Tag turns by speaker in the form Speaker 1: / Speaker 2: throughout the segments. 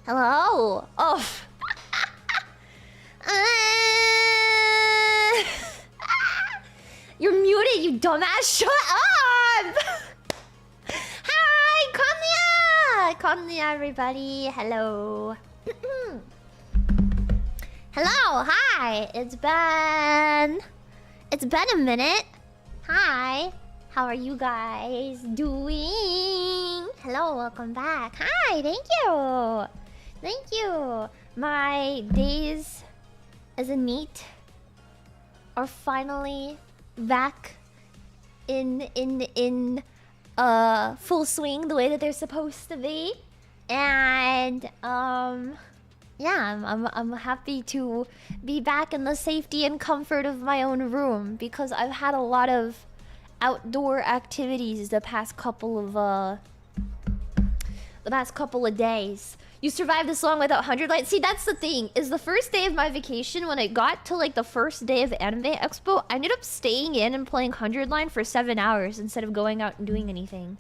Speaker 1: Hello. Oh. You're muted, you dumbass. Shut up. Hi, Konniya, everybody. Hello. Hello. Hi. It's been a minute. Hi. How are you guys doing? Hello. Welcome back. Hi. Thank you. Thank you. My days as a NEET are finally back in full swing the way that they're supposed to be, and yeah, I'm happy to be back in the safety and comfort of my own room because I've had a lot of outdoor activities the past couple of days. You survived this long without 100 lights. See, that's the thing, is the first day of my vacation, when I got to like the first day of Anime Expo, I ended up staying in and playing 100 line for 7 hours instead of going out and doing anything.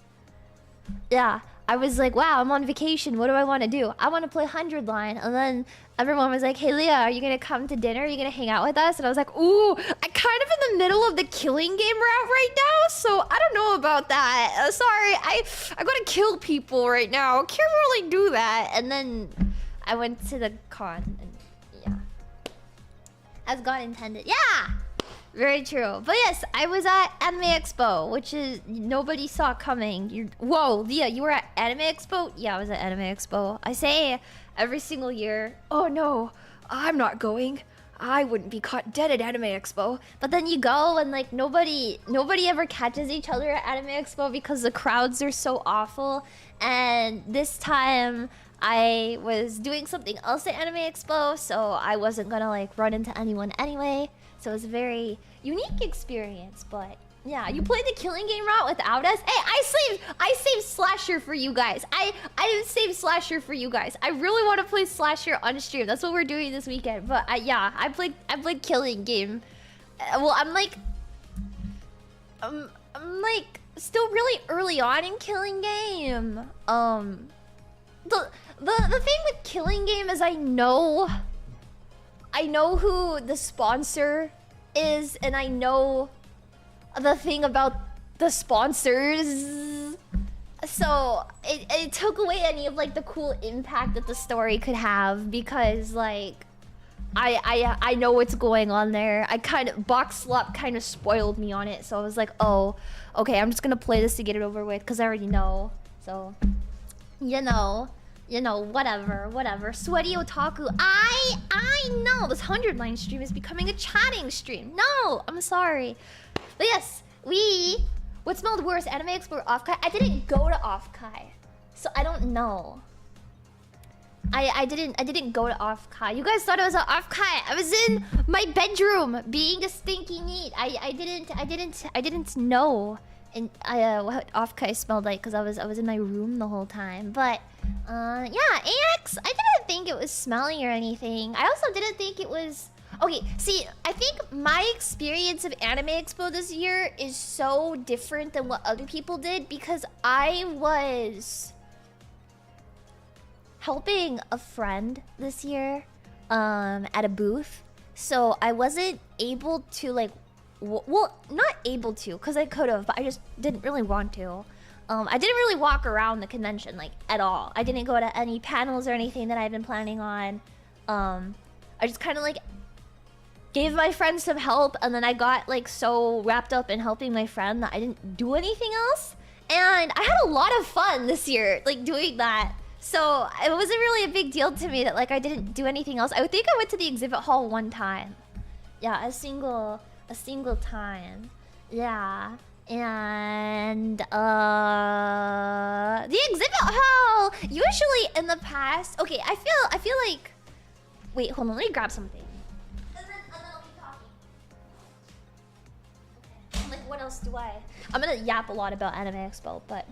Speaker 1: Yeah, I was like, wow, I'm on vacation. What do I want to do? I want to play 100 line. And then everyone was like, hey, Leah, are you going to come to dinner? Are you going to hang out with us? And I was like, ooh, I'm kind of in the middle of the killing game route right now, so I don't know about that. Sorry, I got to kill people right now. I can't really do that. And then I went to the con, and yeah. As God intended. Yeah! Very true. But yes, I was at Anime Expo, which is nobody saw coming. Whoa, Leah, you were at Anime Expo? Yeah, I was at Anime Expo. I say every single year, oh no, I'm not going. I wouldn't be caught dead at Anime Expo. But then you go and like nobody ever catches each other at Anime Expo because the crowds are so awful. And this time I was doing something else at Anime Expo, so I wasn't gonna like run into anyone anyway. So it was a very unique experience, but yeah, you played the killing game route without us. Hey, I saved slasher for you guys. I saved slasher for you guys. I really want to play slasher on stream. That's what we're doing this weekend. But yeah, I played killing game. Well, I'm like still really early on in killing game. The thing with killing game is I know who the sponsor is, and I know the thing about the sponsors. So it took away any of like the cool impact that the story could have, because like I know what's going on there. I kind of Box Slop kind of spoiled me on it, so I was like, oh, okay, I'm just gonna play this to get it over with because I already know. So you know, whatever. Sweaty otaku. I know this 100 line stream is becoming a chatting stream. No, I'm sorry. But yes, what smelled worse, Anime Expo or Off-Kai? I didn't go to Off-Kai, so I don't know. I didn't go to Off-Kai. You guys thought I was at Off-Kai. I was in my bedroom being a stinky neat. I didn't know what Off-Kai smelled like because I was in my room the whole time. But yeah, AX, I didn't think it was smelly or anything. I also didn't think it was... Okay, see, I think my experience of Anime Expo this year is so different than what other people did because I was helping a friend this year at a booth. So I wasn't able to like... Well, not able to, because I could have, but I just didn't really want to. I didn't really walk around the convention, like, at all. I didn't go to any panels or anything that I'd been planning on. I just kind of, like, gave my friend some help, and then I got, like, so wrapped up in helping my friend that I didn't do anything else. And I had a lot of fun this year, like, doing that. So, it wasn't really a big deal to me that, like, I didn't do anything else. I think I went to the exhibit hall one time. Yeah, a single time. Yeah. And the exhibit hall usually in the past. Okay, I feel like, wait, hold on, let me grab something. And then I'll be talking. Okay. Like, what else do I'm gonna yap a lot about Anime Expo, but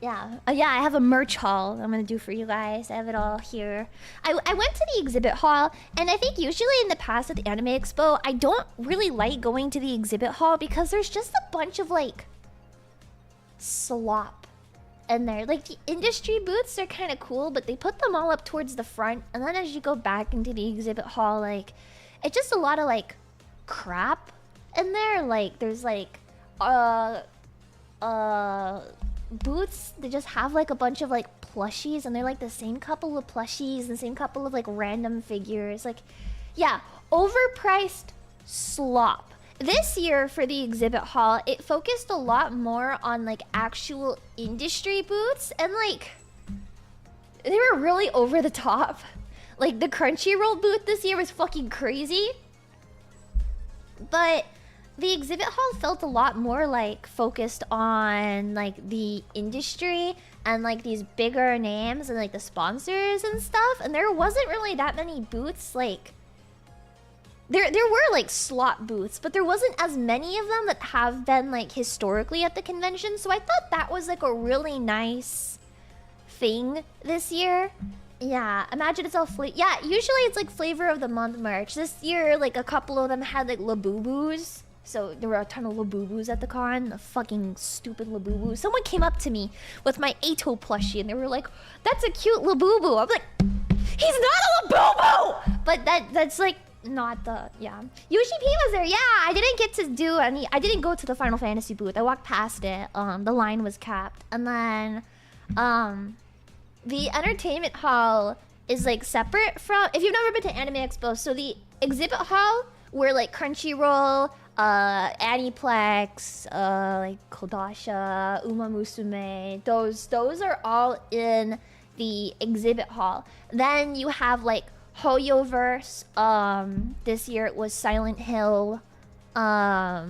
Speaker 1: yeah. Yeah, I have a merch haul I'm gonna do for you guys. I have it all here. I went to the exhibit hall, and I think usually in the past at the Anime Expo, I don't really like going to the exhibit hall because there's just a bunch of, like, slop in there. Like, the industry booths are kind of cool, but they put them all up towards the front. And then as you go back into the exhibit hall, like, it's just a lot of, like, crap in there. Like, there's, like, booths that just have, like, a bunch of, like, plushies. And they're, like, the same couple of plushies, the same couple of, like, random figures. Like, yeah, overpriced slop. This year for the exhibit hall, it focused a lot more on like actual industry booths, and like they were really over the top. Like the Crunchyroll booth this year was fucking crazy. But the exhibit hall felt a lot more like focused on like the industry and like these bigger names and like the sponsors and stuff, and there wasn't really that many booths like There were like slot booths, but there wasn't as many of them that have been like historically at the convention. So I thought that was like a really nice thing this year. Yeah, imagine it's all yeah, usually it's like flavor of the month merch. This year, like a couple of them had like Labubus. So there were a ton of Labubus at the con. The fucking stupid Labubu. Someone came up to me with my Ato plushie and they were like, "That's a cute Labubu." I'm like, "He's not a Labubu!" But that's like not the, yeah. Yoshi P was there, yeah. I didn't get to do any, I didn't go to the Final Fantasy booth. I walked past it. The line was capped. And then, the entertainment hall is like separate from, if you've never been to Anime Expo, so the exhibit hall where like Crunchyroll, Aniplex, like Kodasha, Uma Musume, those are all in the exhibit hall. Then you have like Hoyoverse. This year it was Silent Hill. I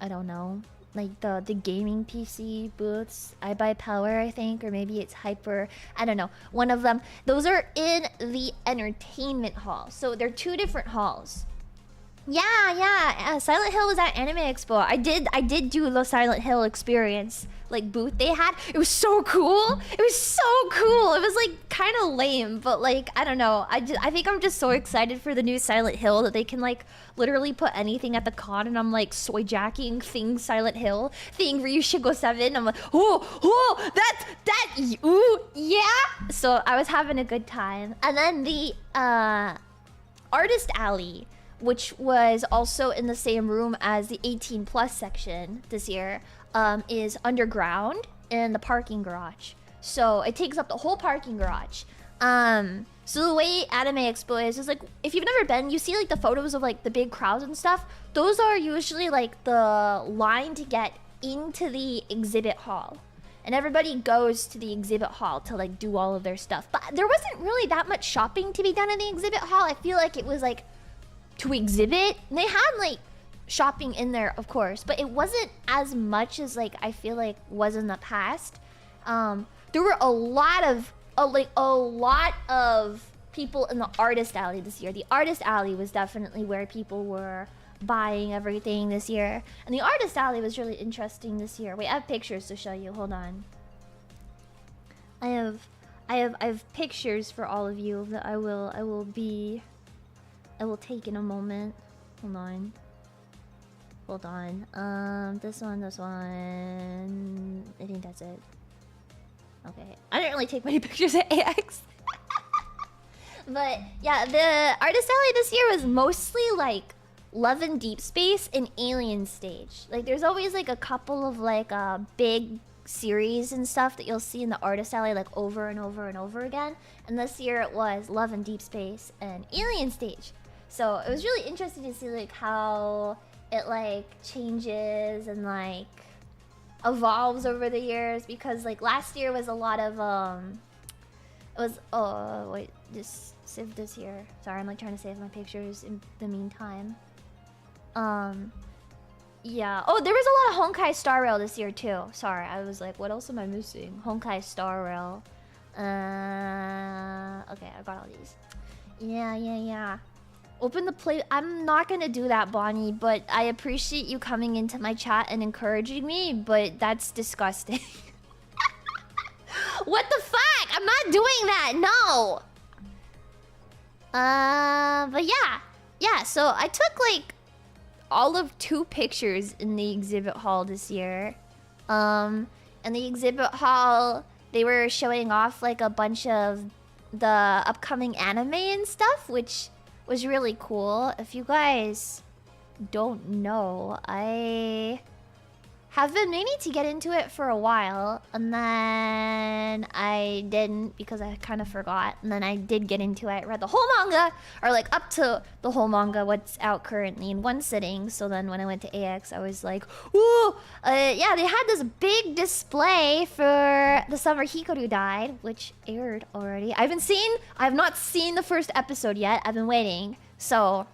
Speaker 1: don't know. Like the gaming PC booths. I Buy Power, I think, or maybe it's Hyper. I don't know. One of them. Those are in the entertainment hall. So they're two different halls. Yeah. Silent Hill was at Anime Expo. I did do the Silent Hill experience like booth they had. It was so cool. It was so cool. It was like kind of lame, but like I don't know. I think I'm just so excited for the new Silent Hill that they can like literally put anything at the con, and I'm like soy jacking thing Silent Hill, thing Ryushigo 7. I'm like, oh, that, ooh, yeah. So I was having a good time. And then the Artist Alley, which was also in the same room as the 18 plus section this year, is underground in the parking garage. So it takes up the whole parking garage. So the way Anime Expo is like, if you've never been, you see like the photos of like the big crowds and stuff. Those are usually like the line to get into the exhibit hall. And everybody goes to the exhibit hall to like do all of their stuff. But there wasn't really that much shopping to be done in the exhibit hall. I feel like it was like to exhibit. And they had like shopping in there, of course, but it wasn't as much as like I feel like was in the past. There were a lot of people in the Artist Alley this year. The Artist Alley was definitely where people were buying everything this year, and the Artist Alley was really interesting this year. Wait, I have pictures to show you. Hold on. I have pictures for all of you that I will take in a moment. Hold on. This one. I think that's it. Okay. I didn't really take many pictures at AX. But yeah, the Artist Alley this year was mostly like Love and Deep Space and Alien Stage. Like there's always like a couple of like big series and stuff that you'll see in the Artist Alley like over and over and over again. And this year it was Love and Deep Space and Alien Stage. So it was really interesting to see like how it like changes and like evolves over the years, because like last year was a lot of it was wait, just save this here. Sorry, I'm like trying to save my pictures in the meantime. Yeah. Oh, there was a lot of Honkai Star Rail this year too. Sorry, I was like, what else am I missing? Honkai Star Rail. Okay, I got all these. Yeah. Open the play. I'm not gonna do that, Bonnie, but I appreciate you coming into my chat and encouraging me, but that's disgusting. What the fuck? I'm not doing that, no! But yeah, so I took like all of 2 pictures in the exhibit hall this year. In the exhibit hall, they were showing off like a bunch of the upcoming anime and stuff, which was really cool. If you guys don't know, I have been meaning to get into it for a while, and then I didn't because I kind of forgot, and then I did get into it. I read the whole manga, or like up to the whole manga, what's out currently, in one sitting. So then when I went to AX, I was like, ooh, yeah, they had this big display for the summer Hikaru died, which aired already. I have not seen the first episode yet. I've been waiting, so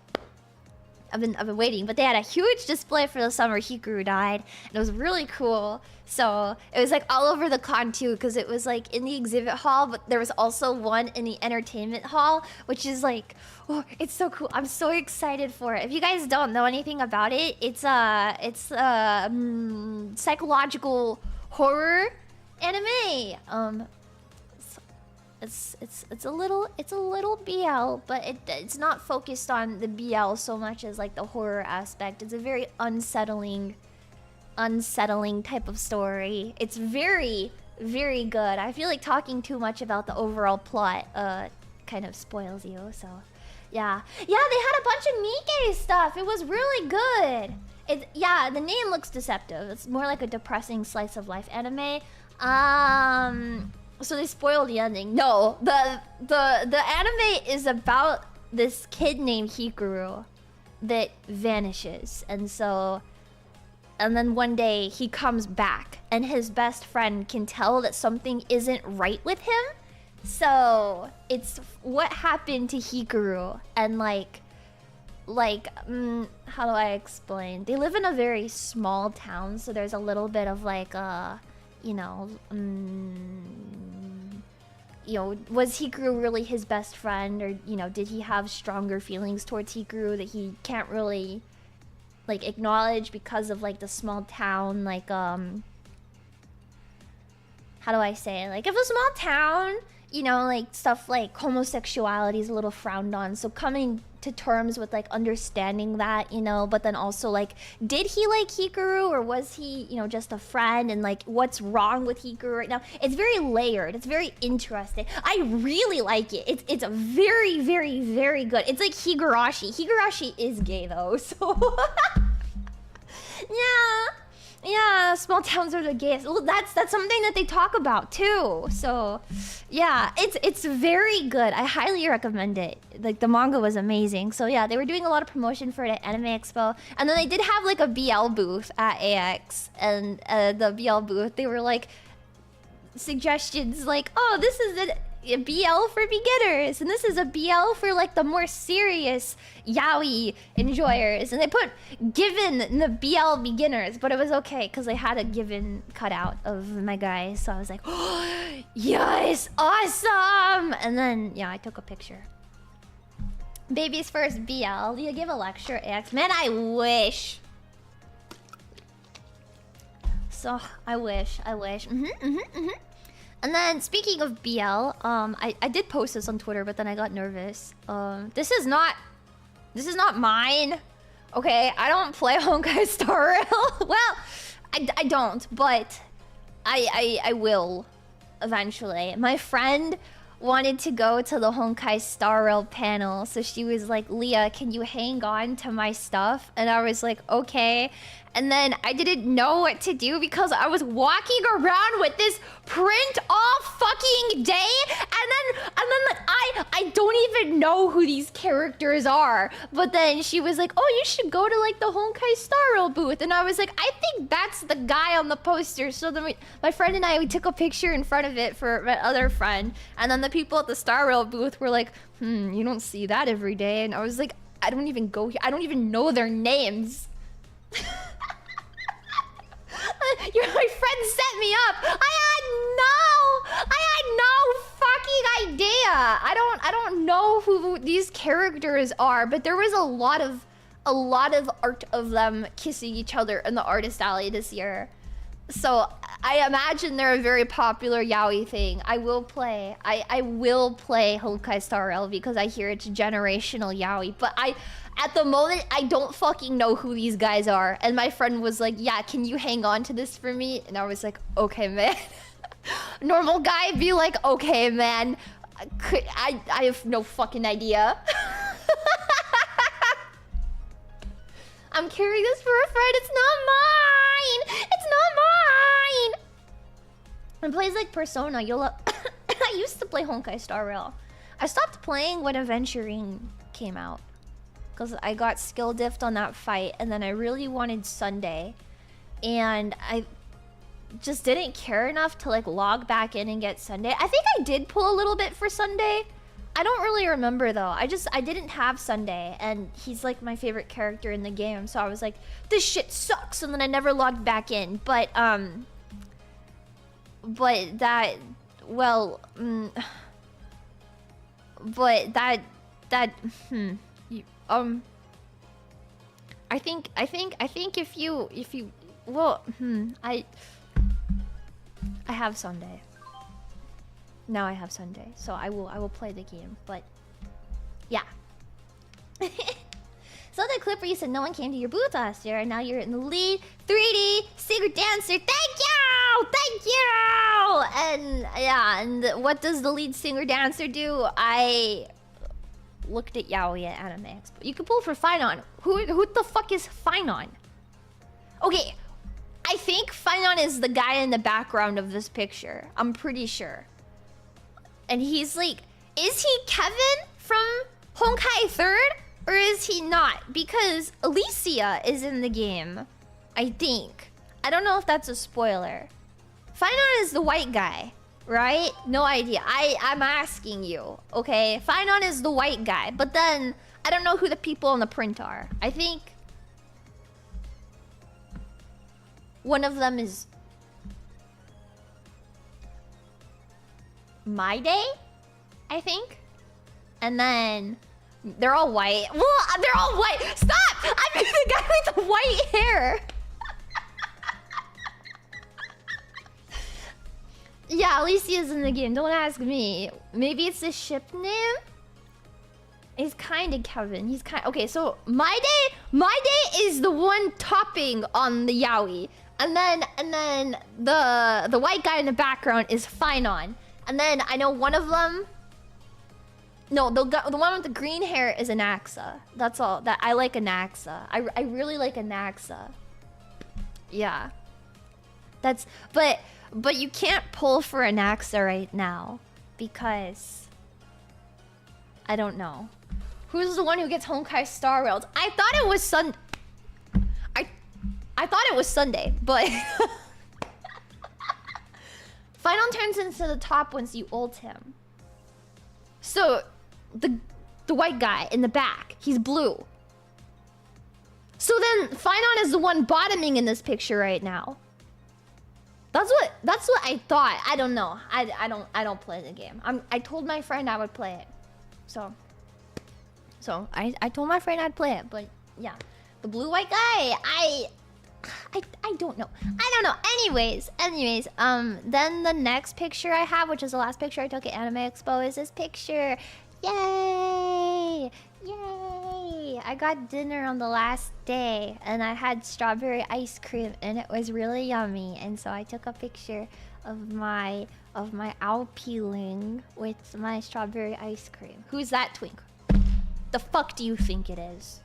Speaker 1: I've been waiting, but they had a huge display for the summer Hikaru died, and it was really cool. So it was like all over the con too, because it was like in the exhibit hall, but there was also one in the entertainment hall, which is like, oh, it's so cool. I'm so excited for it. If you guys don't know anything about it, it's a psychological horror anime. It's a little BL, but it's not focused on the BL so much as like the horror aspect. It's a very unsettling type of story. It's very, very good. I feel like talking too much about the overall plot kind of spoils you. So yeah, they had a bunch of Nikkei stuff. It was really good. Yeah, the name looks deceptive. It's more like a depressing slice of life anime. So they spoiled the ending. No, the anime is about this kid named Hikaru that vanishes, and then one day he comes back, and his best friend can tell that something isn't right with him. So it's what happened to Hikaru, and how do I explain? They live in a very small town, so there's a little bit of like was Hikaru really his best friend, or did he have stronger feelings towards Hikaru that he can't really like acknowledge because of like the small town, like how do I say it? Like if a small town, like stuff like homosexuality is a little frowned on, so coming to terms with like understanding that, but then also like, did he like Hikaru, or was he, just a friend, and like what's wrong with Hikaru right now? It's very layered. It's very interesting. I really like it. It's a very, very, very good. It's like Higurashi. Higurashi is gay though, so yeah, small towns are the gayest. Well, that's something that they talk about too. So yeah, it's very good. I highly recommend it. Like the manga was amazing. So yeah, they were doing a lot of promotion for the Anime Expo, and then they did have like a BL booth at AX, and the BL booth, they were like suggestions like, oh, this is a BL for beginners, and this is a BL for like the more serious yaoi enjoyers, and they put Given in the BL beginners, but it was okay because they had a Given cutout of my guy, so I was like, oh, yes, awesome. And then yeah, I took a picture. Baby's first BL. You give a lecture, AX. Man, I wish. So I wish. And then speaking of BL, I did post this on Twitter, but then I got nervous. This is not mine. Okay, I don't play Honkai Star Rail. Well, I don't, but I will eventually. My friend wanted to go to the Honkai Star Rail panel, so she was like, Leah, can you hang on to my stuff? And I was like, okay. And then I didn't know what to do because I was walking around with this print all fucking day, and then like I don't even know who these characters are. But then she was like, oh, you should go to like the Honkai Star Rail booth, and I was like, I think that's the guy on the poster. So then my friend and we took a picture in front of it for my other friend, and then the people at the Star Rail booth were like, you don't see that every day. And I was like, I don't even go here. I don't even know their names. My friend set me up. I had no fucking idea. I don't know who these characters are, but there was a lot of art of them kissing each other in the artist alley this year. So I imagine they're a very popular yaoi thing. I will play. I will play Honkai Star Rail because I hear it's generational yaoi. But at the moment, I don't fucking know who these guys are. And my friend was like, yeah, can you hang on to this for me? And I was like, okay, man. Normal guy be like, okay, man. I have no fucking idea. I'm carrying this for a friend. It's not mine. It's not mine. And plays like Persona. I used to play Honkai Star Rail. I stopped playing when Aventuring came out because I got skill diffed on that fight, and then I really wanted Sunday, and I just didn't care enough to like log back in and get Sunday. I think I did pull a little bit for Sunday. I don't really remember though. I didn't have Sunday, and he's like my favorite character in the game, so I was like, this shit sucks, and then I never logged back in. But that, well, but that I think if you well, I have Sunday. Now I have Sunday, so I will play the game. But yeah. So the clip where you said no one came to your booth last year, and now you're in the lead 3D secret dancer. Thank you, thank you. And yeah, and what does the lead singer dancer do? I looked at yaoi at Anime Expo. You can pull for Finon. Who the fuck is Finon? Okay, I think Finon is the guy in the background of this picture. I'm pretty sure. And he's like, is he Kevin from Honkai 3rd? Or is he not? Because Alicia is in the game, I think. I don't know if that's a spoiler. Finon is the white guy, right? No idea. I'm asking you, okay? Finon is the white guy, but then I don't know who the people on the print are. I think one of them is My Day, I think. And then they're all white. Well, they're all white. Stop! I mean the guy with the white hair. Yeah, Alicia's in the game. Don't ask me. Maybe it's the ship name? He's kind of Kevin. He's kind. Okay, so My Day is the one topping on the yaoi. And then the white guy in the background is Finon. And then I know one of them. No, the one with the green hair is Anaxa. That's all. That I like Anaxa. I really like Anaxa. Yeah. That's but you can't pull for Anaxa right now because I don't know. Who's the one who gets Honkai Star Railed? I thought it was I thought it was Sunday, but Final turns into the top once you ult him. So the white guy in the back, he's blue. So then Finon is the one bottoming in this picture right now. That's what I thought. I don't know. I don't play the game. I told my friend I would play it. So I told my friend I'd play it, but yeah. The blue white guy, I don't know. I don't know. Anyways, then the next picture I have, which is the last picture I took at Anime Expo, is this picture. Yay! Yay! I got dinner on the last day, and I had strawberry ice cream, and it was really yummy. And so I took a picture of my owl peeling with my strawberry ice cream. Who's that twink? The fuck do you think it is?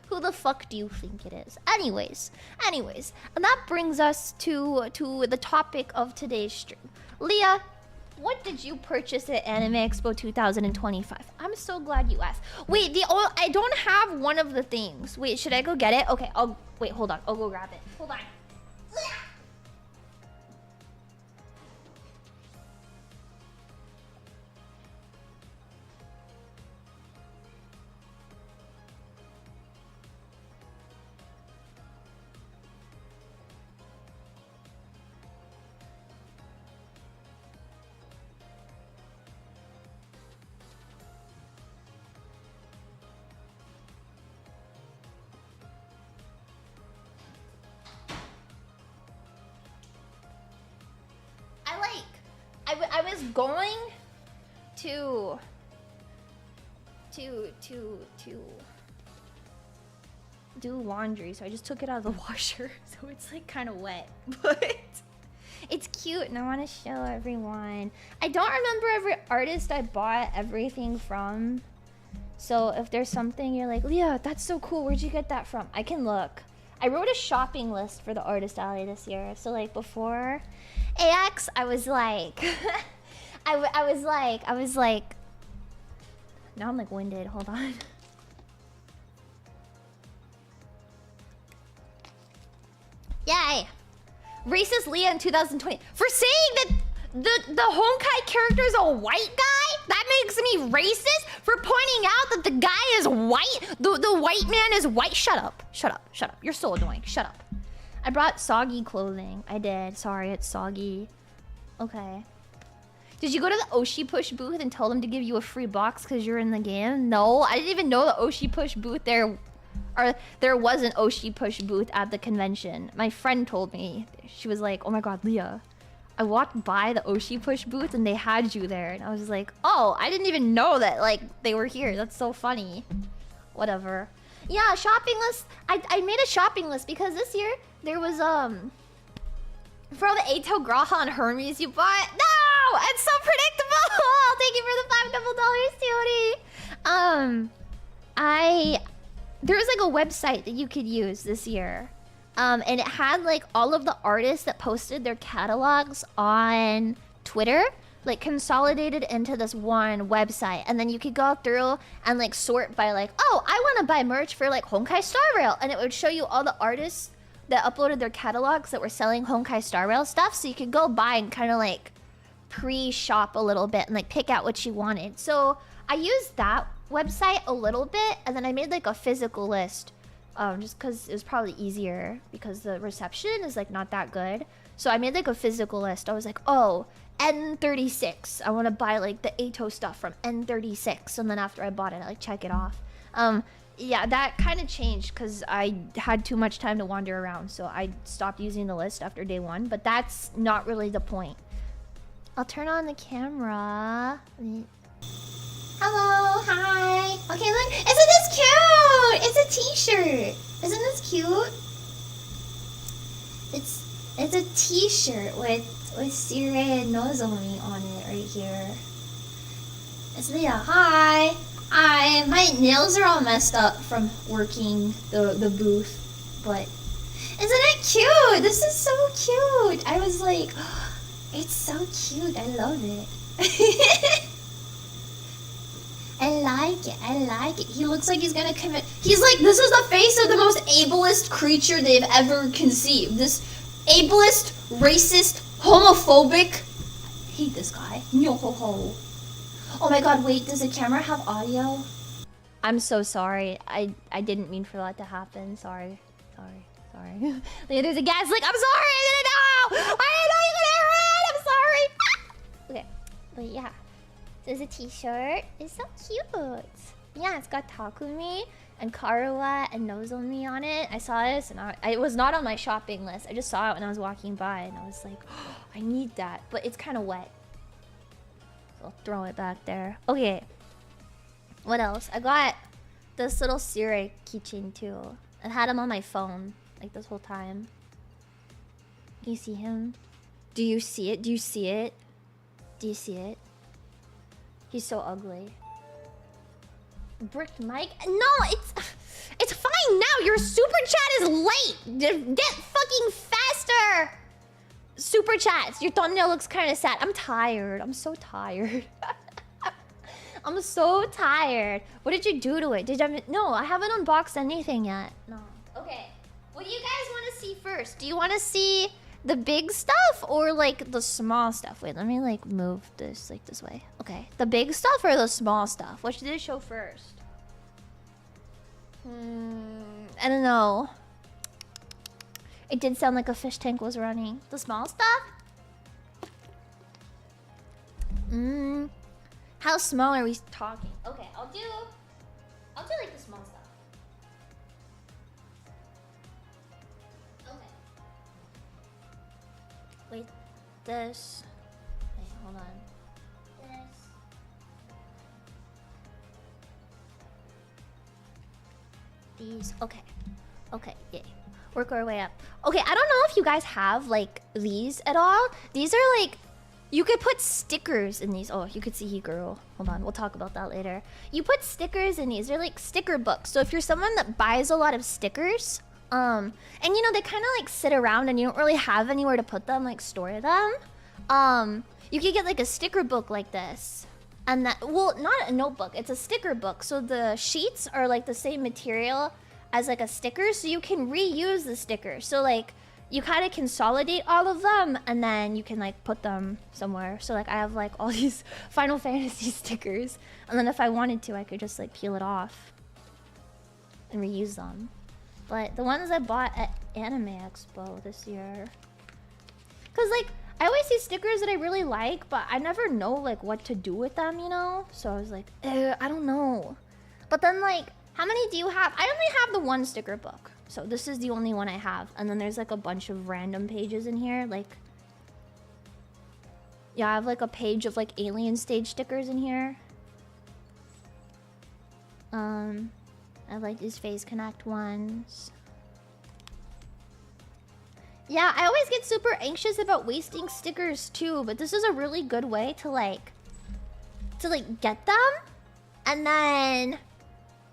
Speaker 1: Who the fuck do you think it is? Anyways, and that brings us to the topic of today's stream. Leah, what did you purchase at Anime Expo 2025? I'm so glad you asked. Wait, I don't have one of the things. Wait, should I go get it? Okay, wait, hold on. I'll go grab it. Hold on. I was going to do laundry, so I just took it out of the washer, so it's like kind of wet, but it's cute and I want to show everyone. I don't remember every artist I bought everything from, so if there's something you're like, Leah, that's so cool, where'd you get that from? I can look. I wrote a shopping list for the artist alley this year, so like before AX, I was like, I was like, now I'm like winded, hold on. Yay! Racist Leah in 2020. For saying that the Honkai character is a white guy? That makes me racist? For pointing out that the guy is white? The white man is white? Shut up. Shut up. Shut up. You're so annoying. Shut up. I brought soggy clothing. I did. Sorry, it's soggy. Okay. Did you go to the Oshi Push booth and tell them to give you a free box because you're in the game? No, I didn't even know the Oshi Push booth there was an Oshi Push booth at the convention. My friend told me. She was like, oh my god, Leah, I walked by the Oshi Push booth and they had you there. And I was like, oh, I didn't even know that like they were here. That's so funny. Whatever. Yeah, shopping list. I made a shopping list because this year there was for all the Eito, Graha, and Hermes you bought. No! It's so predictable! Thank you for the $5 Tony. There was like a website that you could use this year. And it had like all of the artists that posted their catalogs on Twitter, like consolidated into this one website. And then you could go through and like sort by like, oh, I want to buy merch for like Honkai Star Rail. And it would show you all the artists that uploaded their catalogs that were selling Honkai Star Rail stuff. So you could go buy and kind of like pre-shop a little bit and like pick out what you wanted. So I used that website a little bit, and then I made like a physical list, just because it was probably easier because the reception is like not that good. So I made like a physical list. I was like, oh, N36. I want to buy like the Eito stuff from N36, and then after I bought it, I like check it off. Yeah, that kind of changed because I had too much time to wander around, so I stopped using the list after day one. But that's not really the point. I'll turn on the camera. Hello, hi. Okay, look, isn't this cute? It's a t-shirt. Isn't this cute? It's a t-shirt with Sire and Nozomi on it right here. It's Leah. Hi. Hi. My nails are all messed up from working the booth, but isn't it cute? This is so cute. I was like, oh, it's so cute. I love it. I like it. I like it. He looks like he's gonna commit. He's like, this is the face of the most ableist creature they've ever conceived. This ableist, racist, homophobic. I hate this guy. Yo ho ho. Oh my god, wait, does the camera have audio? I'm so sorry. I didn't mean for that to happen. Sorry. There's a gas leak. I'm sorry. I didn't know. I didn't know you could hear it. I'm sorry. Okay, but yeah. There's a t-shirt. It's so cute. Yeah, it's got Takumi and Karuwa and Nozomi on it. I saw this and it was not on my shopping list. I just saw it when I was walking by and I was like, oh, I need that. But it's kind of wet. So I'll throw it back there. Okay. What else? I got this little Sire keychain too. I had him on my phone like this whole time. Can you see him? Do you see it? Do you see it? Do you see it? He's so ugly. Bricked mic? No, it's fine now. Your super chat is late. Get fucking faster. Super chats. Your thumbnail looks kind of sad. I'm tired. I'm so tired. I'm so tired. What did you do to it? No, I haven't unboxed anything yet. No. Okay. What do you guys want to see first? Do you want to see the big stuff or like the small stuff? Wait, let me like move this like this way. Okay, the big stuff or the small stuff? What should I show first? I don't know. It did sound like a fish tank was running. The small stuff? How small are we talking? Okay, I'll do like the small stuff. Wait, this. Wait, hold on. these. Okay. Okay, yay. Work our way up. Okay, I don't know if you guys have, like, these at all. These are, like... You could put stickers in these. Oh, you could see Hikaru. Hold on, we'll talk about that later. You put stickers in these. They're, like, sticker books. So if you're someone that buys a lot of stickers... and, you know, they kind of, like, sit around and you don't really have anywhere to put them, like, store them. You could get, like, a sticker book like this. And that... Well, not a notebook. It's a sticker book. So the sheets are, like, the same material as like a sticker, so you can reuse the stickers. So like you kind of consolidate all of them and then you can like put them somewhere. So like I have like all these Final Fantasy stickers, and then if I wanted to I could just like peel it off and reuse them. But the ones I bought at Anime Expo this year, cause like I always see stickers that I really like, but I never know like what to do with them, you know? So I was like, I don't know. But then like, how many do you have? I only have the one sticker book. So this is the only one I have. And then there's like a bunch of random pages in here. Like, yeah, I have like a page of like alien stage stickers in here. I like these Phase Connect ones. Yeah, I always get super anxious about wasting stickers too. But this is a really good way to like get them. And then...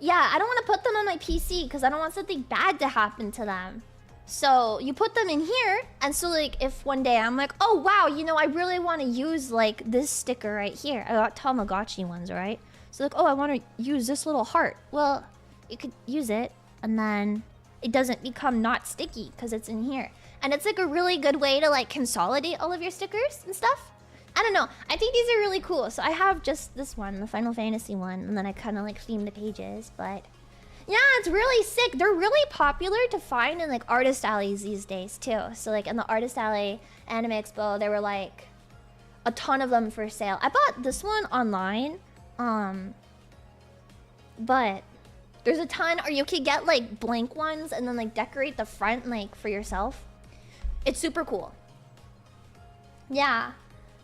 Speaker 1: Yeah, I don't want to put them on my PC because I don't want something bad to happen to them. So you put them in here, and so like if one day I'm like, oh wow, you know, I really want to use like this sticker right here. I got Tamagotchi ones, right? So like, oh, I want to use this little heart. Well, you could use it, and then it doesn't become not sticky because it's in here. And it's like a really good way to like consolidate all of your stickers and stuff. I don't know. I think these are really cool. So I have just this one, the Final Fantasy one, and then I kind of like theme the pages. But yeah, it's really sick. They're really popular to find in like artist alleys these days too. So like in the artist alley Anime Expo, there were like a ton of them for sale. I bought this one online, but there's a ton. Or you could get like blank ones and then like decorate the front like for yourself. It's super cool. Yeah.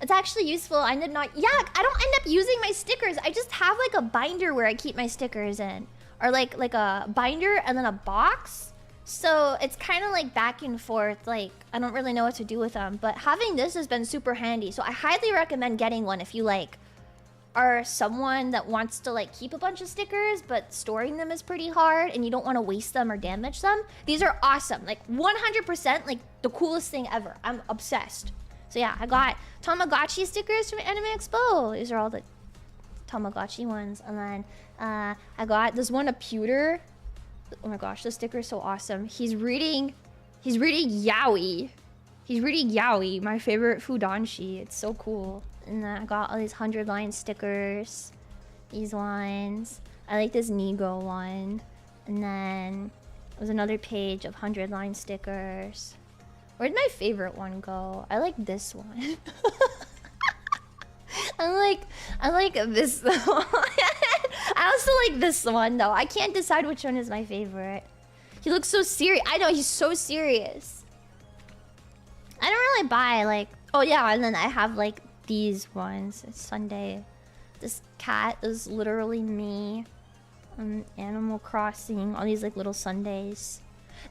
Speaker 1: It's actually useful. I did not... Yeah, I don't end up using my stickers. I just have like a binder where I keep my stickers in. Or like a binder and then a box. So it's kind of like back and forth. Like, I don't really know what to do with them. But having this has been super handy. So I highly recommend getting one if you like are someone that wants to like keep a bunch of stickers, but storing them is pretty hard and you don't want to waste them or damage them. These are awesome. Like 100% like the coolest thing ever. I'm obsessed. So yeah, I got Tamagotchi stickers from Anime Expo. These are all the Tamagotchi ones. And then I got this one, a pewter. Oh my gosh, this sticker is so awesome. He's reading Yaoi. He's reading Yaoi, my favorite Fudanshi. It's so cool. And then I got all these 100-line stickers. These ones. I like this Nigo one. And then there's another page of 100-line stickers. Where'd my favorite one go? I like this one. I like this one. I also like this one though. I can't decide which one is my favorite. He looks so serious. I know, he's so serious. I don't really buy like... Oh yeah, and then I have like these ones. It's Sunday. This cat is literally me. Animal Crossing. All these like little Sundays.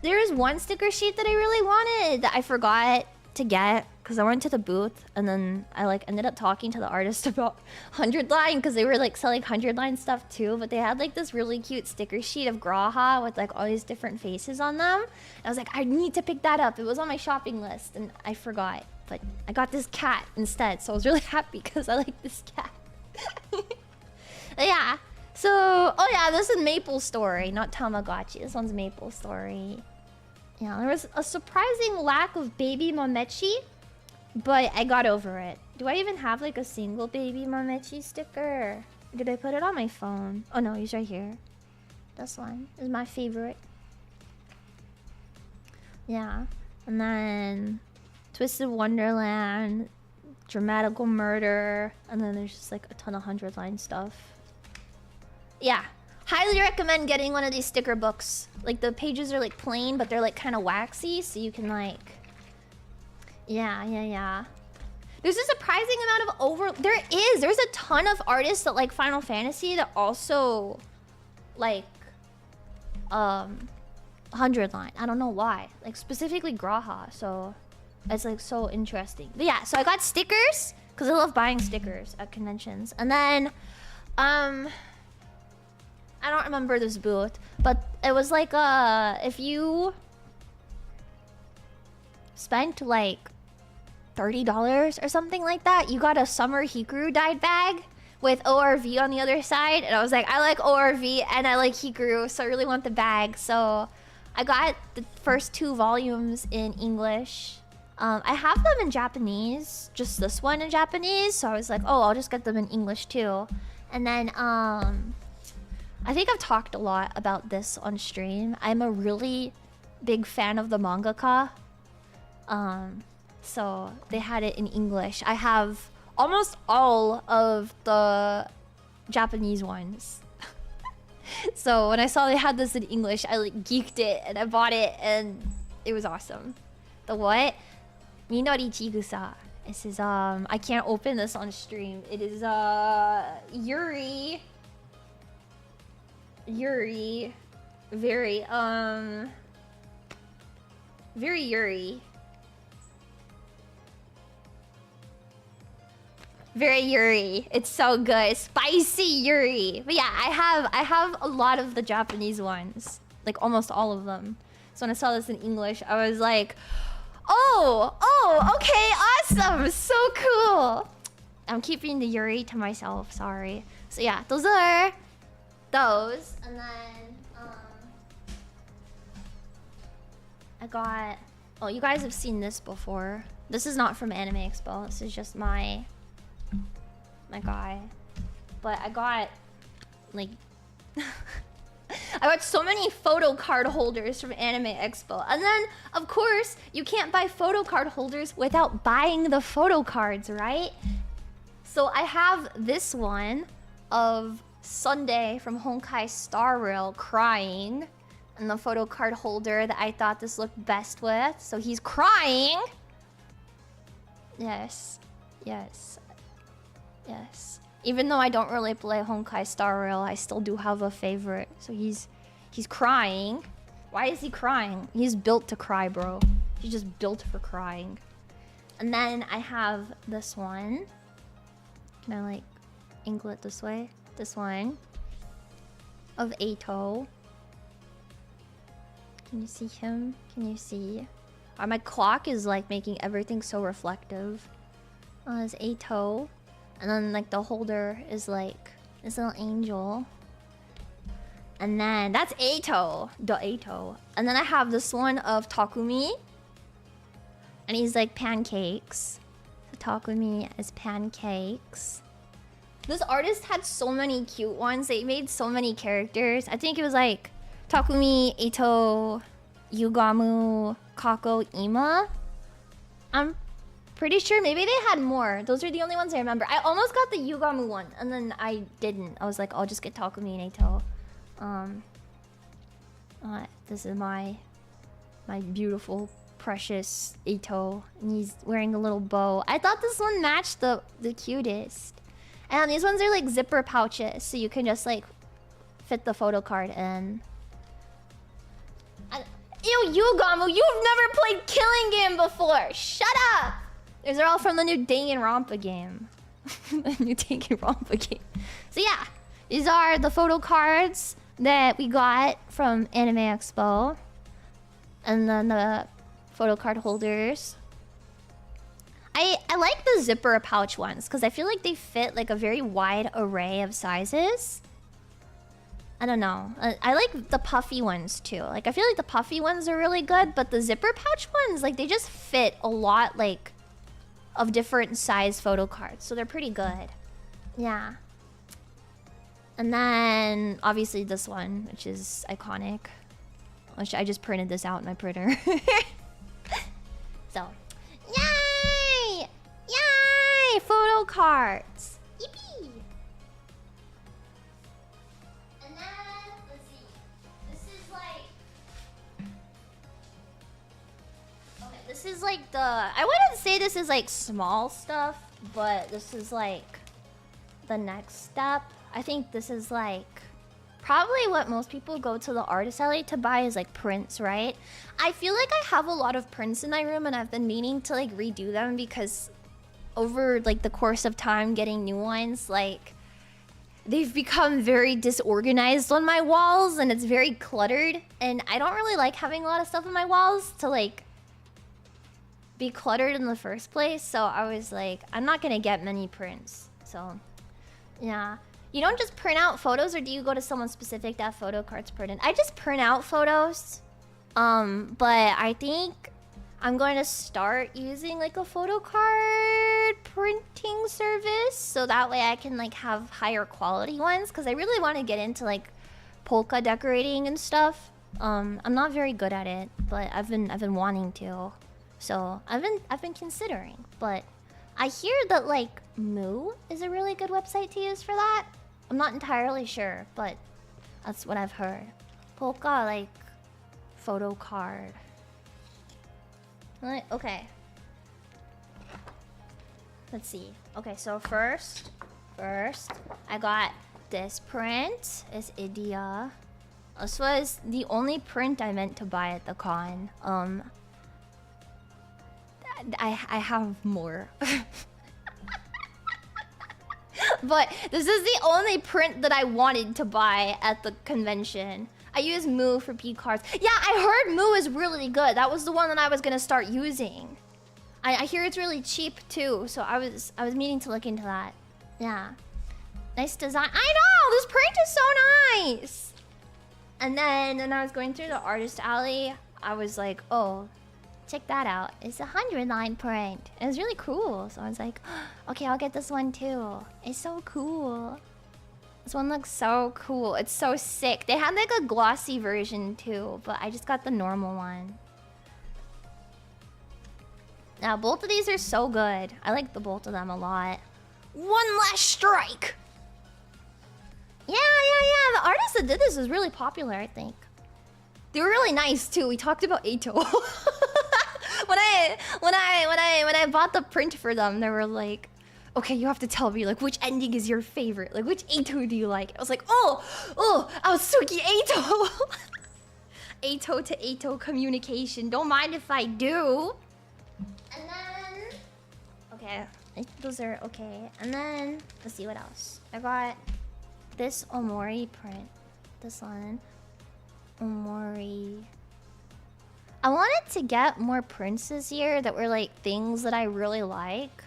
Speaker 1: There is one sticker sheet that I really wanted that I forgot to get because I went to the booth and then I like ended up talking to the artist about 100-line because they were like selling 100-line stuff too, but they had like this really cute sticker sheet of Graha with like all these different faces on them. And I was like, I need to pick that up. It was on my shopping list and I forgot, but I got this cat instead, so I was really happy because I like this cat. Yeah. So, oh yeah, this is Maple Story, not Tamagotchi. This one's Maple Story. Yeah, there was a surprising lack of baby Momechi, but I got over it. Do I even have like a single baby Momechi sticker? Or did I put it on my phone? Oh no, he's right here. This one is my favorite. Yeah, and then Twisted Wonderland, Dramatical Murder, and then there's just like a ton of 100-line stuff. Yeah, highly recommend getting one of these sticker books. Like the pages are like plain, but they're like kind of waxy, so you can like... Yeah. There's a surprising amount of there's a ton of artists that like Final Fantasy that also like 100 line. I don't know why. Like specifically Graha, so it's like so interesting. But yeah, so I got stickers because I love buying stickers at conventions. And then I don't remember this booth, but it was like if you spent like $30 or something like that, you got a Summer Hikaru dyed bag with ORV on the other side. And I was like, I like ORV and I like Hikaru, so I really want the bag. So I got the first 2 volumes in English. I have them in Japanese, just this one in Japanese. So I was like, oh, I'll just get them in English too. And then I think I've talked a lot about this on stream. I'm a really big fan of the mangaka. So they had it in English. I have almost all of the Japanese ones. So when I saw they had this in English, I like geeked it and I bought it and it was awesome. The what? Minori Chigusa. This is I can't open this on stream. It is Yuri. Very Yuri. Very Yuri. It's so good. Spicy Yuri. But yeah, I have a lot of the Japanese ones. Like almost all of them. So when I saw this in English, I was like, oh, okay, awesome. So cool. I'm keeping the Yuri to myself, sorry. So yeah, those are those. And then I got, oh, you guys have seen this before. This is not from Anime Expo. This is just my guy. But I got like I got so many photo card holders from Anime Expo. And then of course you can't buy photo card holders without buying the photo cards, right? So I have this one of Sunday from Honkai Star Rail crying, and the photo card holder that I thought this looked best with. So he's crying. Yes. Even though I don't really play Honkai Star Rail, I still do have a favorite. So he's crying. Why is he crying? He's built to cry, bro. He's just built for crying. And then I have this one. Can I like angle it this way? This one of Eito. Can you see him? Can you see? My clock is like making everything so reflective. It's Eito. And then like the holder is like this little angel. And then that's Eito. The Eito. And then I have this one of Takumi. And he's like pancakes. So Takumi is pancakes. This artist had so many cute ones. They made so many characters. I think it was like Takumi, Eito, Yugamu, Kako, Ima. I'm pretty sure maybe they had more. Those are the only ones I remember. I almost got the Yugamu one, and then I didn't. I was like, I'll just get Takumi and Eito. This is my beautiful, precious Eito, and he's wearing a little bow. I thought this one matched the cutest. And these ones are like zipper pouches, so you can just like fit the photo card in. Ew, Yugamu, you've never played Killing Game before! Shut up! These are all from the new Danganronpa game. The new Danganronpa game. So yeah, these are the photo cards that we got from Anime Expo. And then the photo card holders. I like the zipper pouch ones because I feel like they fit like a very wide array of sizes. I don't know. I like the puffy ones too. Like I feel like the puffy ones are really good, but the zipper pouch ones, like they just fit a lot like of different size photo cards. So they're pretty good. Yeah. And then obviously this one, which is iconic. Which I just printed this out in my printer. So, yay! Yay! Photo cards. Yippee! And then, let's see. This is like... Okay, this is like the... I wouldn't say this is like small stuff, but this is like the next step. I think this is like probably what most people go to the artist alley to buy is like prints, right? I feel like I have a lot of prints in my room and I've been meaning to like redo them because over like the course of time getting new ones, like they've become very disorganized on my walls and it's very cluttered, and I don't really like having a lot of stuff on my walls to like be cluttered in the first place. So I was like, I'm not gonna get many prints. So yeah. You don't just print out photos, or do you go to someone specific to have photo cards printed? I just print out photos. But I think I'm going to start using like a photo card printing service, so that way I can like have higher quality ones, because I really want to get into like polka decorating and stuff. I'm not very good at it, but I've been wanting to. So I've been considering, but I hear that like Muu is a really good website to use for that. I'm not entirely sure, but that's what I've heard. Polka like photo card. Okay. Let's see. Okay, so first I got this print. It's Idia. This was the only print I meant to buy at the con. I have more. But this is the only print that I wanted to buy at the convention. I use Muu for P cards. Yeah, I heard Muu is really good. That was the one that I was gonna start using. I hear it's really cheap too, so I was meaning to look into that. Yeah. Nice design. I know! This print is so nice! And then when I was going through the artist alley, I was like, oh, check that out. It's a 100-line print. It was really cool. So I was like, okay, I'll get this one too. It's so cool. This one looks so cool. It's so sick. They had like a glossy version too, but I just got the normal one. Now, both of these are so good. I like the both of them a lot. One last strike! Yeah. The artist that did this is really popular, I think. They were really nice too. We talked about Eito. when I bought the print for them, they were like, okay, you have to tell me like which ending is your favorite. Like which Eito do you like? I was like, oh, Aotsuki Eito. Eito to Eito communication. Don't mind if I do. And then, okay, those are okay. And then let's see what else. I got this Omori print. This one. Omori. I wanted to get more prints this year that were like things that I really like,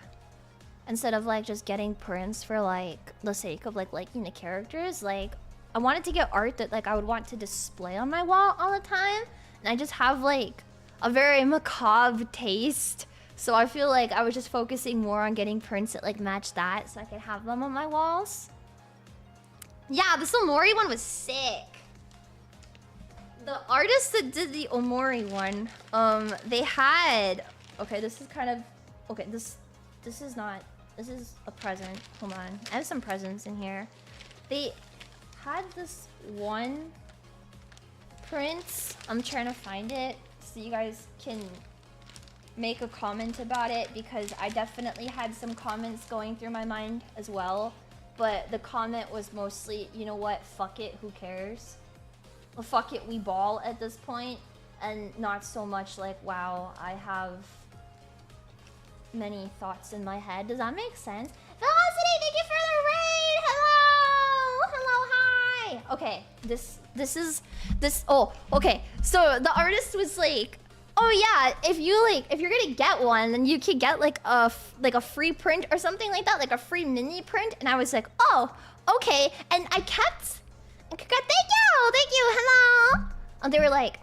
Speaker 1: instead of like just getting prints for like the sake of like liking the characters. Like I wanted to get art that like I would want to display on my wall all the time, and I just have like a very macabre taste, so I feel like I was just focusing more on getting prints that like match that, so I could have them on my walls. Yeah, this Omori one was sick. The artist that did the Omori one, they had... Okay, this is kind of... Okay, this is not... This is a present. Hold on. I have some presents in here. They had this one print. I'm trying to find it so you guys can make a comment about it, because I definitely had some comments going through my mind as well. But the comment was mostly, you know what, fuck it, who cares? Well, fuck it, we ball at this point. And not so much like, wow, I have many thoughts in my head. Does that make sense? Velocity, thank you for the raid! Hello, hi! Okay, okay. So the artist was like, oh yeah, if you're gonna get one, then you could get like a free print or something like that, like a free mini print. And I was like, oh, okay. And I kept, thank you, hello. And they were like,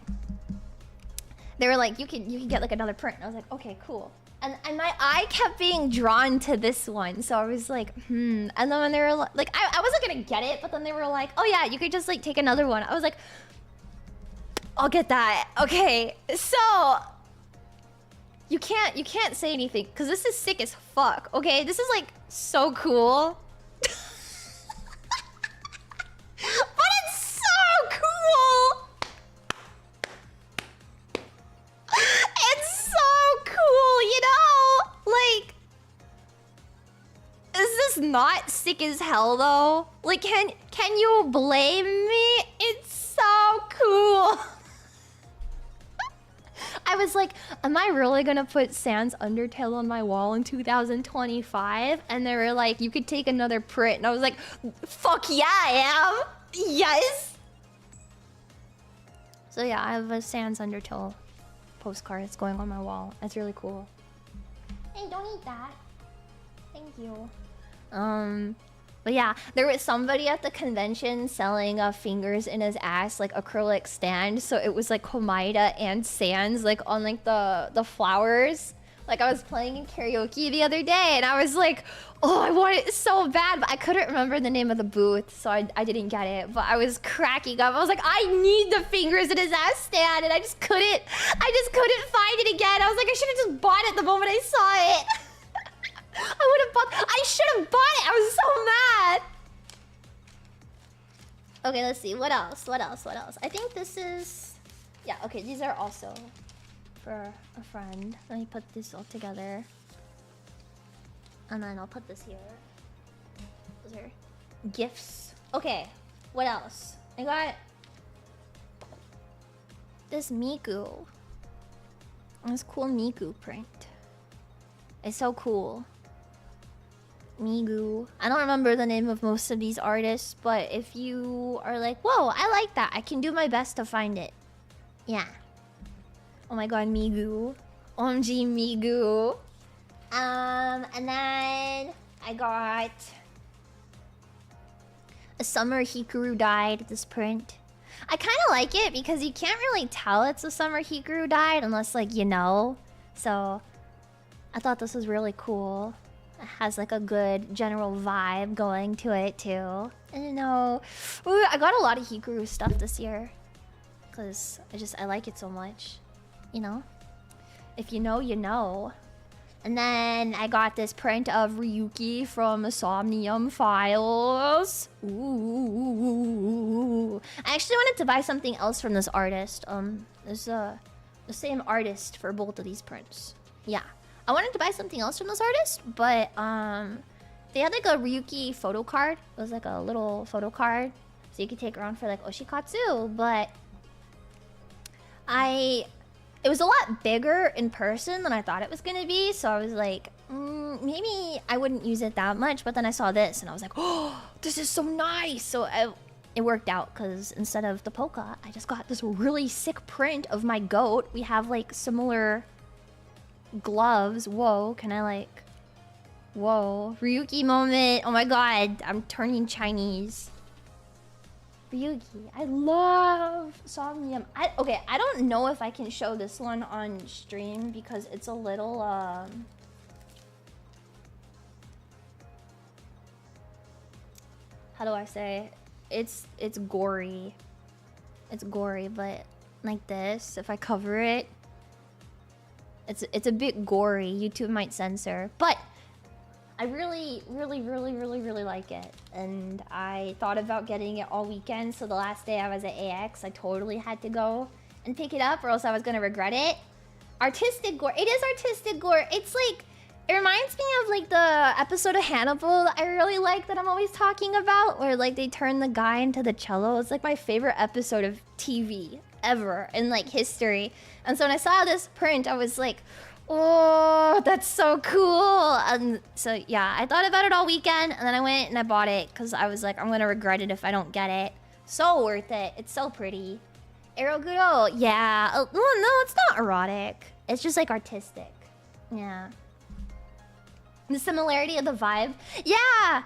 Speaker 1: you can get like another print. And I was like, okay, cool. And my eye kept being drawn to this one, so I was like, And then when they were like, I wasn't gonna get it, but then they were like, oh yeah, you could just like take another one. I was like, I'll get that. Okay, so you can't say anything because this is sick as fuck. Okay, this is like so cool. But it's so cool. It's so cool, you know? Like, is this not sick as hell though? Like, can Can you blame me? It's so cool. I was like, am I really gonna put Sans Undertale on my wall in 2025? And they were like, you could take another print. And I was like, fuck yeah, I am. Yes. So yeah, I have a Sans Undertale postcard that's going on my wall. That's really cool. Hey, don't eat that. Thank you. But yeah, there was somebody at the convention selling fingers in his ass, like acrylic stand. So it was like Komaida and Sans, like on like the flowers. Like I was playing in karaoke the other day, and I was like, oh, I want it so bad, but I couldn't remember the name of the booth, so I didn't get it. But I was cracking up. I was like, I need the fingers in his ass stand, and I just couldn't find it again. I was like, I should have just bought it the moment I saw it. I should have bought it. I was so mad. Okay, let's see. What else? I think this is... Yeah, okay, these are also for a friend. Let me put this all together. And then I'll put this here. Those are gifts. Okay, what else? I got this Miku. This cool Miku print. It's so cool. Migu. I don't remember the name of most of these artists, but if you are like, whoa, I like that, I can do my best to find it. Yeah. Oh my god, Migu. OMG Migu. And then I got a Summer Hikaru Died, this print. I kind of like it because you can't really tell it's a Summer Hikaru Died unless, like, you know. So I thought this was really cool. It has like a good general vibe going to it too. I don't know. Ooh, I got a lot of Hikaru stuff this year because I like it so much. You know? If you know, you know. And then I got this print of Ryuki from Somnium Files. Ooh. I actually wanted to buy something else from this artist. There's the same artist for both of these prints. Yeah. I wanted to buy something else from this artist, but they had like a Ryuki photo card. It was like a little photo card, so you could take around for like oshikatsu. But it was a lot bigger in person than I thought it was gonna be. So I was like, maybe I wouldn't use it that much. But then I saw this, and I was like, oh, this is so nice. So it worked out because instead of the polka, I just got this really sick print of my goat. We have like similar gloves. Whoa, can I like... Whoa. Ryuki moment. Oh my god, I'm turning Chinese. Ryuki. I love Somnium. Okay, I don't know if I can show this one on stream because it's a little, how do I say? It's gory. It's gory, but like this, if I cover it, it's a bit gory. YouTube might censor, but I really like it. And I thought about getting it all weekend, so the last day I was at AX, I totally had to go and pick it up or else I was gonna regret it. Artistic gore. It is artistic gore. It's like, it reminds me of like the episode of Hannibal that I really like that I'm always talking about, where like they turn the guy into the cello. It's like my favorite episode of TV ever in like history. And so when I saw this print, I was like, oh, that's so cool. And so yeah, I thought about it all weekend, and then I went and I bought it because I was like, I'm gonna regret it if I don't get it. So worth it. It's so pretty. Eroguro, yeah. Oh, no, it's not erotic. It's just like artistic. Yeah. The similarity of the vibe. Yeah.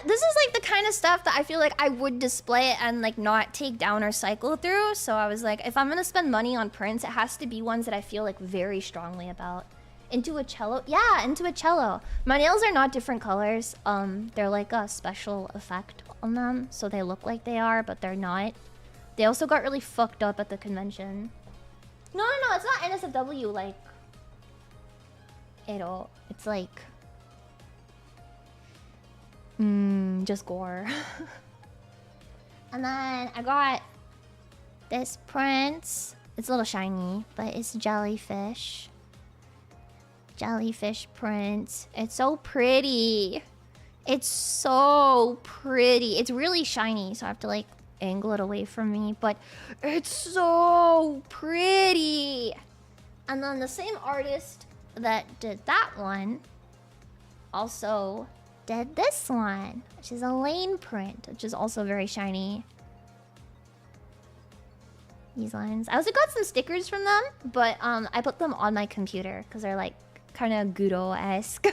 Speaker 1: This is like the kind of stuff that I feel like I would display and like not take down or cycle through. So I was like, if I'm gonna spend money on prints, it has to be ones that I feel like very strongly about. Into a cello. Yeah, into a cello. My nails are not different colors. They're like a special effect on them. So they look like they are, but they're not. They also got really fucked up at the convention. No, it's not NSFW like... It's like... just gore. And then I got this print. It's a little shiny, but it's jellyfish. Jellyfish print. It's so pretty. It's so pretty. It's really shiny, so I have to like angle it away from me, but it's so pretty. And then the same artist that did that one also did this one, which is a lane print, which is also very shiny. These lines. I also got some stickers from them, but I put them on my computer because they're like kind of Guro-esque.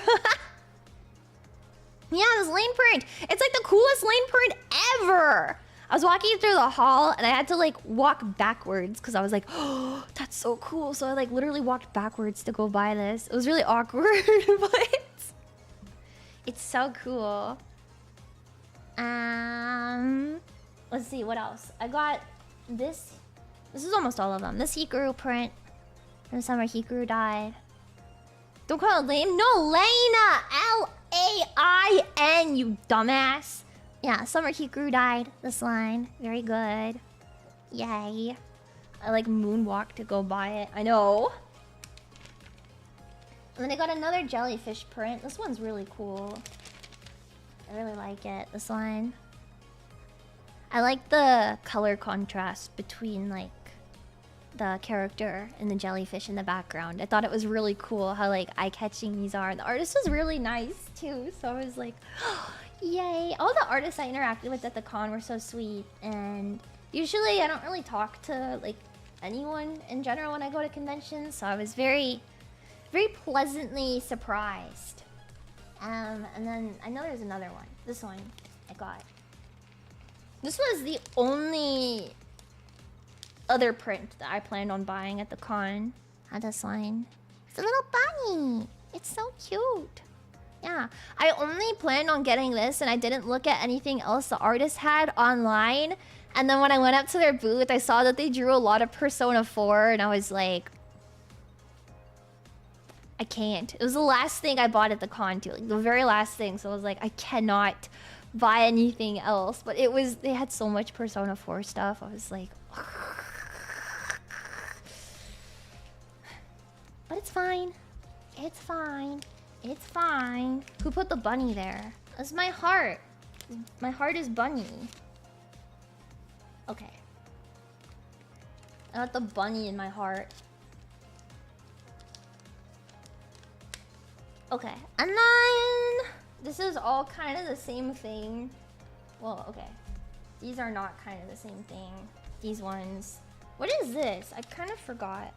Speaker 1: Yeah, this lane print. It's like the coolest lane print ever. I was walking through the hall and I had to like walk backwards because I was like, oh, that's so cool. So I like literally walked backwards to go buy this. It was really awkward, but it's so cool. Let's see what else. I got this. This is almost all of them. This Hikaru print from Summer Hikaru died. Don't call it lame. No, Lena. Lain, you dumbass. Yeah, Summer Hikaru died. This line. Very good. Yay. I like moonwalked to go buy it. I know. And then I got another jellyfish print. This one's really cool. I really like it. This line. I like the color contrast between like the character and the jellyfish in the background. I thought it was really cool how like eye-catching these are. And the artist was really nice too, so I was like, oh, yay. All the artists I interacted with at the con were so sweet, and usually I don't really talk to like anyone in general when I go to conventions, so I was very, very pleasantly surprised. And then I know there's another one. This one I got. This was the only other print that I planned on buying at the con. Had this line. It's a little bunny. It's so cute. Yeah, I only planned on getting this and I didn't look at anything else the artist had online. And then when I went up to their booth, I saw that they drew a lot of Persona 4 and I was like, I can't. It was the last thing I bought at the con too, like the very last thing. So I was like, I cannot buy anything else. But it was, they had so much Persona 4 stuff. I was like, but it's fine. It's fine. It's fine. Who put the bunny there? That's my heart. My heart is bunny. Okay. I got the bunny in my heart. Okay. And then this is all kind of the same thing. Well, okay. These are not kind of the same thing. These ones. What is this? I kind of forgot.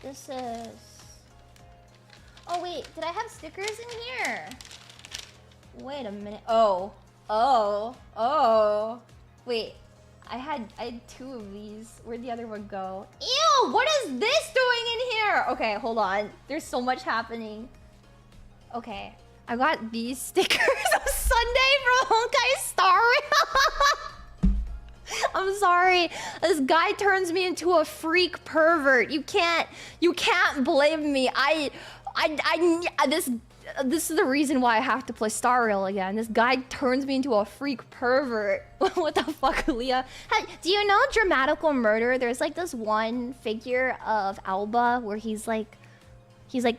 Speaker 1: This is... Oh, wait. Did I have stickers in here? Wait a minute. Oh. Wait. I had two of these. Where'd the other one go? Ew! What is this doing in here? Okay, hold on. There's so much happening. Okay. I got these stickers of Sunday from Honkai Star Rail. I'm sorry. This guy turns me into a freak pervert. You can't blame me. This is the reason why I have to play Star Rail again. This guy turns me into a freak pervert. What the fuck, Leah? Hey, do you know Dramatical Murder? There's like this one figure of Alba where he's like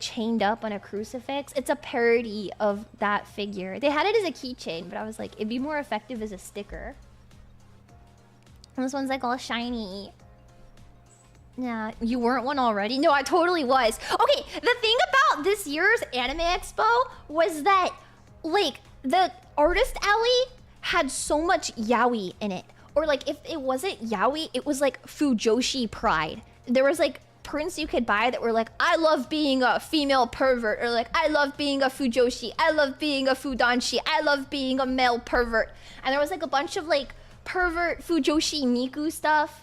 Speaker 1: chained up on a crucifix. It's a parody of that figure. They had it as a keychain, but I was like, it'd be more effective as a sticker. And this one's like all shiny. Yeah, you weren't one already? No, I totally was. Okay, the thing about this year's Anime Expo was that, like, the artist alley had so much yaoi in it. Or, like, if it wasn't yaoi, it was, like, Fujoshi pride. There was, like, prints you could buy that were like, I love being a female pervert. Or, like, I love being a Fujoshi. I love being a Fudanshi. I love being a male pervert. And there was, like, a bunch of, like, pervert Fujoshi Miku stuff.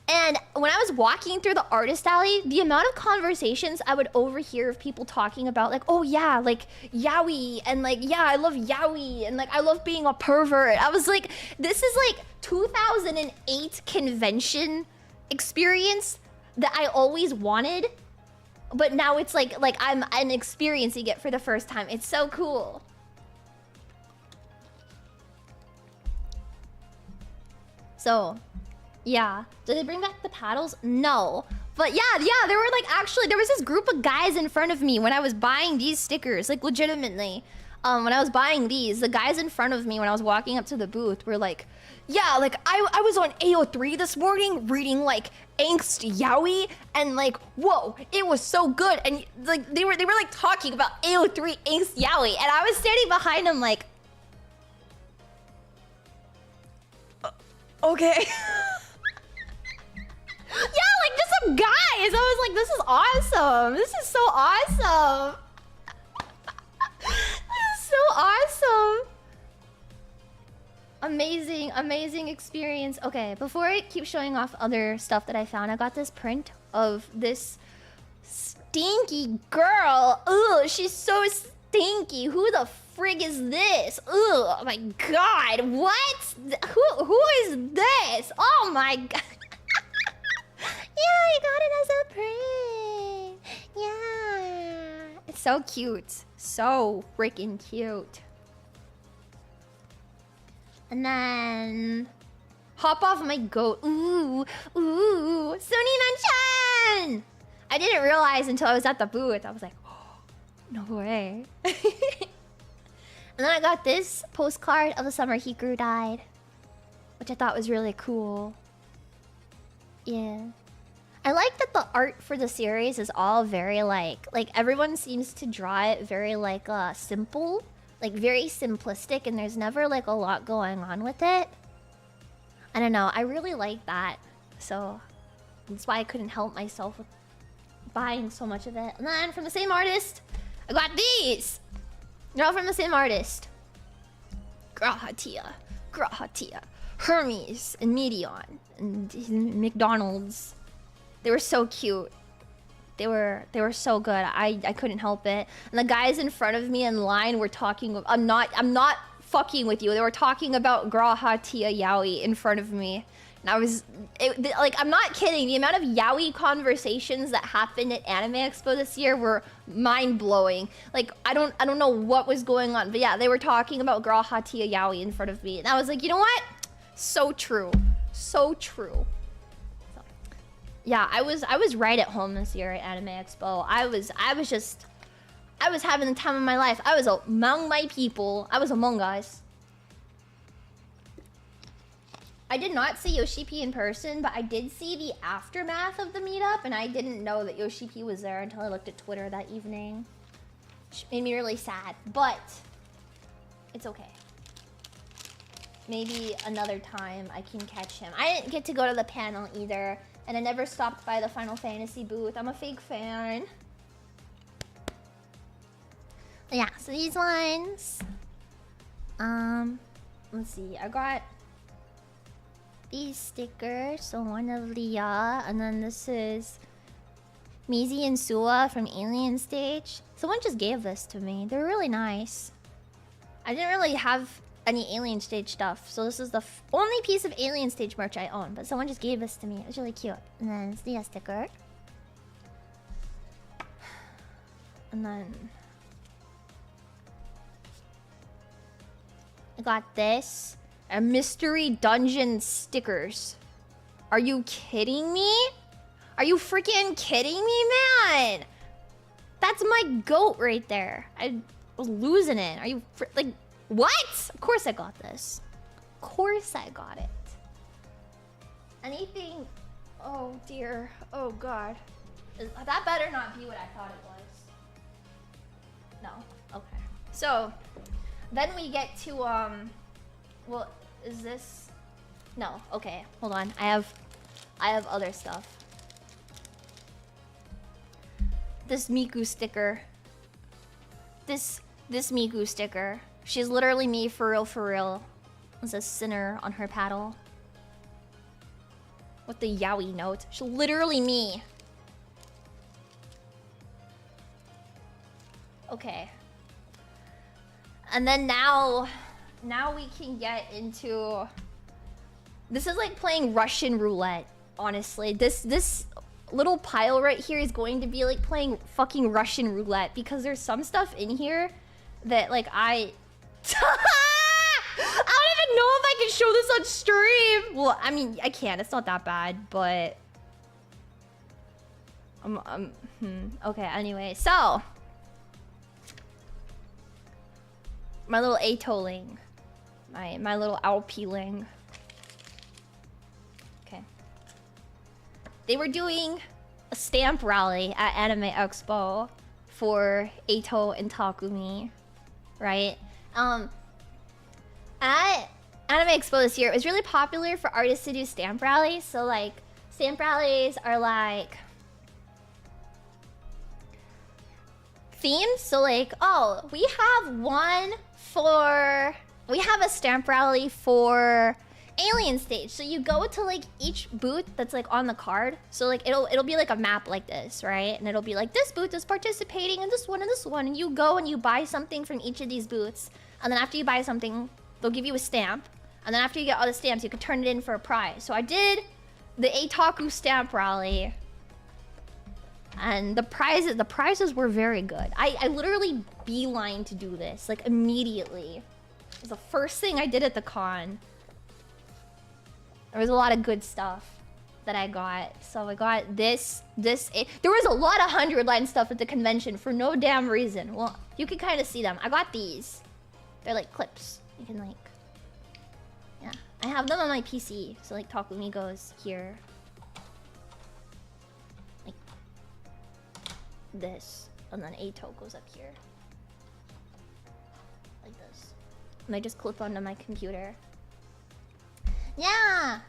Speaker 1: And when I was walking through the artist alley, the amount of conversations I would overhear of people talking about, like, oh yeah, like yaoi, and like, yeah, I love yaoi, and like, I love being a pervert. I was like, this is like 2008 convention experience that I always wanted, but now it's like I'm experiencing it for the first time. It's so cool. So, yeah. Did they bring back the paddles? No. But yeah, there were like, actually, there was this group of guys in front of me when I was buying these stickers, like legitimately. when I was buying these, the guys in front of me when I was walking up to the booth were like, yeah, like I was on AO3 this morning reading like Angst Yaoi, and like, whoa, it was so good. And like they were like talking about AO3 Angst Yaoi, and I was standing behind them like, okay. Yeah, like just some guys. I was like, this is awesome. This is so awesome. This is so awesome. Amazing, amazing experience. Okay, before I keep showing off other stuff that I found, I got this print of this stinky girl. Ugh, she's so stinky. Who the frig is this? Ugh, oh my god, what? Who is this? Oh my god. Yeah, I got it as a print. Yeah. It's so cute. So freaking cute. And then hop off my goat. Ooh, ooh, Sunina-chan! I didn't realize until I was at the booth. I was like, oh, no way. And then I got this postcard of the summer Hikaru died, which I thought was really cool. Yeah. I like that the art for the series is all very like everyone seems to draw it very like simple. Like very simplistic, and there's never like a lot going on with it. I don't know, I really like that. So that's why I couldn't help myself with buying so much of it. And then from the same artist, I got these! They're all from the same artist. Grahatia, Hermes, and Medion, and McDonald's. They were so cute. They were so good. I couldn't help it. And the guys in front of me in line were talking. I'm not fucking with you. They were talking about Grahatia Yaoi in front of me, and I was like, I'm not kidding. The amount of yaoi conversations that happened at Anime Expo this year were mind blowing. Like I don't know what was going on, but yeah, they were talking about Grahatia Yaoi in front of me, and I was like, you know what? So true, so true. Yeah, I was right at home this year at Anime Expo. I was having the time of my life. I was among my people. I was among us. I did not see Yoshipi in person, but I did see the aftermath of the meetup, and I didn't know that Yoshipi was there until I looked at Twitter that evening. Which made me really sad, but it's okay. Maybe another time I can catch him. I didn't get to go to the panel either. And I never stopped by the Final Fantasy booth. I'm a fake fan. But yeah, so these ones. Let's see. I got these stickers. So one of Leah, and then this is Mizi and Sua from Alien Stage. Someone just gave this to me. They're really nice. I didn't really have any Alien Stage stuff, so this is the only piece of Alien Stage merch I own, but someone just gave this to me. It was really cute. And then it's the sticker. And then I got this. A mystery dungeon stickers. Are you kidding me? Are you freaking kidding me, man? That's my goat right there. I was losing it. Are you like... What? Of course I got this. Of course I got it. Anything... Oh dear. Oh god. That better not be what I thought it was. No. Okay. So, then we get to, well, is this... No. Okay. Hold on. I have other stuff. This Miku sticker. This Miku sticker. She's literally me for real. There's a sinner on her paddle. With the yaoi note. She's literally me. Okay. And then now we can get into... This is like playing Russian roulette, honestly. This little pile right here is going to be like playing fucking Russian roulette, because there's some stuff in here that like I don't even know if I can show this on stream. Well, I mean, I can. It's not that bad, but... Okay, anyway. So... my little atoling. My little alpeling. Okay. They were doing a stamp rally at Anime Expo for Ato and Takumi, right? At Anime Expo this year, it was really popular for artists to do stamp rallies. So like, stamp rallies are like themed. So like, oh, we have a stamp rally for Alien Stage. So you go to like each booth that's like on the card. So like it'll be like a map like this, right? And it'll be like this booth is participating in this one and this one, and you go and you buy something from each of these booths. And then after you buy something, they'll give you a stamp. And then after you get all the stamps, you can turn it in for a prize. So I did the Eitaku stamp rally. And the prizes were very good. I literally beeline to do this, like immediately. It was the first thing I did at the con. There was a lot of good stuff that I got. So I got this. There was a lot of 100-line stuff at the convention for no damn reason. Well, you can kind of see them. I got these. They're like clips. You can like... Yeah. I have them on my PC. So like Takumi goes here. Like... this. And then Ato goes up here. Like this. And I just clip onto my computer. Yeah!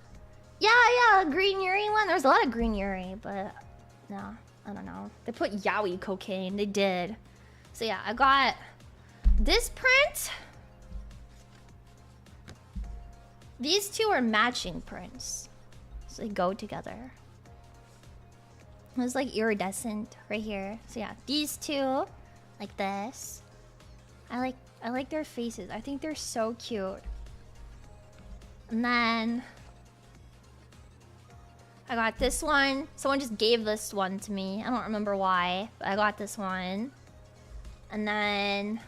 Speaker 1: Yeah, Green Yuri one. There's a lot of Green Yuri, but... No, I don't know. They put yaoi cocaine. They did. So yeah, I got... this print. These two are matching prints. So they go together. It's like iridescent right here. So yeah, these two, like this. I like their faces. I think they're so cute. And then I got this one. Someone just gave this one to me. I don't remember why, but I got this one. And then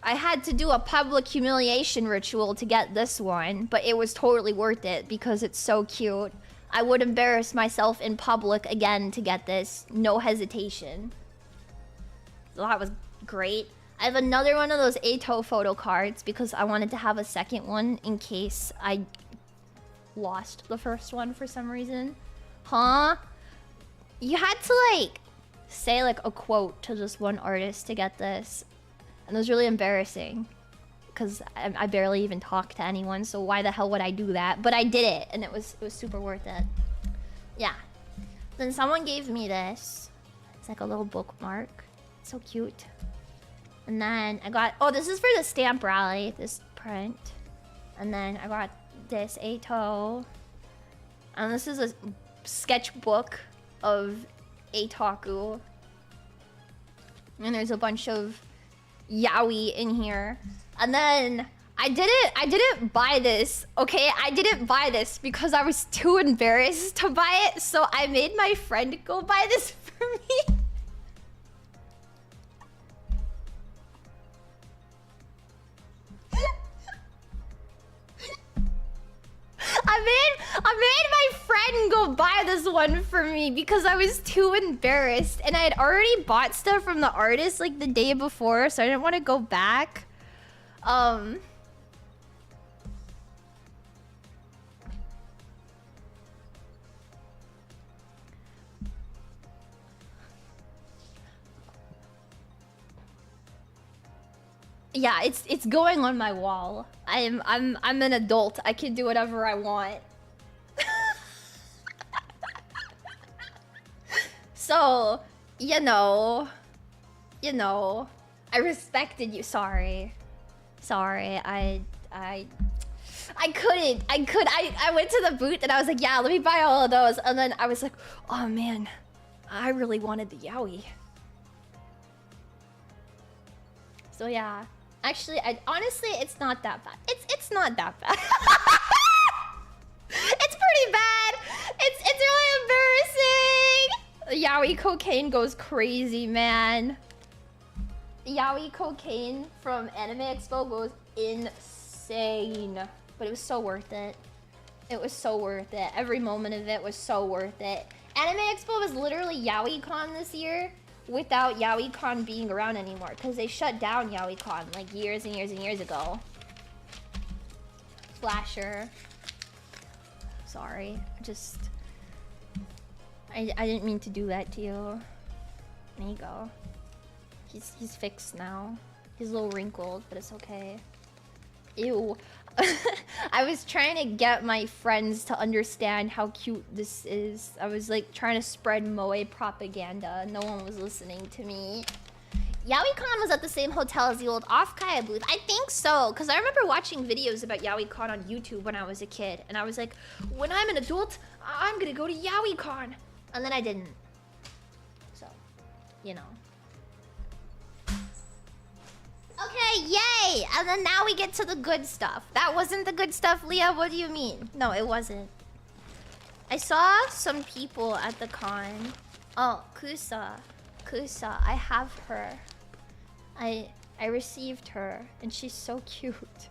Speaker 1: I had to do a public humiliation ritual to get this one, but it was totally worth it because it's so cute. I would embarrass myself in public again to get this. No hesitation. So that was great. I have another one of those Ato photo cards because I wanted to have a second one in case I lost the first one for some reason. Huh? You had to like say like a quote to just one artist to get this. And it was really embarrassing because I barely even talk to anyone, so why the hell would I do that? But I did it, and it was super worth it. Yeah. Then someone gave me this. It's like a little bookmark. It's so cute. And then I got... oh, this is for the stamp rally, this print. And then I got this Ato. And this is a sketchbook of Eitaku. And there's a bunch of yaoi in here. And then I didn't buy this, okay? I didn't buy this because I was too embarrassed to buy it, so I made my friend go buy this for me. I made my friend go buy this one for me because I was too embarrassed, and I had already bought stuff from the artist like the day before, so I didn't want to go back. Yeah, it's going on my wall. I'm an adult. I can do whatever I want. So, you know, I respected you. Sorry, I couldn't. I went to the booth and I was like, yeah, let me buy all of those. And then I was like, oh man, I really wanted the yaoi. So yeah, actually, honestly, it's not that bad. It's not that bad. It's pretty bad. It's really embarrassing. Yaoi cocaine goes crazy, man. Yaoi cocaine from Anime Expo goes insane. But it was so worth it. It was so worth it. Every moment of it was so worth it. Anime Expo was literally Yaoi Con this year. without YaoiCon being around anymore, because they shut down YaoiCon like years and years and years ago. Flasher. Sorry, I didn't mean to do that to you. There you go. He's fixed now. He's a little wrinkled, but it's okay. Ew. I was trying to get my friends to understand how cute this is. I was like trying to spread moe propaganda. No one was listening to me. YaoiCon was at the same hotel as the old Off-Kai, I believe. I think so, because I remember watching videos about YaoiCon on YouTube when I was a kid. And I was like, when I'm an adult, I'm gonna go to YaoiCon. And then I didn't. So, you know. Okay, yay! And then now we get to the good stuff. That wasn't the good stuff, Leah? What do you mean? No, it wasn't. I saw some people at the con. Oh, Kusa. Kusa, I have her. I received her, and she's so cute.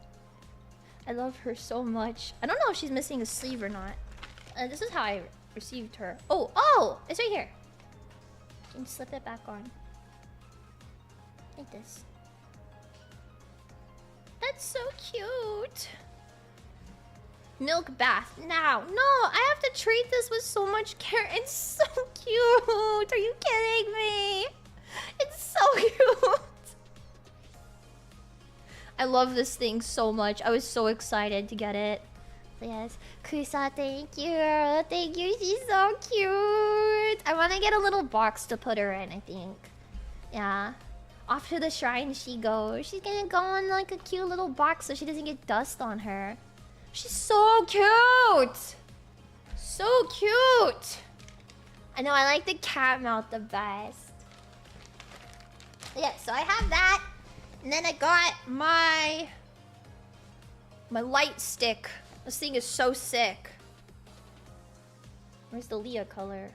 Speaker 1: I love her so much. I don't know if she's missing a sleeve or not. This is how I received her. Oh! It's right here. Can you slip it back on? Like this. That's so cute. Milk bath now. No, I have to treat this with so much care. It's so cute. Are you kidding me? It's so cute. I love this thing so much. I was so excited to get it. Yes. Kusa, thank you. Thank you. She's so cute. I want to get a little box to put her in, I think. Yeah. Off to the shrine she goes. She's gonna go in like a cute little box so she doesn't get dust on her. She's so cute! So cute! I know, I like the cat mouth the best. Yeah, so I have that. And then I got my light stick. This thing is so sick. Where's the Leah color?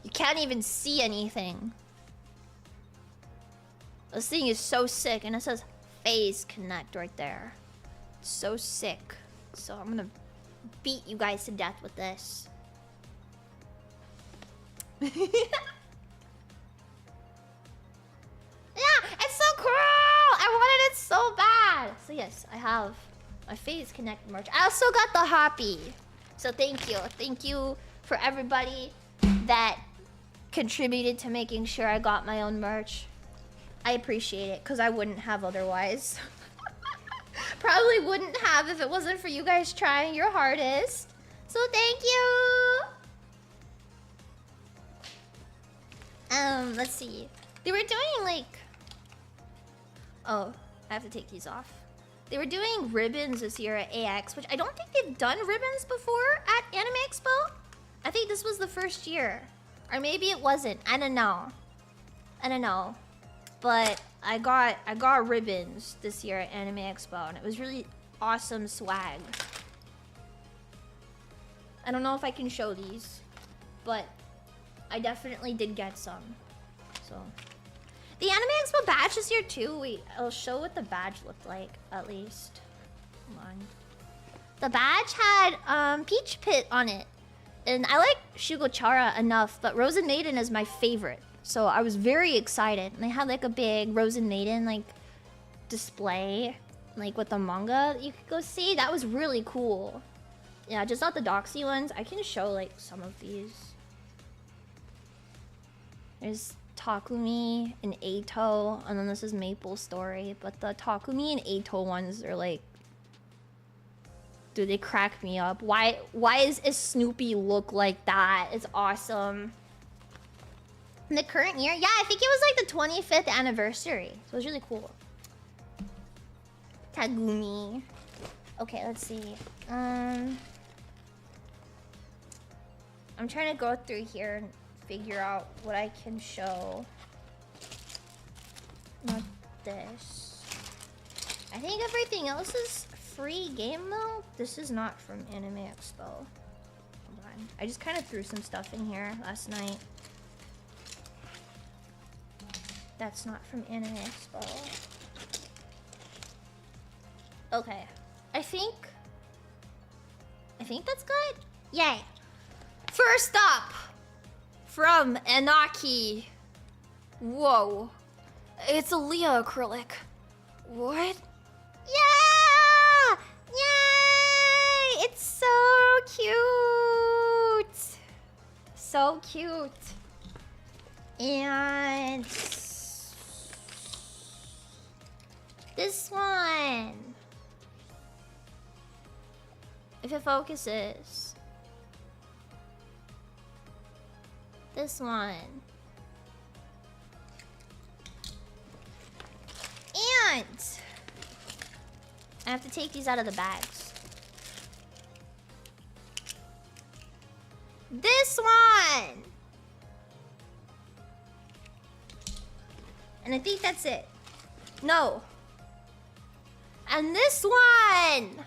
Speaker 1: You can't even see anything. This thing is so sick, and it says phase connect right there. It's so sick. So I'm gonna beat you guys to death with this. Yeah, it's so cool! I wanted it so bad! So yes, I have my phase connect merch. I also got the Hoppy. So thank you. Thank you for everybody that contributed to making sure I got my own merch. I appreciate it, because I wouldn't have otherwise. Probably wouldn't have if it wasn't for you guys trying your hardest. So thank you! Let's see. They were doing like... Oh, I have to take these off. They were doing ribbons this year at AX, which I don't think they've done ribbons before at Anime Expo. I think this was the first year. Or maybe it wasn't. I don't know. I don't know. But I got ribbons this year at Anime Expo, and it was really awesome swag. I don't know if I can show these, but I definitely did get some. So the Anime Expo badge this year too. Wait, I'll show what the badge looked like at least. Come on. The badge had Peach Pit on it. And I like Shugochara enough, but Rosen Maiden is my favorite. So I was very excited. And they had like a big Rosen Maiden like display, like with the manga that you could go see. That was really cool. Yeah, just not the Doxy ones. I can show like some of these. There's Takumi and Eito, and then this is Maple Story. But the Takumi and Eito ones are like, dude, they crack me up. Why is Snoopy look like that? It's awesome. In the current year? Yeah, I think it was like the 25th anniversary. So it was really cool. Tagumi. Okay, let's see. I'm trying to go through here and figure out what I can show. Not this. I think everything else is free game though. This is not from Anime Expo. Hold on. I just kind of threw some stuff in here last night. That's not from Anime Expo. Okay. I think that's good. Yay. First up, from Enaki. Whoa. It's a Leah acrylic. What? Yeah! Yay! It's so cute. So cute. And this one. If it focuses. This one. And I have to take these out of the bags. This one. And I think that's it. No. And this one.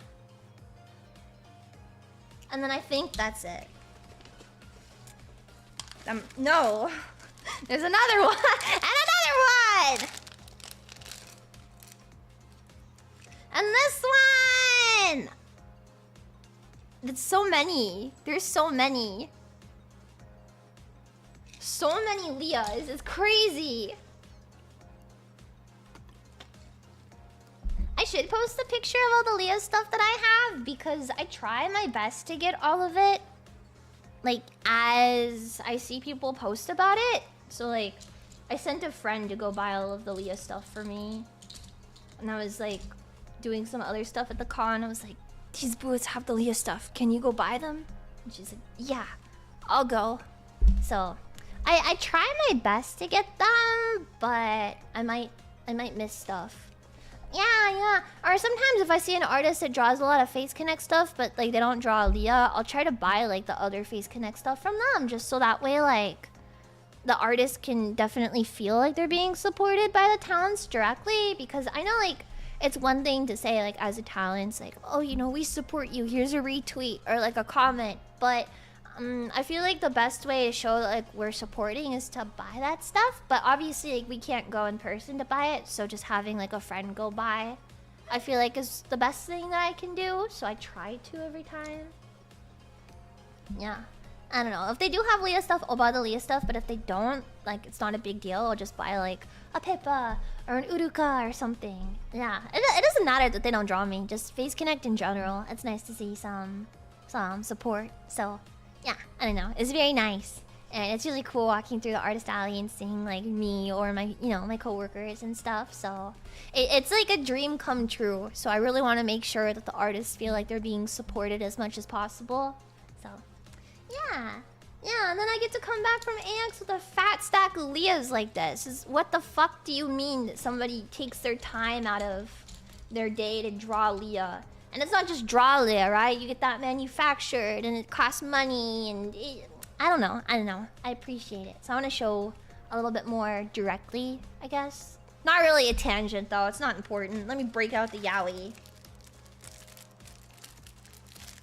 Speaker 1: And then I think that's it. No. There's another one. And another one. And this one. It's so many. There's so many. So many Leahs. It's crazy. I should post a picture of all the Leah stuff that I have because I try my best to get all of it, like, as I see people post about it. So, like, I sent a friend to go buy all of the Leah stuff for me. And I was, like, doing some other stuff at the con. I was like, these booths have the Leah stuff. Can you go buy them? And she's like, yeah, I'll go. So, I try my best to get them, but I might miss stuff. Yeah. Or sometimes if I see an artist that draws a lot of Face Connect stuff, but like they don't draw Leah, I'll try to buy like the other Face Connect stuff from them, just so that way like the artist can definitely feel like they're being supported by the talents directly. Because I know like it's one thing to say like as a talent, like, oh, you know, we support you, here's a retweet or like a comment, but I feel like the best way to show that like we're supporting is to buy that stuff. But obviously like we can't go in person to buy it, so just having like a friend go buy, I feel like is the best thing that I can do. So I try to every time. Yeah, I don't know, if they do have Leah stuff, I'll buy the Leah stuff. But if they don't, like, it's not a big deal. I'll just buy like a Pippa or an Uruka or something. Yeah, it doesn't matter that they don't draw me, just Face Connect in general. It's nice to see some support. So yeah, I don't know. It's very nice. And it's really cool walking through the artist alley and seeing like me or my, you know, my coworkers and stuff. So it's like a dream come true. So I really want to make sure that the artists feel like they're being supported as much as possible. So yeah. Yeah, and then I get to come back from AX with a fat stack of Leahs like this. What the fuck do you mean that somebody takes their time out of their day to draw Leah? And it's not just draw Leah, right? You get that manufactured and it costs money and I don't know. I appreciate it. So I want to show a little bit more directly, I guess. Not really a tangent though. It's not important. Let me break out the yaoi.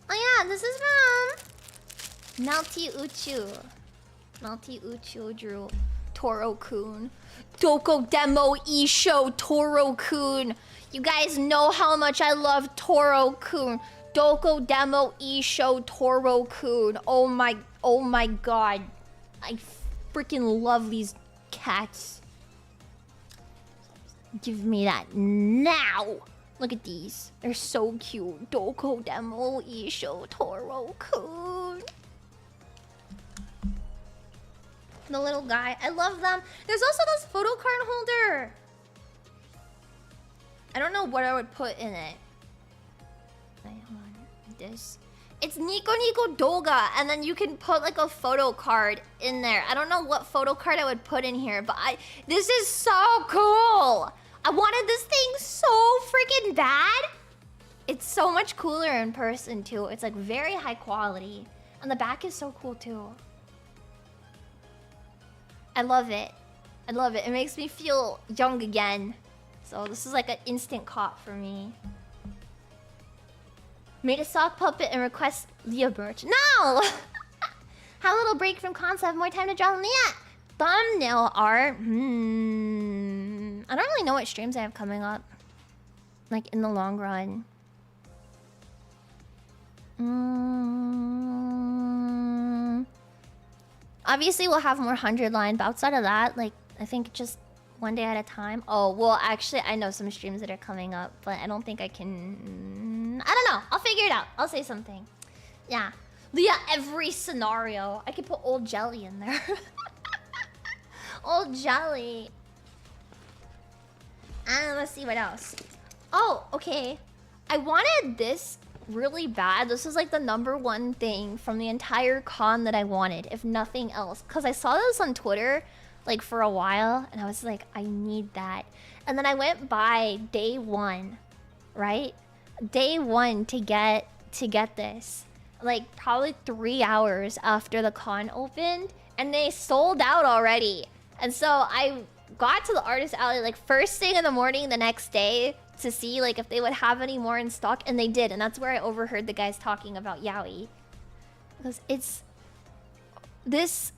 Speaker 1: Oh yeah, this is from Melty Uchu. Melty Uchu drew Toro-kun. Doko Demo Isho Toro-kun. You guys know how much I love Toro-kun. Doko Demo Isho Toro-kun. Oh my god. I freaking love these cats. Give me that now. Look at these. They're so cute. Doko Demo Isho Toro-kun. The little guy. I love them. There's also this photo card holder. I don't know what I would put in it. Wait, hold on. This. It's Nico Nico Doga, and then you can put like a photo card in there. I don't know what photo card I would put in here, but this is so cool. I wanted this thing so freaking bad. It's so much cooler in person too. It's like very high quality. And the back is so cool too. I love it. I love it. It makes me feel young again. So this is like an instant cop for me. Made a sock puppet and request Leah merch. No! Have a little break from concept. More time to draw Leah. Thumbnail art. I don't really know what streams I have coming up. Like in the long run. Obviously, we'll have more 100 line, but outside of that, like, I think just one day at a time. Oh, well, actually, I know some streams that are coming up, but I don't think I can... I don't know. I'll figure it out. I'll say something. Yeah. Yeah, every scenario. I could put Old Jelly in there. Old Jelly. Let's see what else. Oh, okay. I wanted this really bad. This was like the #1 thing from the entire con that I wanted, if nothing else. Because I saw this on Twitter like for a while, and I was like, I need that. And then I went by day 1, right? Day 1 to get this. Like probably 3 hours after the con opened, and they sold out already. And so I got to the artist alley like first thing in the morning the next day to see like if they would have any more in stock, and they did. And that's where I overheard the guys talking about yaoi, because it's this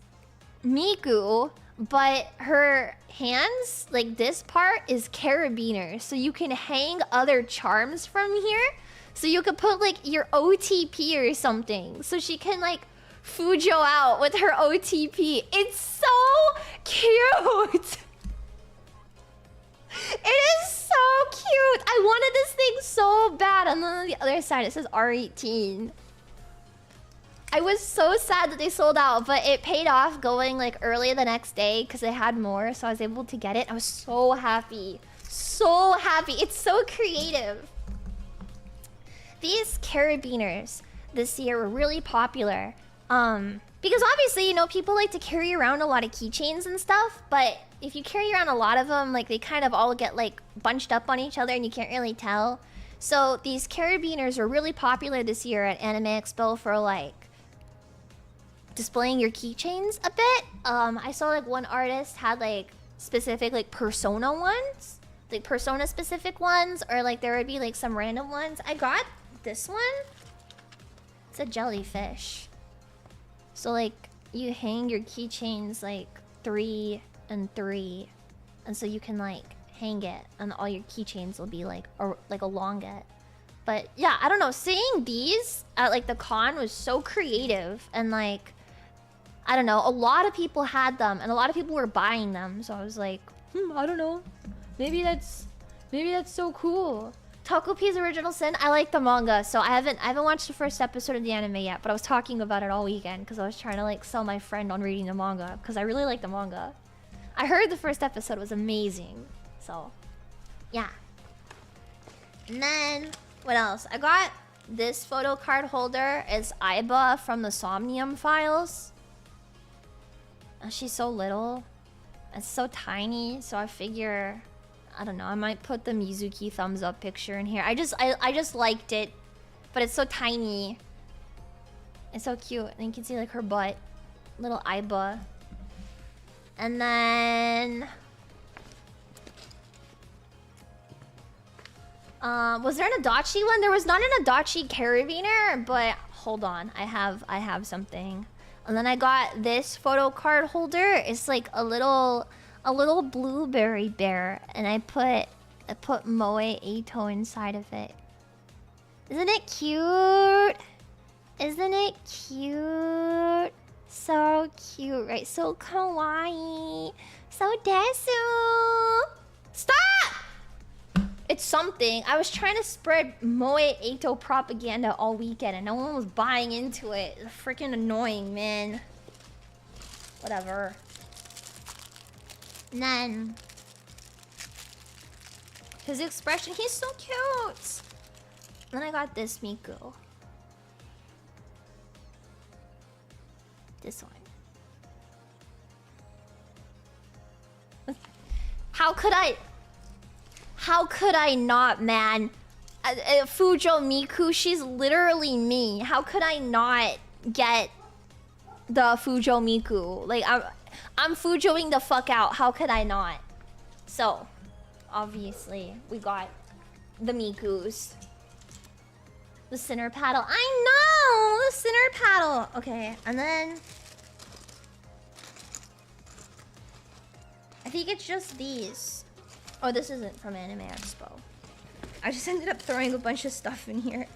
Speaker 1: Miku, but her hands, like this part is carabiner, so you can hang other charms from here. So you could put like your OTP or something, so she can like Fujo out with her OTP. It's so cute. It is so cute. I wanted this thing so bad. And then on the other side it says R18. I was so sad that they sold out, but it paid off going like early the next day because they had more, so I was able to get it. I was so happy. So happy. It's so creative. These carabiners this year were really popular. Because obviously, you know, people like to carry around a lot of keychains and stuff, but if you carry around a lot of them, like they kind of all get like bunched up on each other and you can't really tell. So these carabiners are really popular this year at Anime Expo for like displaying your keychains a bit. I saw like one artist had like specific like persona ones, like persona specific ones, or like there would be like some random ones. I got this one. It's a jellyfish. So like you hang your keychains like 3 and 3, and so you can like hang it, and all your keychains will be like along it. But yeah, I don't know. Seeing these at like the con was so creative, and like I don't know, a lot of people had them, and a lot of people were buying them. So I was like, I don't know. Maybe that's so cool. Takopi's Original Sin, I like the manga, so I haven't watched the first episode of the anime yet, but I was talking about it all weekend because I was trying to like sell my friend on reading the manga because I really like the manga. I heard the first episode was amazing, so yeah. And then what else? I got this photo card holder. It's Aiba from the Somnium Files. She's so little. It's so tiny, so I figure, I don't know, I might put the Mizuki thumbs up picture in here. I just liked it, but it's so tiny. It's so cute. And you can see like her butt. Little Aiba. And then was there an Adachi one? There was not an Adachi carabiner, but hold on. I have something. And then I got this photo card holder. It's like a little blueberry bear, and I put Moe Eito inside of it. Isn't it cute? Isn't it cute? So cute, right? So kawaii. So desu. Stop! It's something. I was trying to spread Moe Eito propaganda all weekend, and no one was buying into it. It's freaking annoying, man. Whatever. And then his expression, he's so cute. Then I got this Miku. This one. How could I not, man? Fujo Miku, she's literally me. How could I not get the Fujo Miku? Like, I'm Fujoing the fuck out. How could I not? So, obviously, we got the Mikus. The center paddle. I know! The center paddle. Okay, and then I think it's just these. Oh, this isn't from Anime Expo. I just ended up throwing a bunch of stuff in here.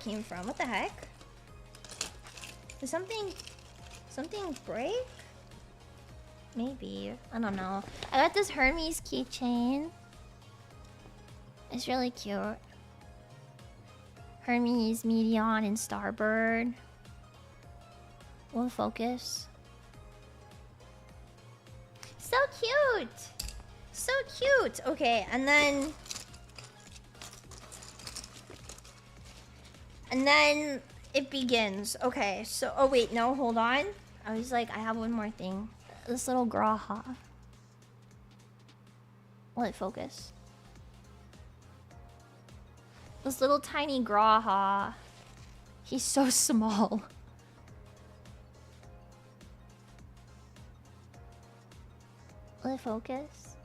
Speaker 1: came from. What the heck? Did something break? Maybe. I don't know. I got this Hermes keychain. It's really cute. Hermes, Medion, and Starbird. Will focus. So cute! So cute! Okay, and then it begins. Okay, so... Oh, wait, no, hold on. I was like, I have one more thing. This little Graha. Will it focus? This little tiny Graha. He's so small. Will it focus?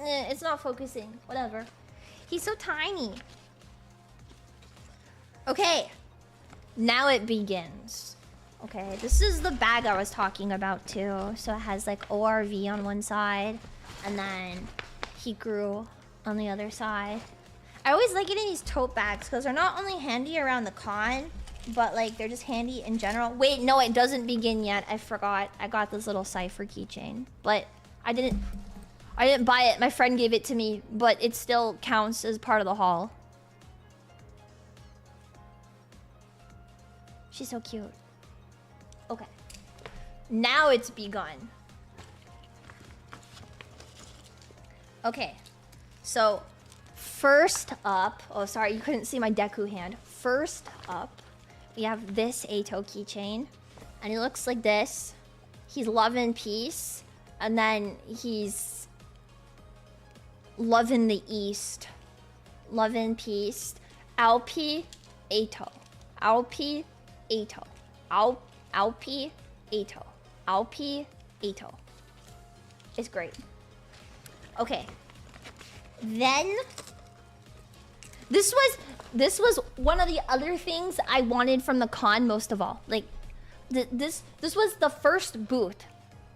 Speaker 1: It's not focusing. Whatever. He's so tiny. Okay. Now it begins. Okay, this is the bag I was talking about too. So it has like ORV on one side. And then Hikaru on the other side. I always like getting these tote bags because they're not only handy around the con, but like they're just handy in general. Wait, no, it doesn't begin yet. I forgot. I got this little cipher keychain. But I didn't buy it. My friend gave it to me. But it still counts as part of the haul. She's so cute. Okay. Now it's begun. Okay. So, first up... Oh, sorry, you couldn't see my Deku hand. First up, we have this Eito keychain. And he looks like this. He's love and peace. And then he's... love in the east. Love and peace. Alpi Eito. Alpi Eito. Alpi Eito. Alpi Eito. It's great. Okay. Then this was one of the other things I wanted from the con most of all. Like this was the first booth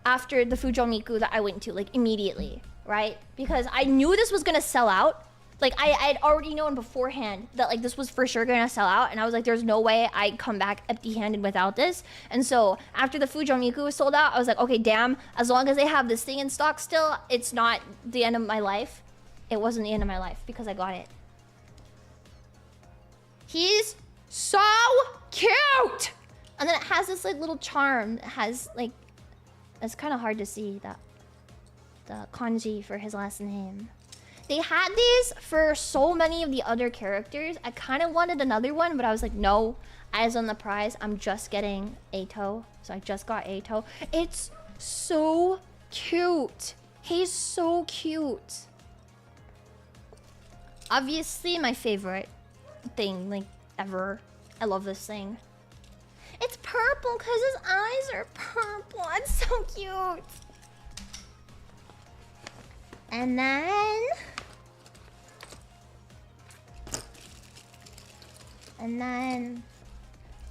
Speaker 1: after the Fujomiku that I went to, like immediately, right? Because I knew this was gonna sell out. Like, I had already known beforehand that, like, this was for sure gonna sell out. And I was like, there's no way I'd come back empty-handed without this. And so, after the Fujomiku was sold out, I was like, okay, damn. As long as they have this thing in stock still, it's not the end of my life. It wasn't the end of my life, because I got it. He's so cute! And then it has this, like, little charm. It has, like... It's kind of hard to see, the kanji for his last name. They had these for so many of the other characters. I kind of wanted another one, but I was like, no. Eyes on the prize. I'm just getting Eito. So I just got Eito. It's so cute. He's so cute. Obviously, my favorite thing, like, ever. I love this thing. It's purple because his eyes are purple. It's so cute. And then...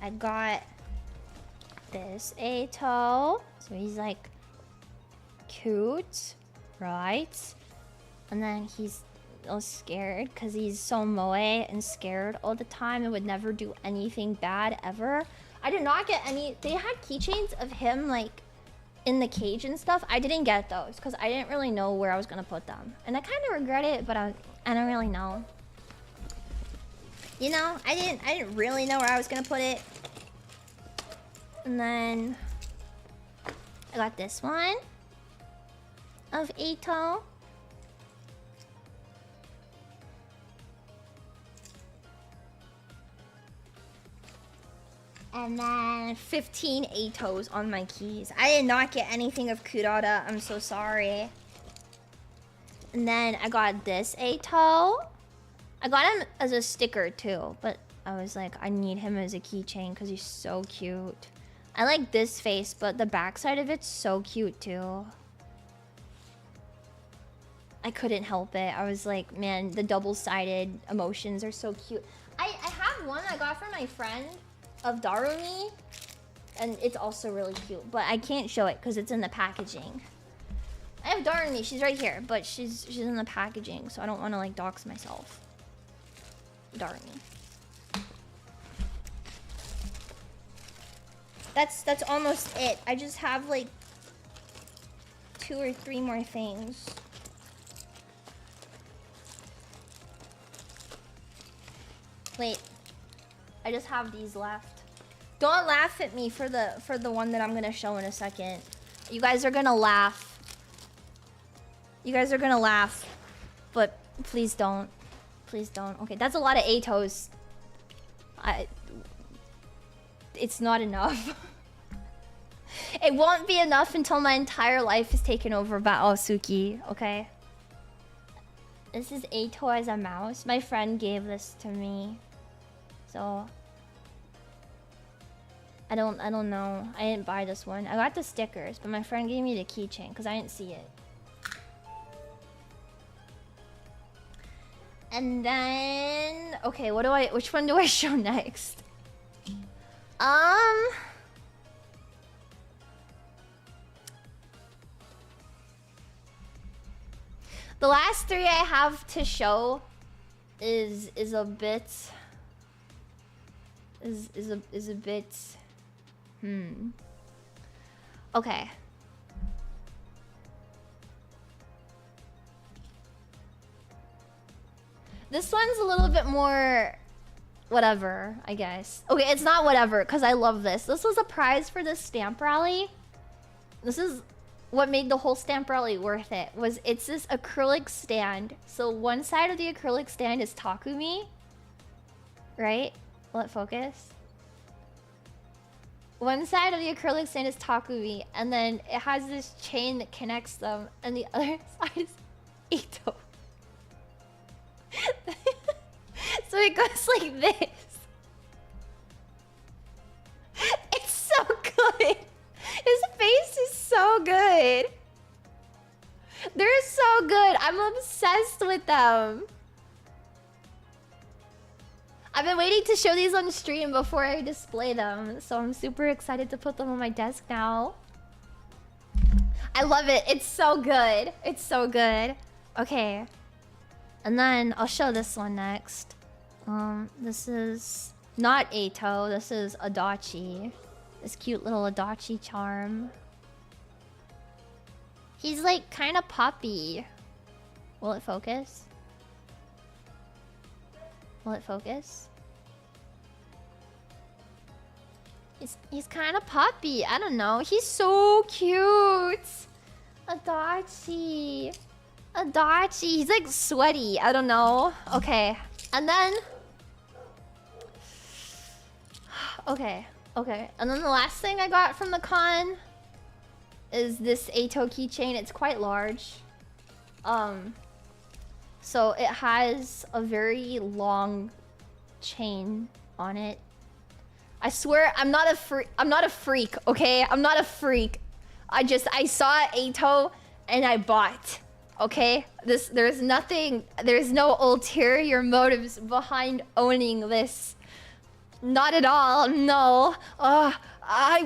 Speaker 1: I got this Eito. So he's like cute, right? And then he's all scared because he's so moe and scared all the time and would never do anything bad ever. I did not get any. They had keychains of him like in the cage and stuff. I didn't get those because I didn't really know where I was gonna put them, and I kind of regret it, but I don't really know. You know, I didn't really know where I was gonna put it. And then I got this one of Eito. And then 15 Eitos on my keys. I did not get anything of Kurata. I'm so sorry. And then I got this Eito. I got him as a sticker too, but I was like, I need him as a keychain because he's so cute. I like this face, but the backside of it's so cute too. I couldn't help it. I was like, man, the double-sided emotions are so cute. I have one I got from my friend of Darumi, and it's also really cute, but I can't show it because it's in the packaging. I have Darn me. She's right here, but she's in the packaging, so I don't want to like dox myself. Darn me. That's almost it. I just have like 2 or 3 more things. Wait. I just have these left. Don't laugh at me for the one that I'm gonna show in a second. You guys are gonna laugh. You guys are gonna laugh. But please don't. Please don't. Okay, that's a lot of Atos. It's not enough. It won't be enough until my entire life is taken over by Osuki, okay? This is Ato as a mouse. My friend gave this to me. So I don't know. I didn't buy this one. I got the stickers, but my friend gave me the keychain because I didn't see it. And then okay, which one do I show next? The last 3 I have to show is a bit okay. This one's a little bit more whatever, I guess. Okay, it's not whatever because I love this. This was a prize for this stamp rally. This is what made the whole stamp rally worth it. It's this acrylic stand. So one side of the acrylic stand is Takumi, right? Will it focus? One side of the acrylic stand is Takumi, and then it has this chain that connects them, and the other side is Ito. So it goes like this. It's so good. His face is so good. They're so good. I'm obsessed with them. I've been waiting to show these on stream before I display them, so I'm super excited to put them on my desk now. I love it. It's so good. It's so good. Okay. And then I'll show this one next. This is not Ato. This is Adachi. This cute little Adachi charm. He's like kind of poppy. Will it focus? Will it focus? He's kind of poppy. I don't know. He's so cute. Adachi. Adachi. He's like sweaty. I don't know. Okay. And then... Okay. Okay. And then the last thing I got from the con is this Ato keychain. It's quite large. So it has a very long chain on it. I swear I'm not a freak, okay? I'm not a freak. I saw Ato and I bought. Okay? There's no ulterior motives behind owning this. Not at all. No. I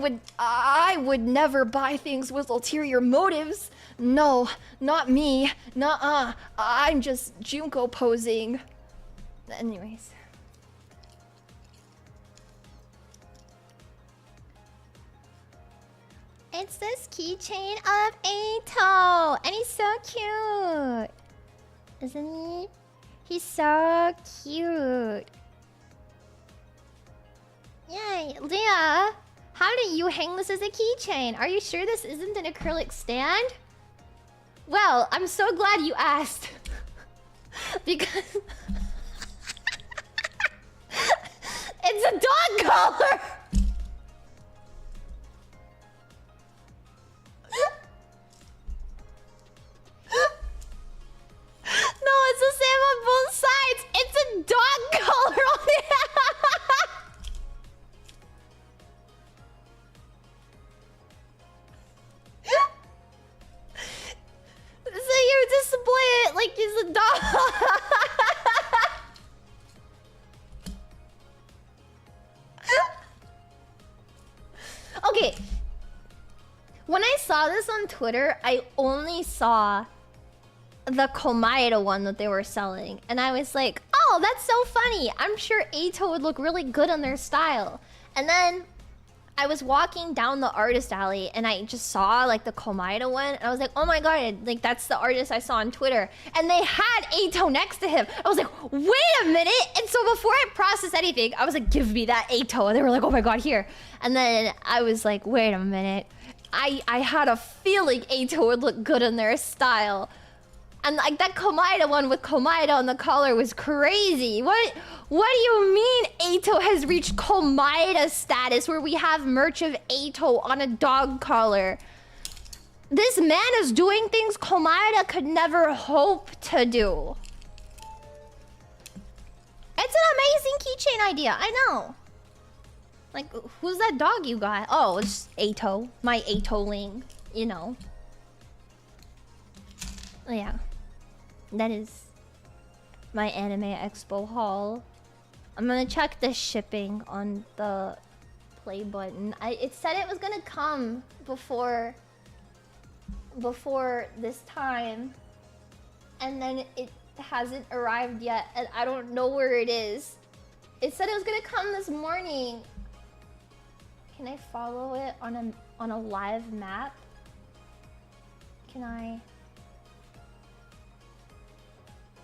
Speaker 1: would never buy things with ulterior motives. No, not me. Nuh-uh. I'm just Junko posing. Anyways. It's this keychain of Ato. And he's so cute. Isn't he? He's so cute. Yay. Leah, how do you hang this as a keychain? Are you sure this isn't an acrylic stand? Well, I'm so glad you asked. Because... it's a dog collar! No, it's the same on both sides! It's a dog collar on the... So you display it like he's a dog. When I saw this on Twitter, I only saw the Komaeda one that they were selling. And I was like, oh, that's so funny. I'm sure Eito would look really good on their style. And then I was walking down the artist alley and I just saw like the Komaeda one. And I was like, oh my god, like that's the artist I saw on Twitter. And they had Eito next to him. I was like, wait a minute. And so before I processed anything, I was like, give me that Eito. And they were like, oh my god, here. And then I was like, wait a minute. I had a feeling Eito would look good in their style. And like that Komaeda one with Komaeda on the collar was crazy. What do you mean Eito has reached Komaeda status where we have merch of Eito on a dog collar? This man is doing things Komaeda could never hope to do. It's an amazing keychain idea, I know. Like, who's that dog you got? Oh, it's Eito. My Eito-ling, you know. Yeah. That is my Anime Expo haul. I'm gonna check the shipping on the play button. It said it was gonna come before this time. And then it hasn't arrived yet, and I don't know where it is. It said it was gonna come this morning. Can I follow it on a live map? Can I?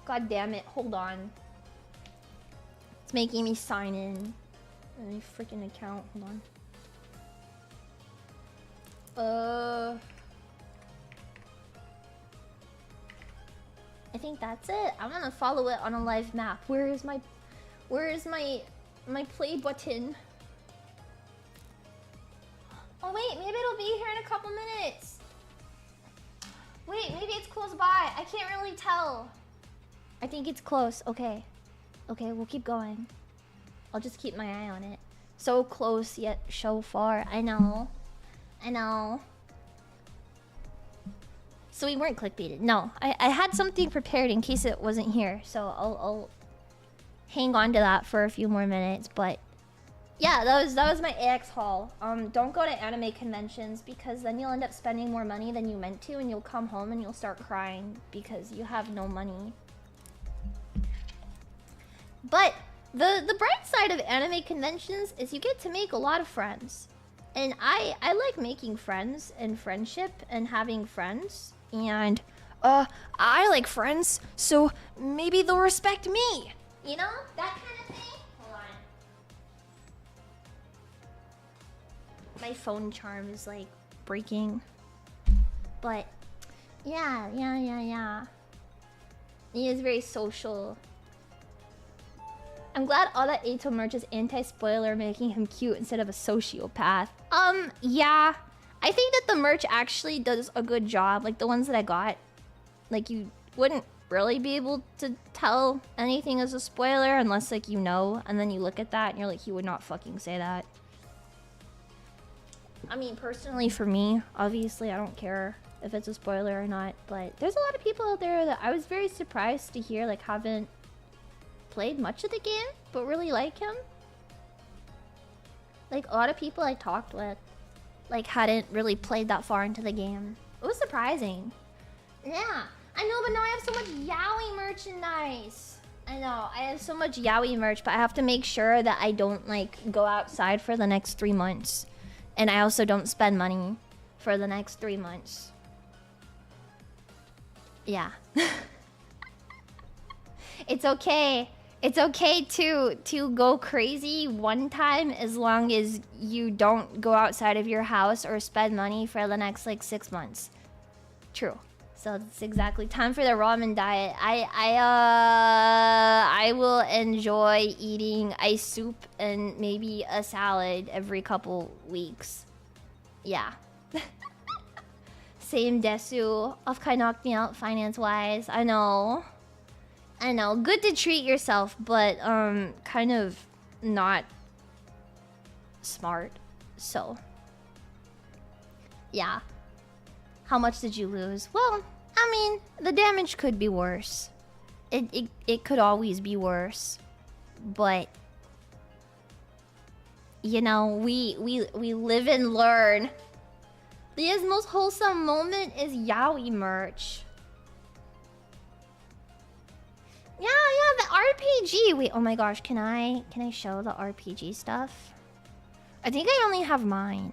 Speaker 1: God damn it, hold on. It's making me sign in. Any freaking account, hold on. I think that's it. I'm gonna follow it on a live map. Where is my play button? Oh wait, maybe it'll be here in a couple minutes. Wait, maybe it's close by. I can't really tell. I think it's close. Okay. Okay, we'll keep going. I'll just keep my eye on it. So close yet so far. I know. I know. So we weren't clickbaited. No, I had something prepared in case it wasn't here. So I'll hang on to that for a few more minutes. But yeah, that was my AX haul. Don't go to anime conventions because then you'll end up spending more money than you meant to, and you'll come home and you'll start crying because you have no money. But the bright side of anime conventions is you get to make a lot of friends. And I like making friends and friendship and having friends. And I like friends, so maybe they'll respect me. You know? That kind of thing. Hold on. My phone charm is like breaking. But yeah. He is very social. I'm glad all that Eito merch is anti-spoiler, making him cute instead of a sociopath. Yeah. I think that the merch actually does a good job. Like, the ones that I got, like, you wouldn't really be able to tell anything as a spoiler unless, like, you know. And then you look at that and you're like, he would not fucking say that. I mean, personally, for me, obviously, I don't care if it's a spoiler or not. But there's a lot of people out there that I was very surprised to hear, like, haven't played much of the game, but really like him. Like, a lot of people I talked with, like, hadn't really played that far into the game. It was surprising. Yeah, I know, but now I have so much yaoi merchandise. I know, I have so much yaoi merch, but I have to make sure that I don't, like, go outside for the next 3 months. And I also don't spend money for the next 3 months. Yeah. It's okay. It's okay to go crazy one time as long as you don't go outside of your house or spend money for the next like 6 months. True. So it's exactly time for the ramen diet. I will enjoy eating ice soup and maybe a salad every couple weeks. Yeah. Same desu. Off-kai knocked me out finance-wise. I know. Good to treat yourself, but kind of not smart. So yeah. How much did you lose? Well, I mean, the damage could be worse. It could always be worse. But you know, we live and learn. Leah's most wholesome moment is yaoi merch. Yeah, the RPG. Wait, oh my gosh, can I show the RPG stuff? I think I only have mine.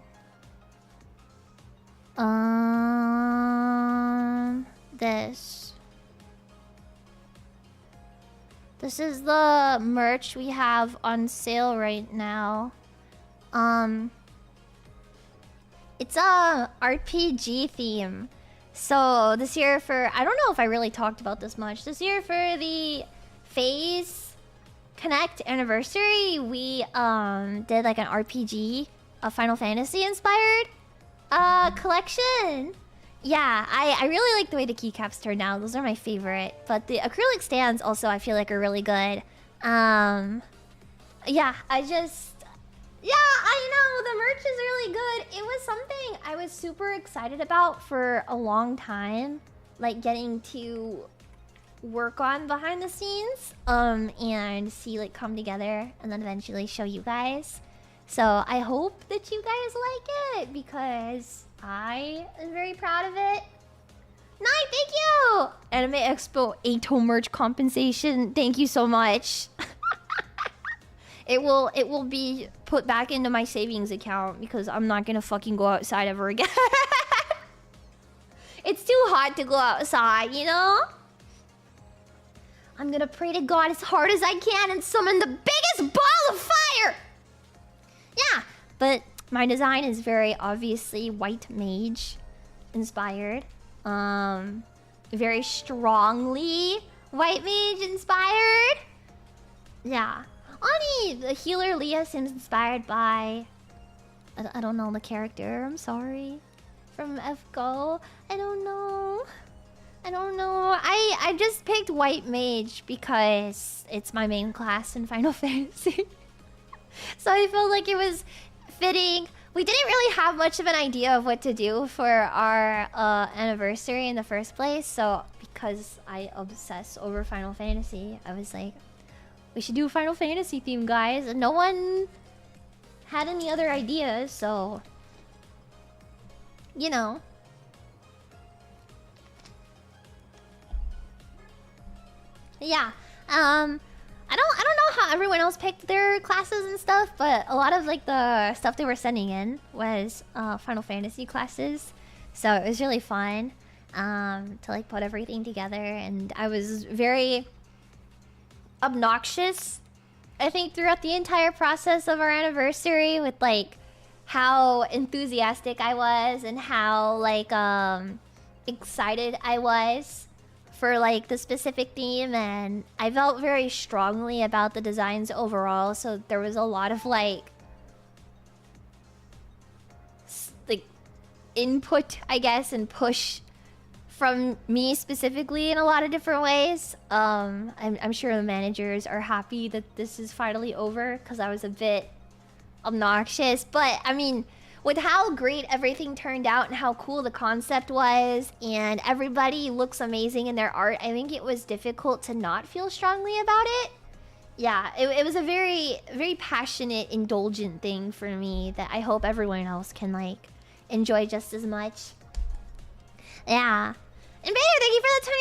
Speaker 1: This. This is the merch we have on sale right now. It's a RPG theme. So this year for, I don't know if I really talked about this much. This year for the Phase Connect anniversary, we did like an RPG, a Final Fantasy inspired collection. Yeah, I really like the way the keycaps turned out. Those are my favorite. But the acrylic stands also I feel like are really good. Yeah, I know, the merch is really good. It was something I was super excited about for a long time. Like getting to work on behind the scenes. And see like come together and then eventually show you guys. So I hope that you guys like it because I am very proud of it. Night, thank you! Anime Expo Ato merch compensation. Thank you so much. It will be put back into my savings account because I'm not gonna fucking go outside ever again. It's too hot to go outside, you know? I'm gonna pray to God as hard as I can and summon the biggest ball of fire! Yeah, but my design is very obviously white mage inspired. Very strongly white mage inspired. Yeah. Ani, the healer Leah seems inspired by... I don't know the character, I'm sorry. From FGO. I don't know. I just picked white mage because it's my main class in Final Fantasy. So I felt like it was fitting. We didn't really have much of an idea of what to do for our anniversary in the first place. So because I obsess over Final Fantasy, I was like, we should do a Final Fantasy theme, guys. And no one had any other ideas, so... You know. Yeah. I don't know how everyone else picked their classes and stuff, but a lot of like the stuff they were sending in was Final Fantasy classes. So it was really fun to like put everything together, and I was very obnoxious, I think, throughout the entire process of our anniversary with like how enthusiastic I was and how like excited I was for like the specific theme, and I felt very strongly about the designs overall, so there was a lot of like input, I guess, and push from me specifically in a lot of different ways. I'm sure the managers are happy that this is finally over because I was a bit obnoxious, but I mean, with how great everything turned out and how cool the concept was, and everybody looks amazing in their art, I think it was difficult to not feel strongly about it. Yeah, it was a very, very passionate, indulgent thing for me that I hope everyone else can like enjoy just as much. Yeah. Invader, thank you for the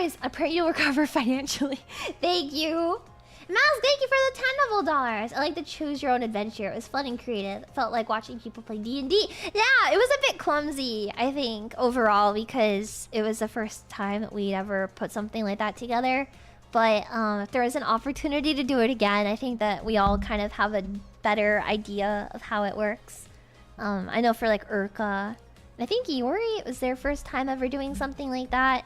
Speaker 1: $20. I pray you'll recover financially. Thank you. Mouse, thank you for the $10. I like the choose your own adventure. It was fun and creative. It felt like watching people play D&D. Yeah, it was a bit clumsy, I think, overall, because it was the first time that we'd ever put something like that together. But if there was an opportunity to do it again, I think that we all kind of have a better idea of how it works. I know for like Uruka, I think Iori, it was their first time ever doing something like that.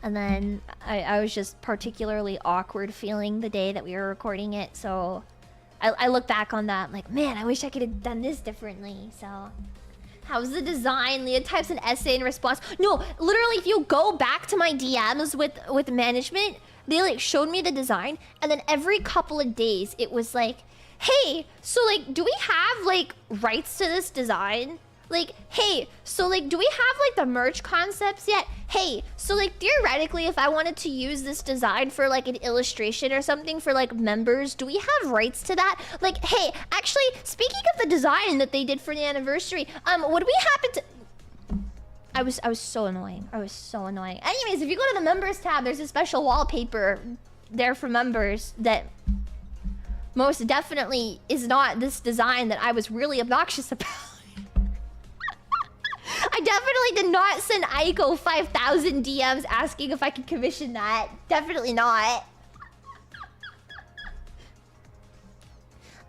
Speaker 1: And then I was just particularly awkward feeling the day that we were recording it. So I look back on that like, man, I wish I could have done this differently. So how's the design? Leah types an essay in response. No, literally, if you go back to my DMs with management, they like showed me the design. And then every couple of days, it was like, hey, so like, do we have like rights to this design? Like, hey, so like, do we have like the merch concepts yet? Hey, so like theoretically, if I wanted to use this design for like an illustration or something for like members, do we have rights to that? Like, hey, actually, speaking of the design that they did for the anniversary, would we happen to... I was so annoying. I was so annoying. Anyways, if you go to the members tab, there's a special wallpaper there for members that most definitely is not this design that I was really obnoxious about. I definitely did not send Aiko 5,000 DMs asking if I could commission that. Definitely not.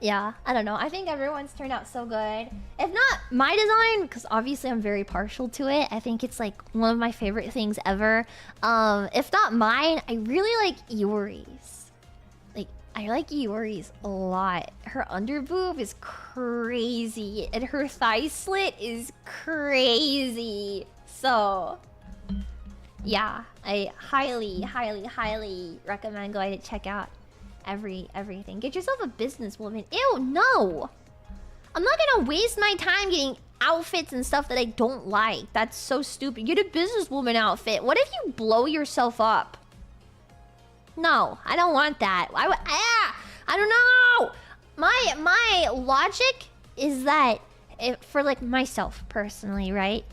Speaker 1: Yeah, I don't know. I think everyone's turned out so good. If not my design, because obviously I'm very partial to it. I think it's like one of my favorite things ever. If not mine, I really like Iori's. Like, I like Iori's a lot. Her underboob is crazy. And her thigh slit is crazy. So, yeah. I highly, highly, highly recommend going to check out everything. Get yourself a businesswoman. Ew, no! I'm not gonna waste my time getting outfits and stuff that I don't like. That's so stupid. Get a businesswoman outfit. What if you blow yourself up? No, I don't want that. I don't know! My logic is that for like myself personally, right?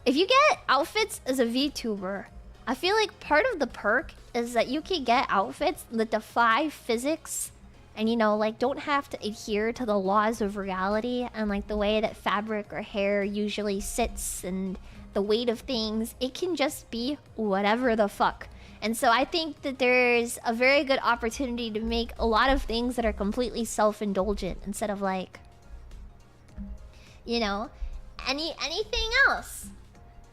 Speaker 1: If you get outfits as a VTuber, I feel like part of the perk is that you can get outfits that defy physics and, you know, like, don't have to adhere to the laws of reality and, like, the way that fabric or hair usually sits and the weight of things. It can just be whatever the fuck. And so I think that there's a very good opportunity to make a lot of things that are completely self-indulgent instead of, like, you know, anything else.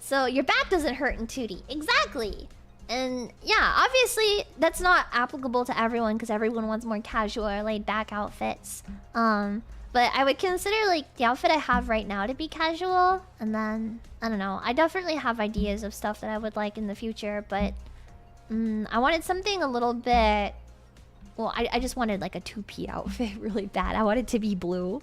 Speaker 1: So your back doesn't hurt in 2D. Exactly. And yeah, obviously that's not applicable to everyone because everyone wants more casual or laid back outfits. But I would consider like the outfit I have right now to be casual. And then, I don't know, I definitely have ideas of stuff that I would like in the future. But I wanted something a little bit... Well, I just wanted like a 2P outfit really bad. I wanted to be blue.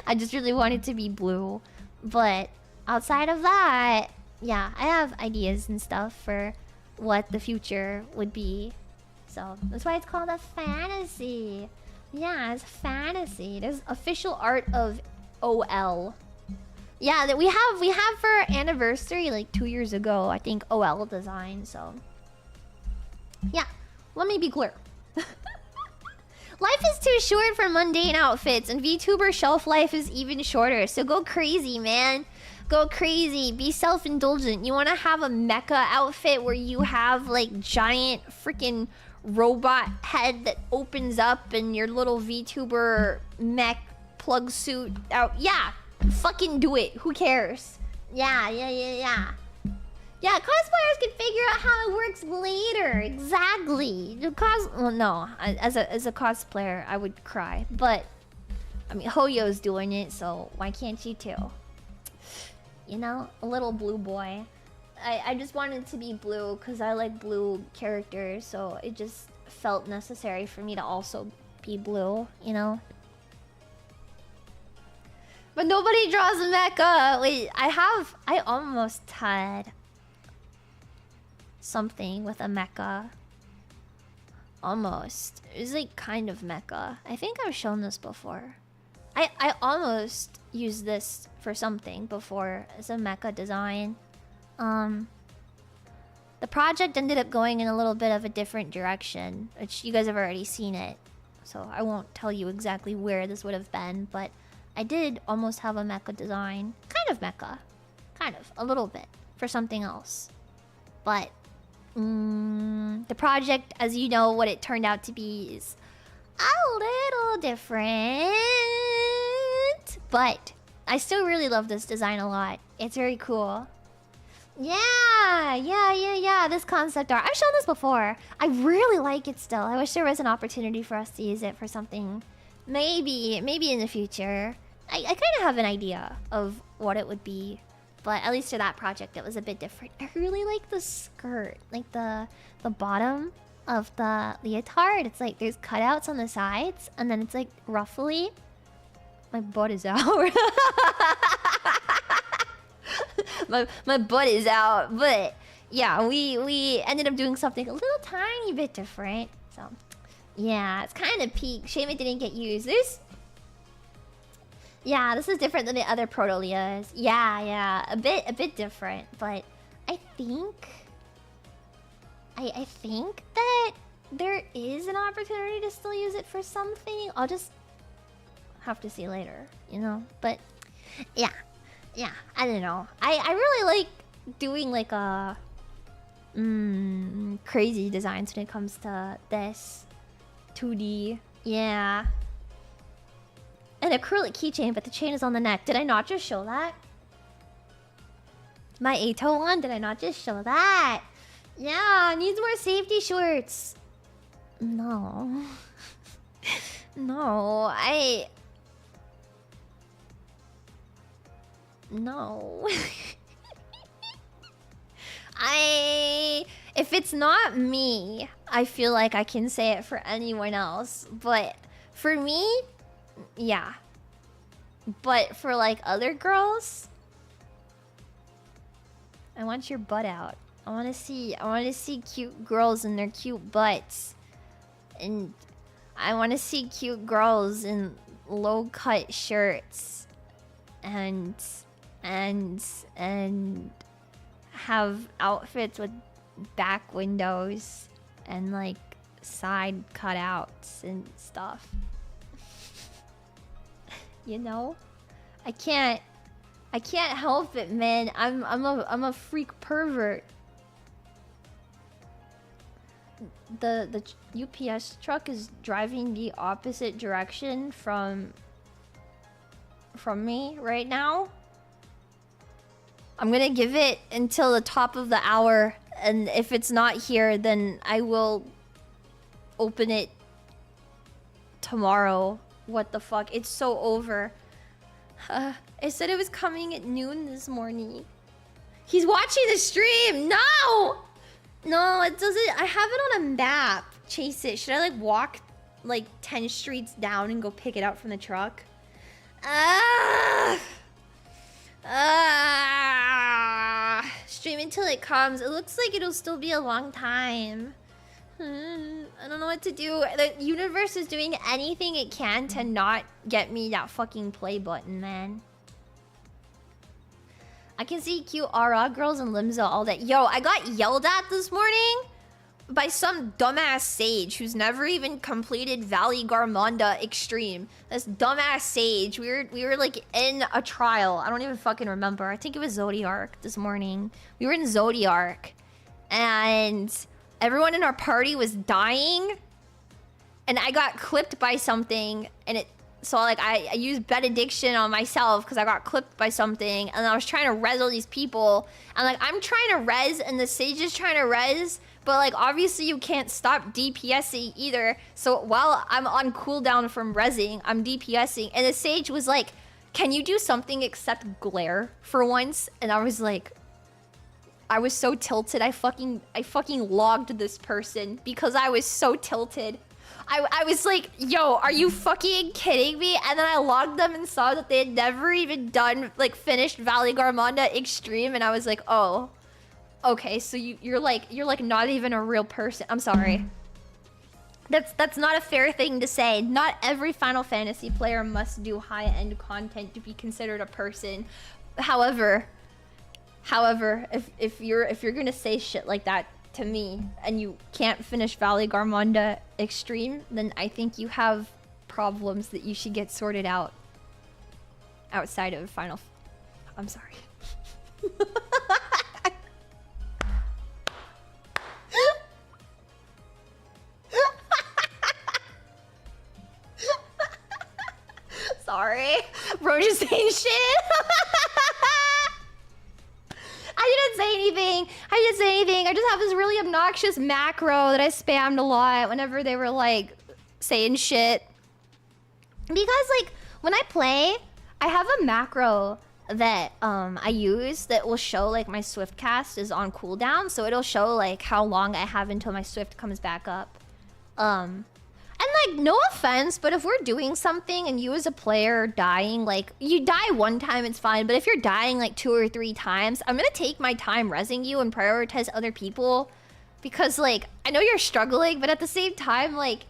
Speaker 1: I just really wanted to be blue. But outside of that, yeah, I have ideas and stuff for what the future would be. So that's why it's called a fantasy. Yeah, it's fantasy. There's official art of OL. Yeah, that we have for our anniversary like 2 years ago, I think, OL design. So yeah, let me be clear. Life is too short for mundane outfits, and VTuber shelf life is even shorter. So go crazy, man. Go crazy. Be self-indulgent. You want to have a mecha outfit where you have like giant freaking robot head that opens up and your little VTuber mech plug suit out. Yeah, fucking do it. Who cares? Yeah. Yeah, cosplayers can figure out how it works later. Exactly. Well, no. As a cosplayer, I would cry. But, I mean, Hoyo's doing it, so why can't you too? You know? A little blue boy. I just wanted to be blue because I like blue characters, so it just felt necessary for me to also be blue, you know? But nobody draws a mecha! Wait, I almost had something with a mecha. Almost. It was like kind of mecha. I think I've shown this before. I almost used this for something before as a mecha design. The project ended up going in a little bit of a different direction, which you guys have already seen it. So I won't tell you exactly where this would have been, but I did almost have a mecha design. Kind of mecha. Kind of. A little bit. For something else. But the project, as you know, what it turned out to be is a little different. But I still really love this design a lot. It's very cool. Yeah. This concept art. I've shown this before. I really like it still. I wish there was an opportunity for us to use it for something. Maybe in the future. I kind of have an idea of what it would be. But at least for that project, it was a bit different. I really like the skirt. Like the bottom of the leotard. It's like there's cutouts on the sides. And then it's like ruffly. My butt is out. my butt is out. But yeah, we ended up doing something a little tiny bit different. So yeah, it's kind of peak. Shame it didn't get used. Yeah, this is different than the other Protolias. Yeah, a bit different, but I think that there is an opportunity to still use it for something. I'll just have to see later, you know? But yeah, I don't know. I really like doing like a crazy designs when it comes to this 2D. Yeah. An acrylic keychain, but the chain is on the neck. Did I not just show that? My Ato one? Did I not just show that? Yeah, needs more safety shorts. No. No, No. If it's not me, I feel like I can say it for anyone else. But for me, yeah. But for like other girls, I want your butt out. I want to see cute girls and their cute butts. And I want to see cute girls in low-cut shirts and have outfits with back windows and like side cutouts and stuff. You know? I can't help it, man. I'm a freak pervert. The UPS truck is driving the opposite direction from me right now. I'm gonna give it until the top of the hour, and if it's not here, then I will open it tomorrow. What the fuck? It's so over. It said it was coming at noon this morning. He's watching the stream! No! No, it doesn't. I have it on a map. Chase it. Should I like walk like 10 streets down and go pick it up from the truck? Stream until it comes. It looks like it'll still be a long time. I don't know what to do. The universe is doing anything it can to not get me that fucking play button, man. I can see cute Ara girls and Limza all day. Yo, I got yelled at this morning by some dumbass sage who's never even completed Valley Garmonda Extreme. This dumbass sage. We were like in a trial. I don't even fucking remember. I think it was Zodiark this morning. We were in Zodiark and everyone in our party was dying and I got clipped by something and it so like I used benediction on myself because I got clipped by something and I was trying to res all these people and like I'm trying to res and the sage is trying to res, but like obviously you can't stop DPSing either. So while I'm on cooldown from resing, I'm DPSing and the sage was like, "Can you do something except glare for once?" And I was like, I was so tilted. I fucking logged this person because I was so tilted. I was like, yo, are you fucking kidding me? And then I logged them and saw that they had never even like finished Valley Garmonda Extreme, and I was like, oh, okay, so you're like not even a real person. I'm sorry. That's not a fair thing to say. Not every Final Fantasy player must do high-end content to be considered a person. However, if you're gonna say shit like that to me and you can't finish Valley Garmonda Extreme, then I think you have problems that you should get sorted out outside of Final. I'm sorry. Sorry, bro, just saying shit. I didn't say anything. I just have this really obnoxious macro that I spammed a lot whenever they were like saying shit. Because like when I play, I have a macro that I use that will show like my Swift cast is on cooldown, so it'll show like how long I have until my Swift comes back up. And like, no offense, but if we're doing something and you as a player are dying, like, you die one time, it's fine. But if you're dying like 2 or 3 times, I'm gonna take my time resing you and prioritize other people. Because like, I know you're struggling, but at the same time, like,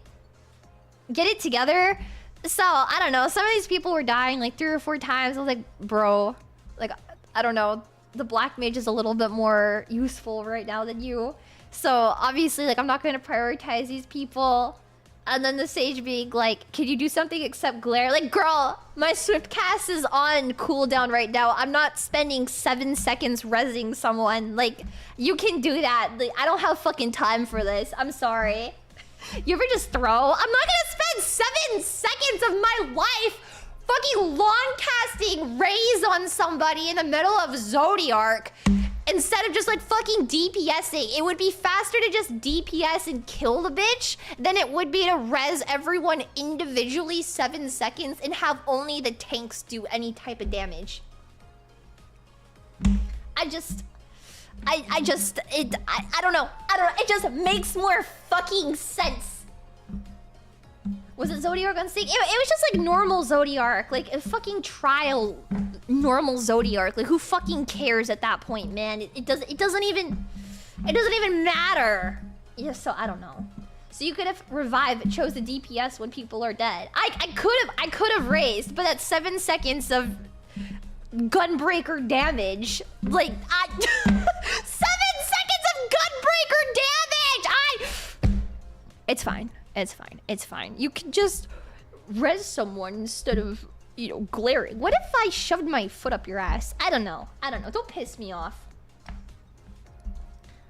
Speaker 1: get it together. So, I don't know. Some of these people were dying like 3 or 4 times. I was like, bro, like, I don't know. The black mage is a little bit more useful right now than you. So, obviously, like, I'm not going to prioritize these people. And then the sage being like, can you do something except glare? Like, girl, my swift cast is on cooldown right now. I'm not spending 7 seconds rezzing someone. Like, you can do that. Like, I don't have fucking time for this. I'm sorry. You ever just throw? I'm not gonna spend 7 seconds of my life fucking long casting rays on somebody in the middle of Zodiark instead of just like fucking DPSing. It would be faster to just DPS and kill the bitch than it would be to res everyone individually 7 seconds and have only the tanks do any type of damage. I don't know. It just makes more fucking sense. Was it Zodiark on stake? It was just like normal Zodiark. Like a fucking trial normal Zodiark. Like who fucking cares at that point, man? It doesn't even matter. Yeah, so I don't know. So you could have revived, chose the DPS when people are dead. I could have raised, but that's 7 seconds of gunbreaker damage. Like 7 seconds of gunbreaker damage. It's fine. It's fine. It's fine. You can just res someone instead of, you know, glaring. What if I shoved my foot up your ass? I don't know. Don't piss me off.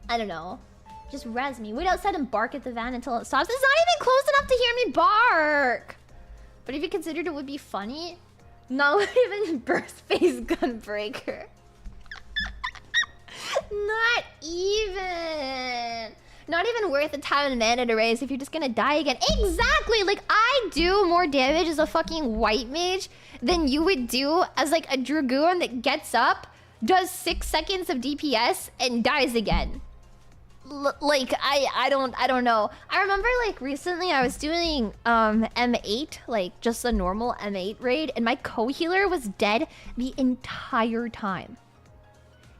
Speaker 1: I don't know. Just res me. Wait outside and bark at the van until it stops. It's not even close enough to hear me bark. But if you considered it would be funny, not even burst phase gunbreaker. Not even worth the time and mana to raise if you're just gonna die again. Exactly! Like, I do more damage as a fucking white mage than you would do as, like, a dragoon that gets up, does 6 seconds of DPS, and dies again. Like, I don't know. I remember, like, recently I was doing, M8, like, just a normal M8 raid, and my co-healer was dead the entire time.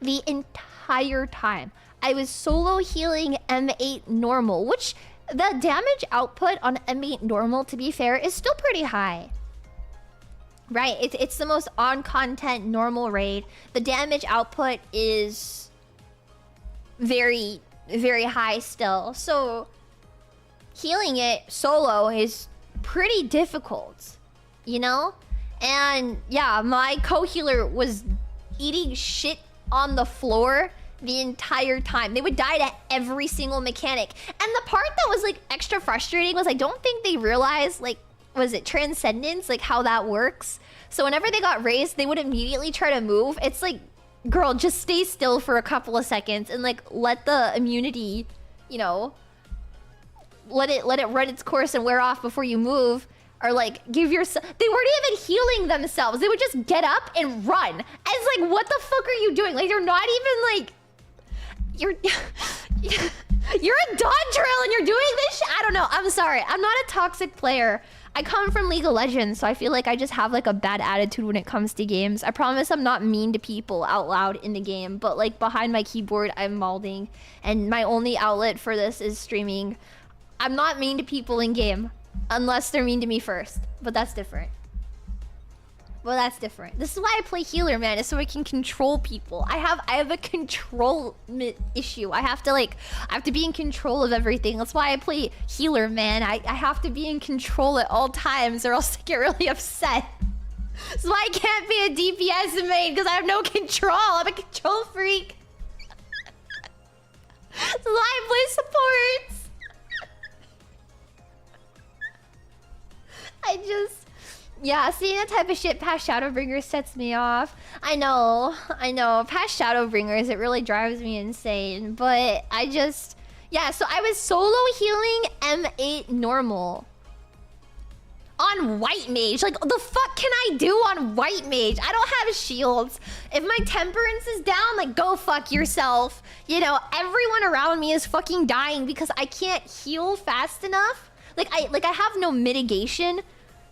Speaker 1: The entire time. I was solo healing M8 normal, which the damage output on M8 normal, to be fair, is still pretty high. Right? It's the most on-content normal raid. The damage output is very, very high still. So healing it solo is pretty difficult, you know? And yeah, my co-healer was eating shit on the floor the entire time. They would die to every single mechanic. And the part that was like extra frustrating was I don't think they realized, like, was it Transcendence? Like how that works. So whenever they got raised, they would immediately try to move. It's like, girl, just stay still for a couple of seconds and like let the immunity, you know, let it run its course and wear off before you move. Or like give yourself, they weren't even healing themselves. They would just get up and run. And it's like, what the fuck are you doing? Like you're not even like, you're a dog drill and you're doing this shit? I don't know. I'm sorry. I'm not a toxic player. I come from League of Legends, so I feel like I just have like a bad attitude when it comes to games. I promise I'm not mean to people out loud in the game, but like behind my keyboard, I'm malding. And my only outlet for this is streaming. I'm not mean to people in game, unless they're mean to me first. But that's different. Well, that's different. This is why I play healer, man. Is so I can control people. I have a control issue. I have to be in control of everything. That's why I play healer, man. I have to be in control at all times, or else I get really upset. That's why I can't be a DPS main, because I have no control. I'm a control freak. That's why I play supports. Yeah, seeing that type of shit past Shadowbringers sets me off. I know. Past Shadowbringers, it really drives me insane. But yeah, so I was solo healing M8 normal. On White Mage. Like, the fuck can I do on White Mage? I don't have shields. If my temperance is down, like, go fuck yourself. You know, everyone around me is fucking dying because I can't heal fast enough. Like I have no mitigation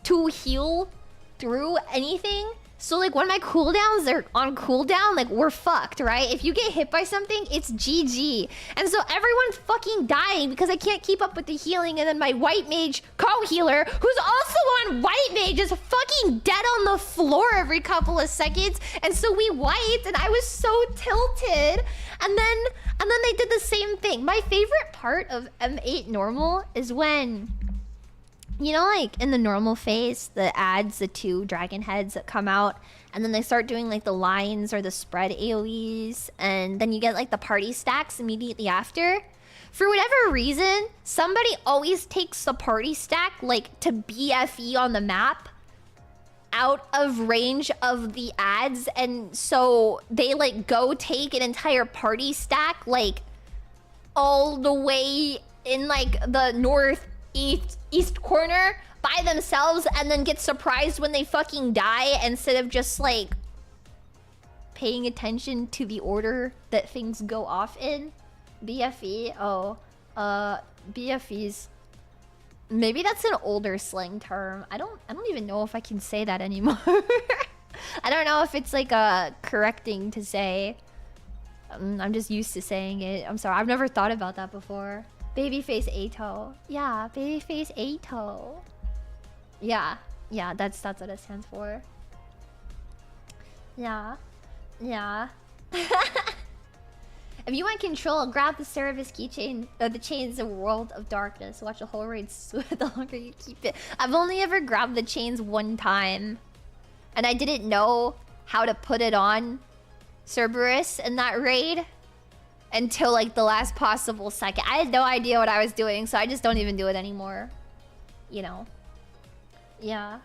Speaker 1: to heal through anything. So like when my cooldowns are on cooldown, like we're fucked, right? If you get hit by something, it's GG. And so everyone's fucking dying because I can't keep up with the healing, and then my white mage co-healer, who's also on white mage, is fucking dead on the floor every couple of seconds. And so we wiped, and I was so tilted. And then they did the same thing. My favorite part of M8 normal is when, you know, like in the normal phase, the adds the 2 dragon heads that come out, and then they start doing like the lines or the spread AoEs, and then you get like the party stacks immediately after. For whatever reason, somebody always takes the party stack like to BFE on the map out of range of the ads, and so they like go take an entire party stack like all the way in like the northeast corner by themselves, and then get surprised when they fucking die instead of just like paying attention to the order that things go off in. BFE? Oh, BFEs. Maybe that's an older slang term. I don't even know if I can say that anymore. I don't know if it's like a correct thing to say. I'm just used to saying it. I'm sorry. I've never thought about that before. Babyface Ato. Yeah, babyface Ato. Yeah, that's what it stands for. Yeah. If you want control, grab the service keychain, the chains of World of Darkness. Watch the whole raid the longer you keep it. I've only ever grabbed the chains one time, and I didn't know how to put it on Cerberus in that raid until like the last possible second. I had no idea what I was doing, so I just don't even do it anymore. You know. Yeah.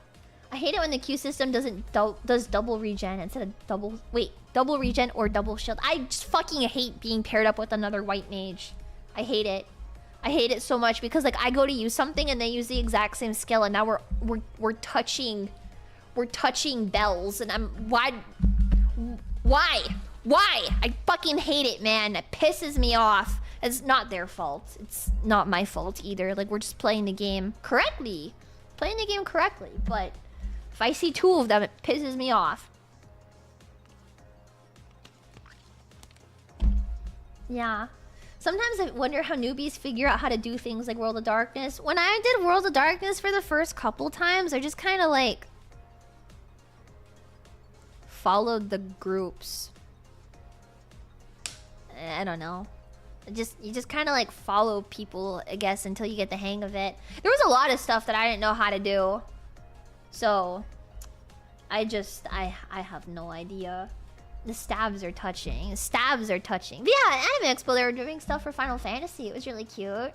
Speaker 1: I hate it when the Q system does double regen instead of double regen or double shield. I just fucking hate being paired up with another white mage. I hate it. I hate it so much because like I go to use something and they use the exact same skill, and now we're touching bells, and I'm why? I fucking hate it, man. It pisses me off. It's not their fault. It's not my fault either. Like we're just playing the game correctly. But if I see 2 of them, it pisses me off. Yeah. Sometimes I wonder how newbies figure out how to do things like World of Darkness. When I did World of Darkness for the first couple times, I just kind of like followed the groups. I don't know. You just kind of like follow people, I guess, until you get the hang of it. There was a lot of stuff that I didn't know how to do. So, I have no idea. The stabs are touching. But yeah, at Anime Expo, they were doing stuff for Final Fantasy. It was really cute.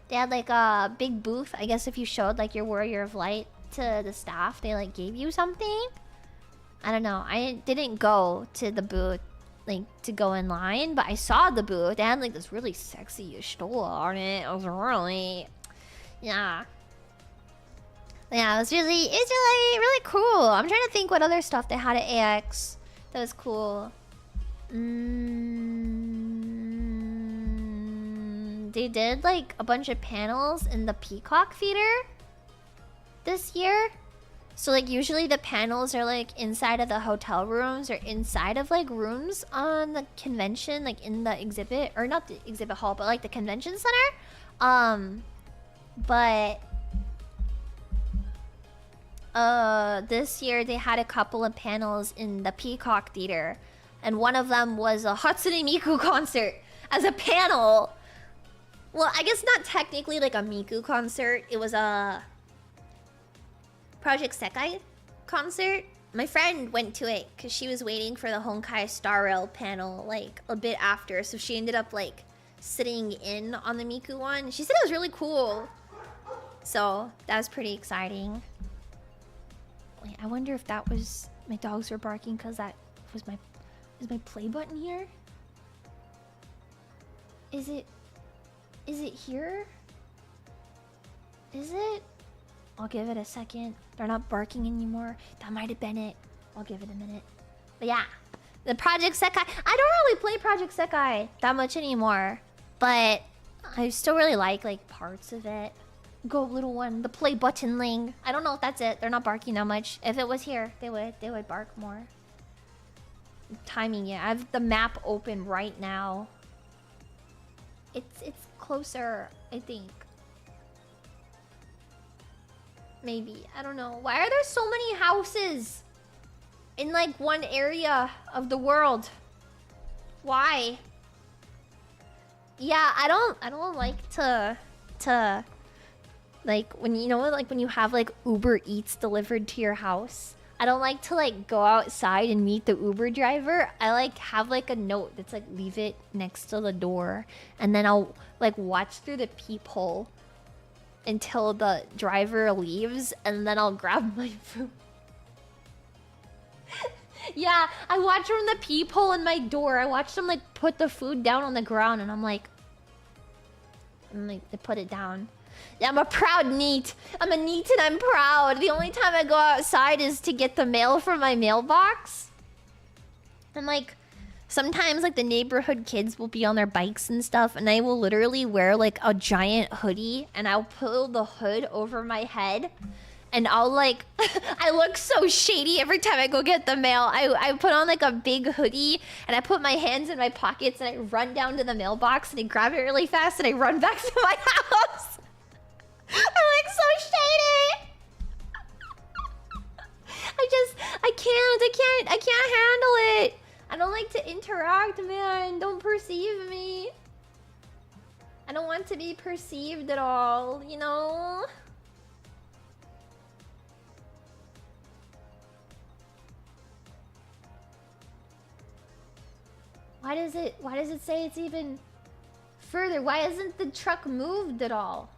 Speaker 1: They had like a big booth. I guess if you showed like your Warrior of Light to the staff, they like gave you something. I don't know. I didn't go to the booth like to go in line, but I saw the booth. They had like this really sexy Stola on it. It was really, yeah, it was really cool. I'm trying to think what other stuff they had at AX that was cool. They did like a bunch of panels in the Peacock Theater this year. So like usually the panels are like inside of the hotel rooms or inside of like rooms on the convention, like in the exhibit, or not the exhibit hall, but like the convention center. But this year they had a couple of panels in the Peacock Theater, and one of them was a Hatsune Miku concert as a panel. Well, I guess not technically like a Miku concert. It was a Project Sekai concert. My friend went to it because she was waiting for the Honkai Star Rail panel like a bit after, so she ended up like sitting in on the Miku one. She said it was really cool, so that was pretty exciting. Wait, I wonder if that was my dogs were barking because that was my play button here. Is it here? Is it? I'll give it a second. They're not barking anymore. That might have been it. I'll give it a minute. But yeah, the Project Sekai. I don't really play Project Sekai that much anymore, but I still really like parts of it. Go, little one. The play button ling. I don't know if that's it. They're not barking that much. If it was here, they would bark more. I'm timing it. I have the map open right now. It's closer, I think. Maybe. I don't know. Why are there so many houses in like one area of the world? Why? Yeah, I don't like to like when you know like when you have like Uber Eats delivered to your house. I don't like to like go outside and meet the Uber driver. I like have like a note that's like leave it next to the door, and then I'll like watch through the peephole until the driver leaves, and then I'll grab my food. Yeah, I watch from the peephole in my door. I watch them like put the food down on the ground, and I'm like, they put it down. Yeah, I'm a proud NEET. I'm a NEET and I'm proud. The only time I go outside is to get the mail from my mailbox. And like, sometimes like the neighborhood kids will be on their bikes and stuff, and I will literally wear like a giant hoodie, and I'll pull the hood over my head, and I'll like, I look so shady every time I go get the mail. I put on like a big hoodie, and I put my hands in my pockets, and I run down to the mailbox, and I grab it really fast, and I run back to my house. I'm like so shady. I can't handle it. I don't like to interact, man. Don't perceive me. I don't want to be perceived at all, you know? Why does it say it's even further? Why isn't the truck moved at all?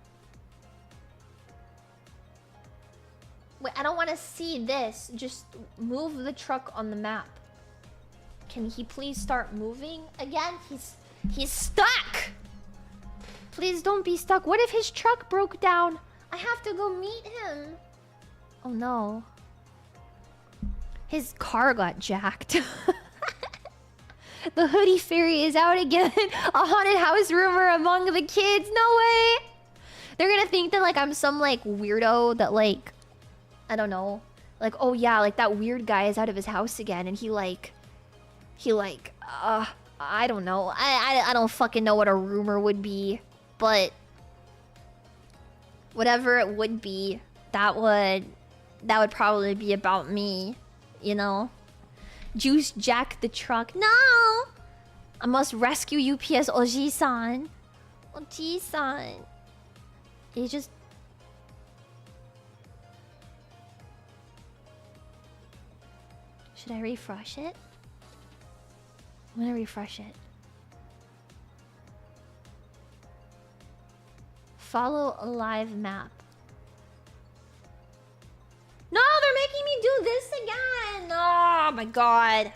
Speaker 1: Wait, I don't want to see this. Just move the truck on the map. Can he please start moving again? He's stuck. Please don't be stuck. What if his truck broke down? I have to go meet him. Oh no. His car got jacked. The hoodie fairy is out again. A haunted house rumor among the kids. No way. They're gonna think that like I'm some like weirdo that like, I don't know, like, oh yeah, like that weird guy is out of his house again, and he I don't know. I don't fucking know what a rumor would be, but whatever it would be, that would probably be about me, you know? Juice Jack the truck. No! I must rescue UPS Oji-san. Oji-san. He just... Should I refresh it? I'm gonna refresh it. Follow a live map. No, they're making me do this again! Oh my god.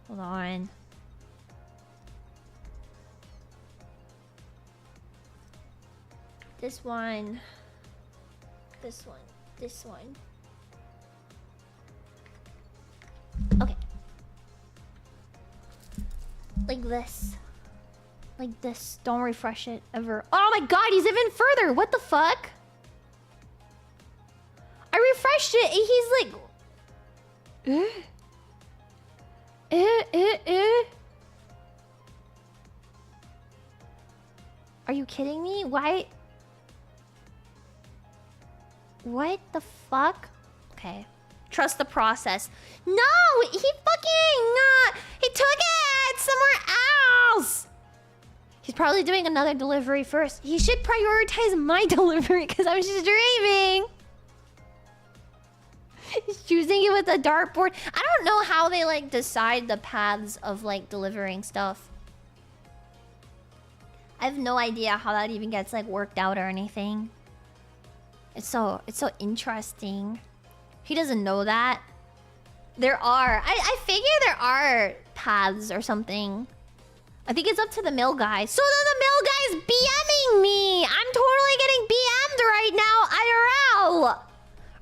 Speaker 1: Hold on. This one. This one. This one. Okay. Like this. Like this. Don't refresh it ever. Oh my god, he's even further! What the fuck? I refreshed it and he's like... Are you kidding me? Why? What the fuck? Okay. Trust the process. No! He fucking... he took it somewhere else! He's probably doing another delivery first. He should prioritize my delivery because I'm streaming. He's choosing it with a dartboard. I don't know how they like decide the paths of like delivering stuff. I have no idea how that even gets like worked out or anything. It's so interesting. He doesn't know that. There are. I figure there are paths or something. I think it's up to the mail guy. So then the mail guy's BMing me. I'm totally getting BM'd right now, IRL.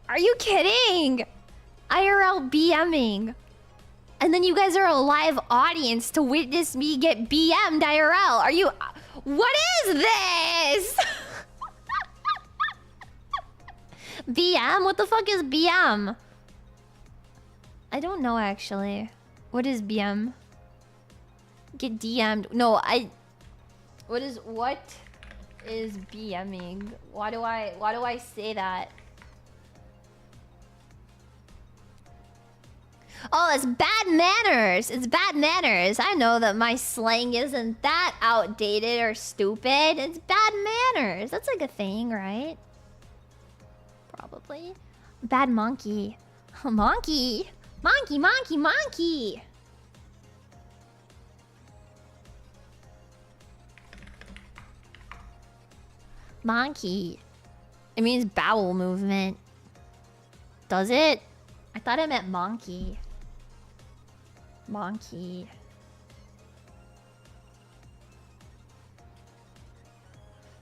Speaker 1: Are you kidding? IRL BMing. And then you guys are a live audience to witness me get BM'd IRL. Are you... What is this? BM? What the fuck is BM? I don't know actually. What is BM? Get DM'd. No, what is BMing? Why do I say that? Oh, it's bad manners. It's bad manners. I know that my slang isn't that outdated or stupid. It's bad manners. That's like a thing, right? Probably. Bad monkey. Monkey. Monkey, monkey, monkey. Monkey. It means bowel movement. Does it? I thought it meant monkey. Monkey.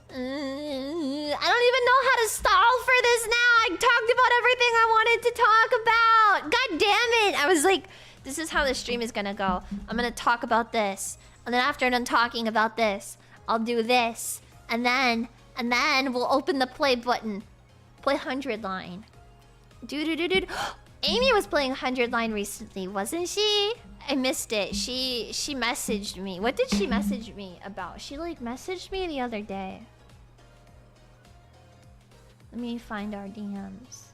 Speaker 1: I don't even know how to stall for this now. I talked about everything I wanted to talk about. God damn it. I was like, this is how the stream is gonna go. I'm gonna talk about this. And then after I'm done talking about this, I'll do this. And then we'll open the play button. Play 100 line. Dude. Amy was playing 100 line recently, wasn't she? I missed it. She messaged me. What did she message me about? She like messaged me the other day. Let me find our DMs.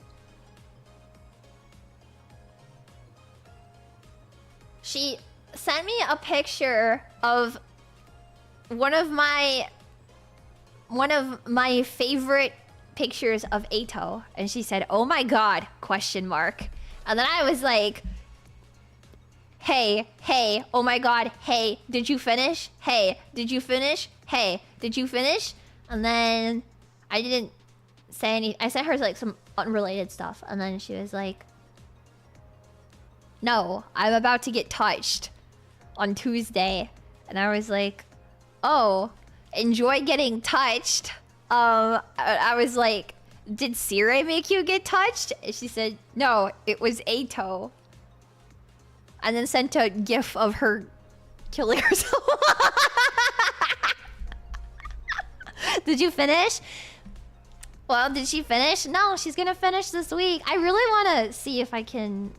Speaker 1: She sent me a picture of one of my favorite pictures of Ato, and she said, "Oh my god?" question mark. And then I was like, hey, oh my god, hey, did you finish? Hey, did you finish? Hey, did you finish? And then I didn't say any. I sent her like some unrelated stuff, and then she was like, "No, I'm about to get touched on Tuesday." And I was like, "Oh, enjoy getting touched." I was like, "Did Sire make you get touched?" And she said, "No, it was Ato." And then sent a gif of her killing herself. Did you finish? Well, did she finish? No, she's gonna finish this week. I really want to see if I can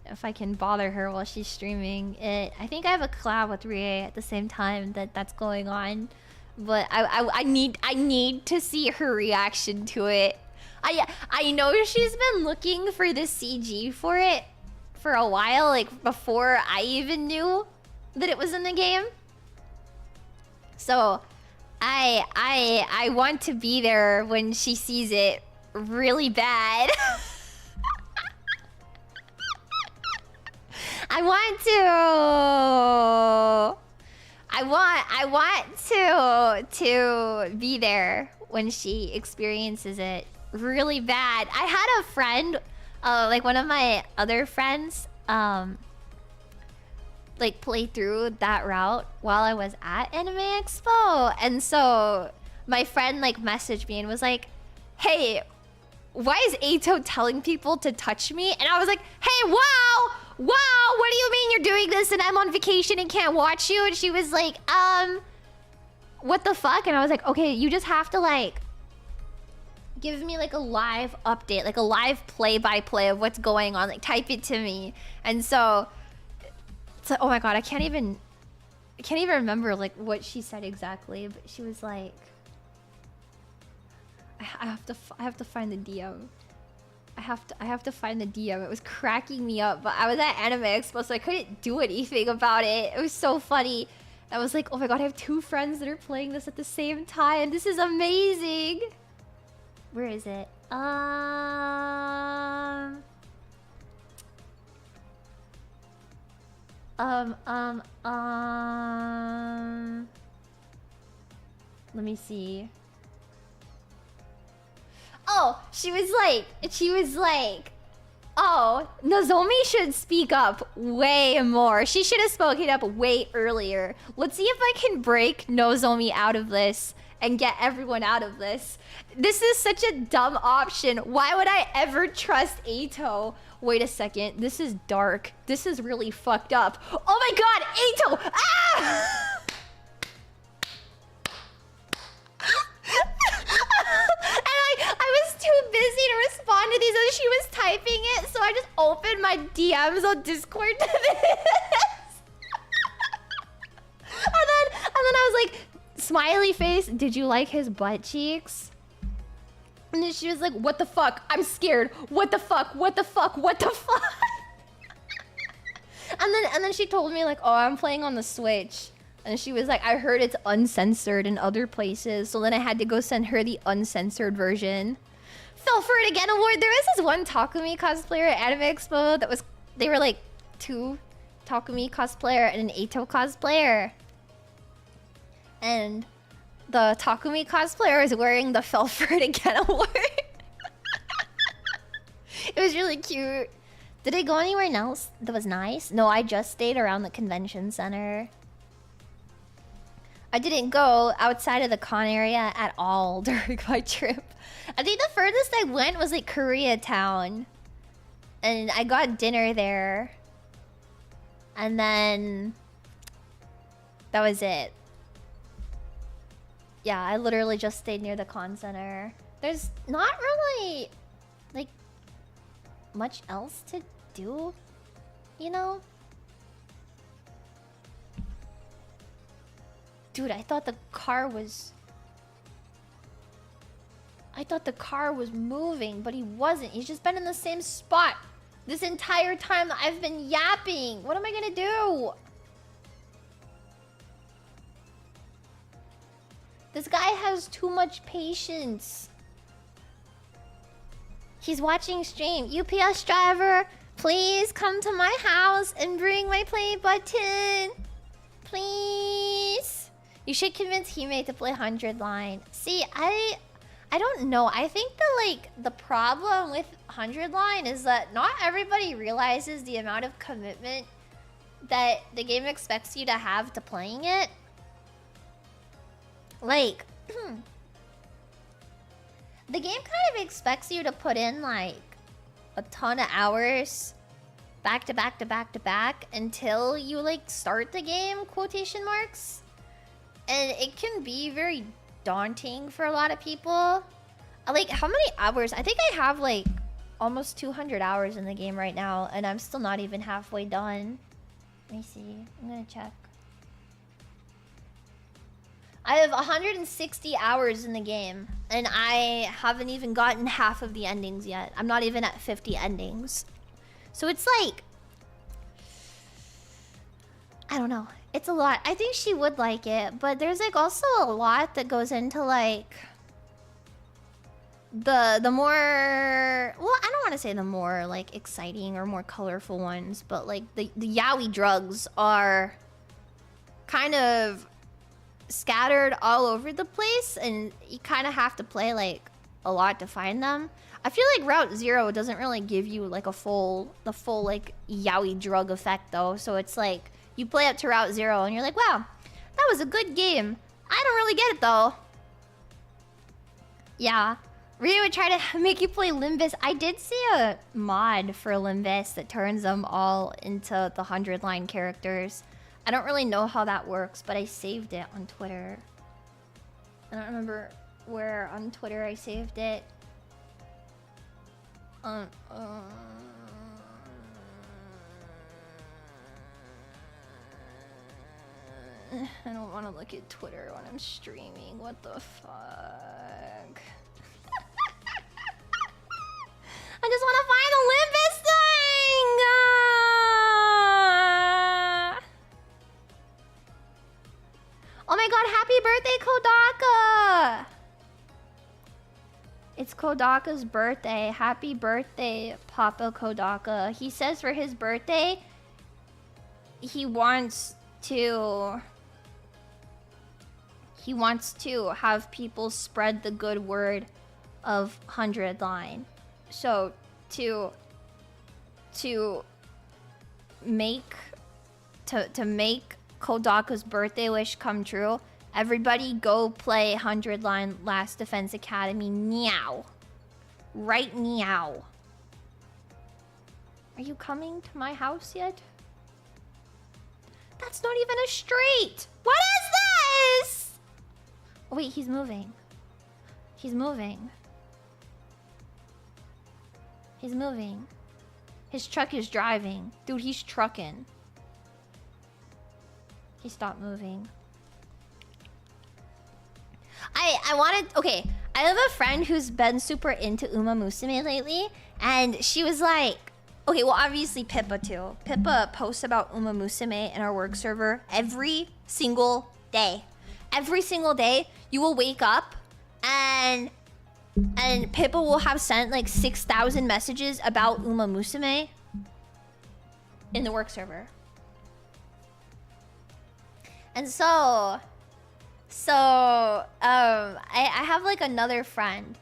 Speaker 1: bother her while she's streaming it. I think I have a collab with Rie at the same time that's going on, but I need to see her reaction to it. I know she's been looking for the CG for it for a while, like before I even knew that it was in the game. So I want to be there when she sees it really bad. I want to be there when she experiences it really bad. I had a friend, like one of my other friends, like play through that route while I was at Anime Expo, and so my friend like messaged me and was like, "Hey, why is Ato telling people to touch me?" And I was like, "Hey, wow, what do you mean you're doing this and I'm on vacation and can't watch you?" And she was like, what the fuck? And I was like, "Okay, you just have to like give me like a live update, like a live play-by-play of what's going on, like type it to me." And so it's like, oh my god, I can't even remember like what she said exactly, but she was like, I have to find the DM. I have to find the DM. It was cracking me up, but I was at Anime Expo, so I couldn't do anything about it. It was so funny. I was like, oh my god, I have two friends that are playing this at the same time. This is amazing. Where is it? Let me see. Oh, she was like, oh, Nozomi should speak up way more. She should have spoken up way earlier. Let's see if I can break Nozomi out of this and get everyone out of this. This is such a dumb option. Why would I ever trust Ato? Wait a second, this is dark. This is really fucked up. Oh my god, Ato! Ah! And I was too busy to respond to these other DMs on Discord to this. and then I was like, smiley face, did you like his butt cheeks? And then she was like, what the fuck? I'm scared. What the fuck? What the fuck? What the fuck? and then she told me like, oh, I'm playing on the Switch. And she was like, I heard it's uncensored in other places. So then I had to go send her the uncensored version. Fell for it again award. There was this one Takumi cosplayer at Anime Expo that was... They were like 2 Takumi cosplayer and an Eito cosplayer. And the Takumi cosplayer was wearing the Fell for it again award. It was really cute. Did I go anywhere else that was nice? No, I just stayed around the convention center. I didn't go outside of the con area at all during my trip. I think the furthest I went was like Koreatown. And I got dinner there. And then... that was it. Yeah, I literally just stayed near the con center. There's not really... like... much else to do, you know? Dude, I thought the car was moving, but he wasn't. He's just been in the same spot this entire time that I've been yapping. What am I gonna do? This guy has too much patience. He's watching stream. UPS driver, please come to my house and bring my play button. Please. You should convince Hime to play 100 line. See, I don't know. I think that like the problem with 100 line is that not everybody realizes the amount of commitment that the game expects you to have to playing it. Like, the game kind of expects you to put in like a ton of hours back to back to back to back until you like start the game, quotation marks. And it can be very daunting for a lot of people. Like, how many hours? I think I have like almost 200 hours in the game right now, and I'm still not even halfway done. Let me see. I'm gonna check. I have 160 hours in the game, and I haven't even gotten half of the endings yet. I'm not even at 50 endings. So it's like... I don't know. It's a lot. I think she would like it, but there's like also a lot that goes into like... the more... well, I don't want to say the more like exciting or more colorful ones, but like the yaoi drugs are kind of scattered all over the place, and you kind of have to play like a lot to find them. I feel like Route 0 doesn't really give you like the full like yaoi drug effect though, so it's like you play up to Route 0 and you're like, wow, that was a good game. I don't really get it though. Yeah, Rie would try to make you play Limbus. I did see a mod for Limbus that turns them all into the 100 line characters. I don't really know how that works, but I saved it on Twitter. I don't remember where on Twitter I saved it. I don't want to look at Twitter when I'm streaming. What the fuck? I just want to find the Limbus thing! Oh my god, happy birthday, Kodaka! It's Kodaka's birthday. Happy birthday, Papa Kodaka. He says for his birthday, he wants to have people spread the good word of 100 line. So to make Kodaka's birthday wish come true, everybody go play 100 line Last Defense Academy now. Right now. Are you coming to my house yet? That's not even a street! What is this? Oh wait, he's moving. He's moving. He's moving. His truck is driving. Dude, he's trucking. He stopped moving. I wanted... Okay, I have a friend who's been super into Uma Musume lately. And she was like... Okay, well, obviously Pippa too. Pippa posts about Uma Musume in our work server every single day. Every single day, you will wake up and Pippa will have sent like 6,000 messages about Uma Musume in the work server. And so I have like another friend.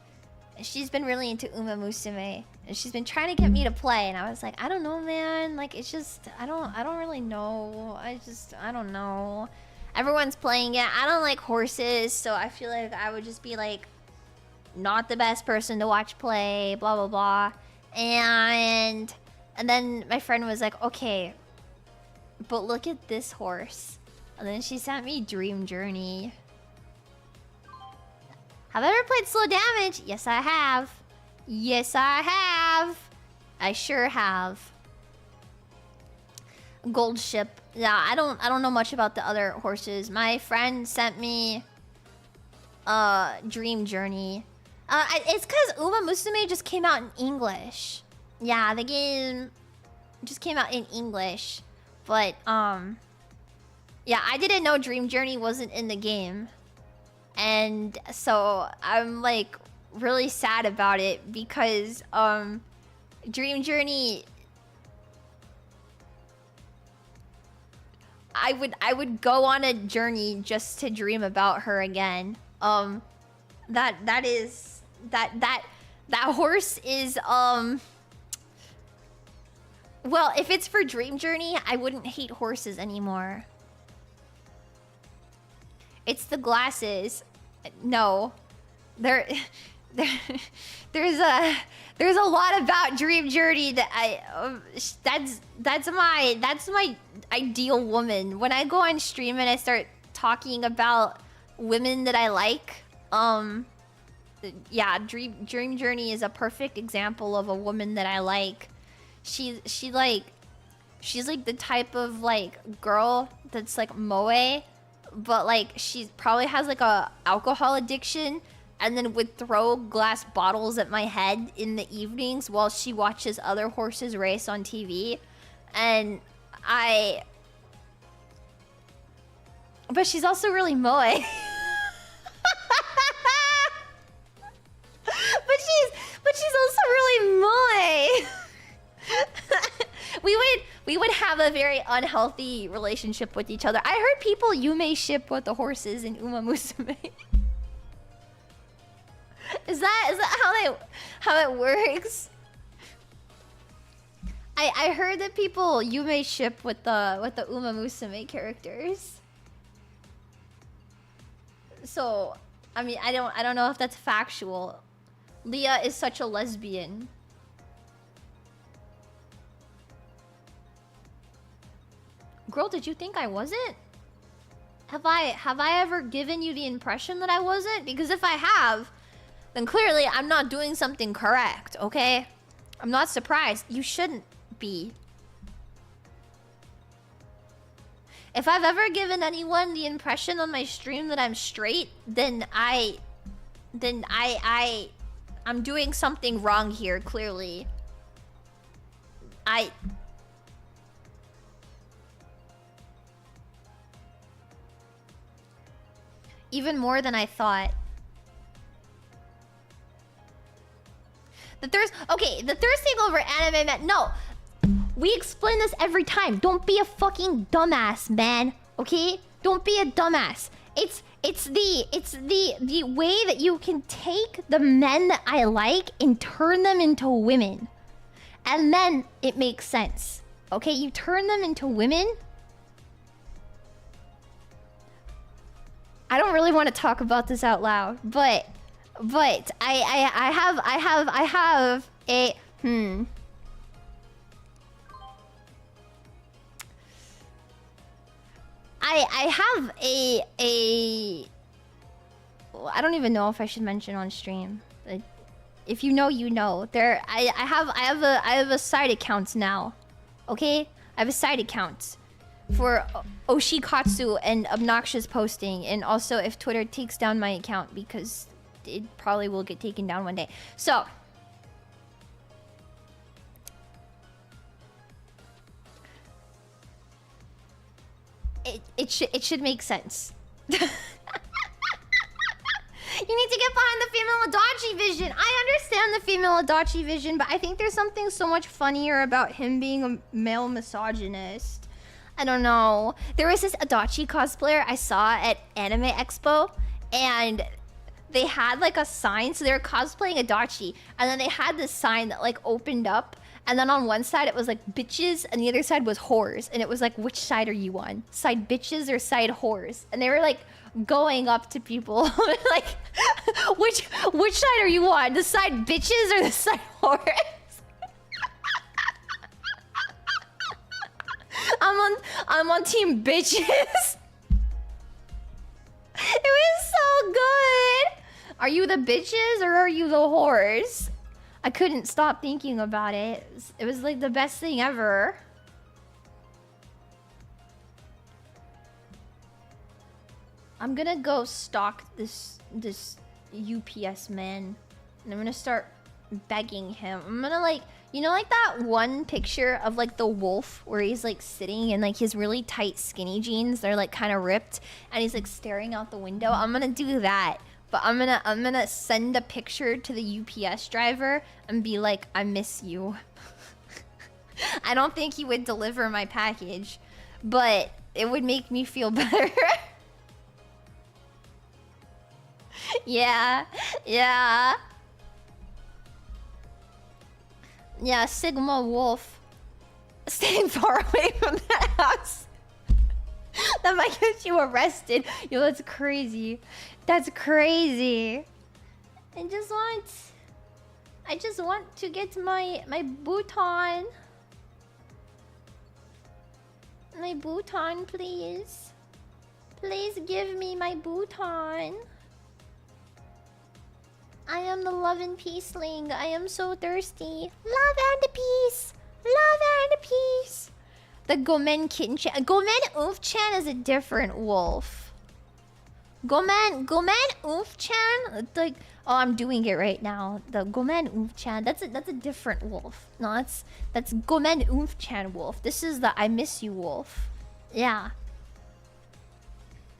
Speaker 1: She's been really into Uma Musume, and she's been trying to get me to play, and I was like, I don't know, man. Like, it's just I don't really know. I don't know. Everyone's playing it. I don't like horses, so I feel like I would just be like not the best person to watch play, blah blah blah. And then my friend was like, okay, but look at this horse. And then she sent me Dream Journey. Have I ever played Slow Damage? Yes, I have. Yes, I have. I sure have. Gold Ship. Yeah, I don't know much about the other horses. My friend sent me Dream Journey. It's because Uma Musume just came out in English. Yeah, the game just came out in English. But yeah, I didn't know Dream Journey wasn't in the game. And so I'm like really sad about it because Dream Journey, I would go on a journey just to dream about her again. That horse is well, if it's for Dream Journey, I wouldn't hate horses anymore. It's the glasses. No. There's a lot about Dream Journey that that's my ideal woman. When I go on stream and I start talking about women that I like, yeah, Dream Journey is a perfect example of a woman that I like. She's like the type of like girl that's like moe, but like she probably has like a alcohol addiction and then would throw glass bottles at my head in the evenings while she watches other horses race on TV. And but she's also really moe. but she's also really moe. we would have a very unhealthy relationship with each other. I heard people Yume ship with the horses in Uma Musume. Is that how it works? I heard that people Yume ship with the Uma Musume characters. So, I mean, I don't know if that's factual. Leah is such a lesbian. Girl, did you think I wasn't? Have I ever given you the impression that I wasn't? Because if I have, then clearly I'm not doing something correct, okay? I'm not surprised. You shouldn't be. If I've ever given anyone the impression on my stream that I'm straight, then I'm doing something wrong here, clearly. Even more than I thought. The thirst thing over anime, man. No, we explain this every time. Don't be a fucking dumbass, man. Okay? Don't be a dumbass. It's the way that you can take the men that I like and turn them into women, and then it makes sense. Okay? You turn them into women. I don't really want to talk about this out loud, but I have a I have a well, I don't even know if I should mention on stream. If you know, you know. I have a side account now. Okay? I have a side account for Oshikatsu and obnoxious posting, and also if Twitter takes down my account, because it probably will get taken down one day. So it should make sense. You need to get behind the female Adachi vision. I understand the female Adachi vision, but I think there's something so much funnier about him being a male misogynist. I don't know. There was this Adachi cosplayer I saw at Anime Expo, and they had like a sign, so they were cosplaying Adachi, and then they had this sign that like opened up, and then on one side it was like bitches, and the other side was whores, and it was like, which side are you on? Side bitches or side whores? And they were like going up to people like, which side are you on? The side bitches or the side whores? I'm on team bitches. It was so good. Are you the bitches or are you the whores? I couldn't stop thinking about it. It was like the best thing ever. I'm gonna go stalk this UPS man, and I'm gonna start begging him. I'm gonna like, you know, like that one picture of like the wolf where he's like sitting in like his really tight skinny jeans. They're like kind of ripped, and he's like staring out the window. I'm gonna do that, but I'm gonna send a picture to the UPS driver and be like, I miss you. I don't think he would deliver my package, but it would make me feel better. Yeah. Yeah, Sigma Wolf. Staying far away from that house. That might get you arrested. Yo, that's crazy. That's crazy. I just want to get my Bhutan. My Bhutan, please. Please give me my Bhutan. I am the love and peaceling. I am so thirsty. Love and peace. Love and peace. The Gomen Kitten-chan. Gomen Oof-chan is a different wolf. Gomen Oof-chan? Like, oh, I'm doing it right now. The Gomen Oof-chan. That's a different wolf. No, that's Gomen Oof-chan wolf. This is the I miss you wolf. Yeah.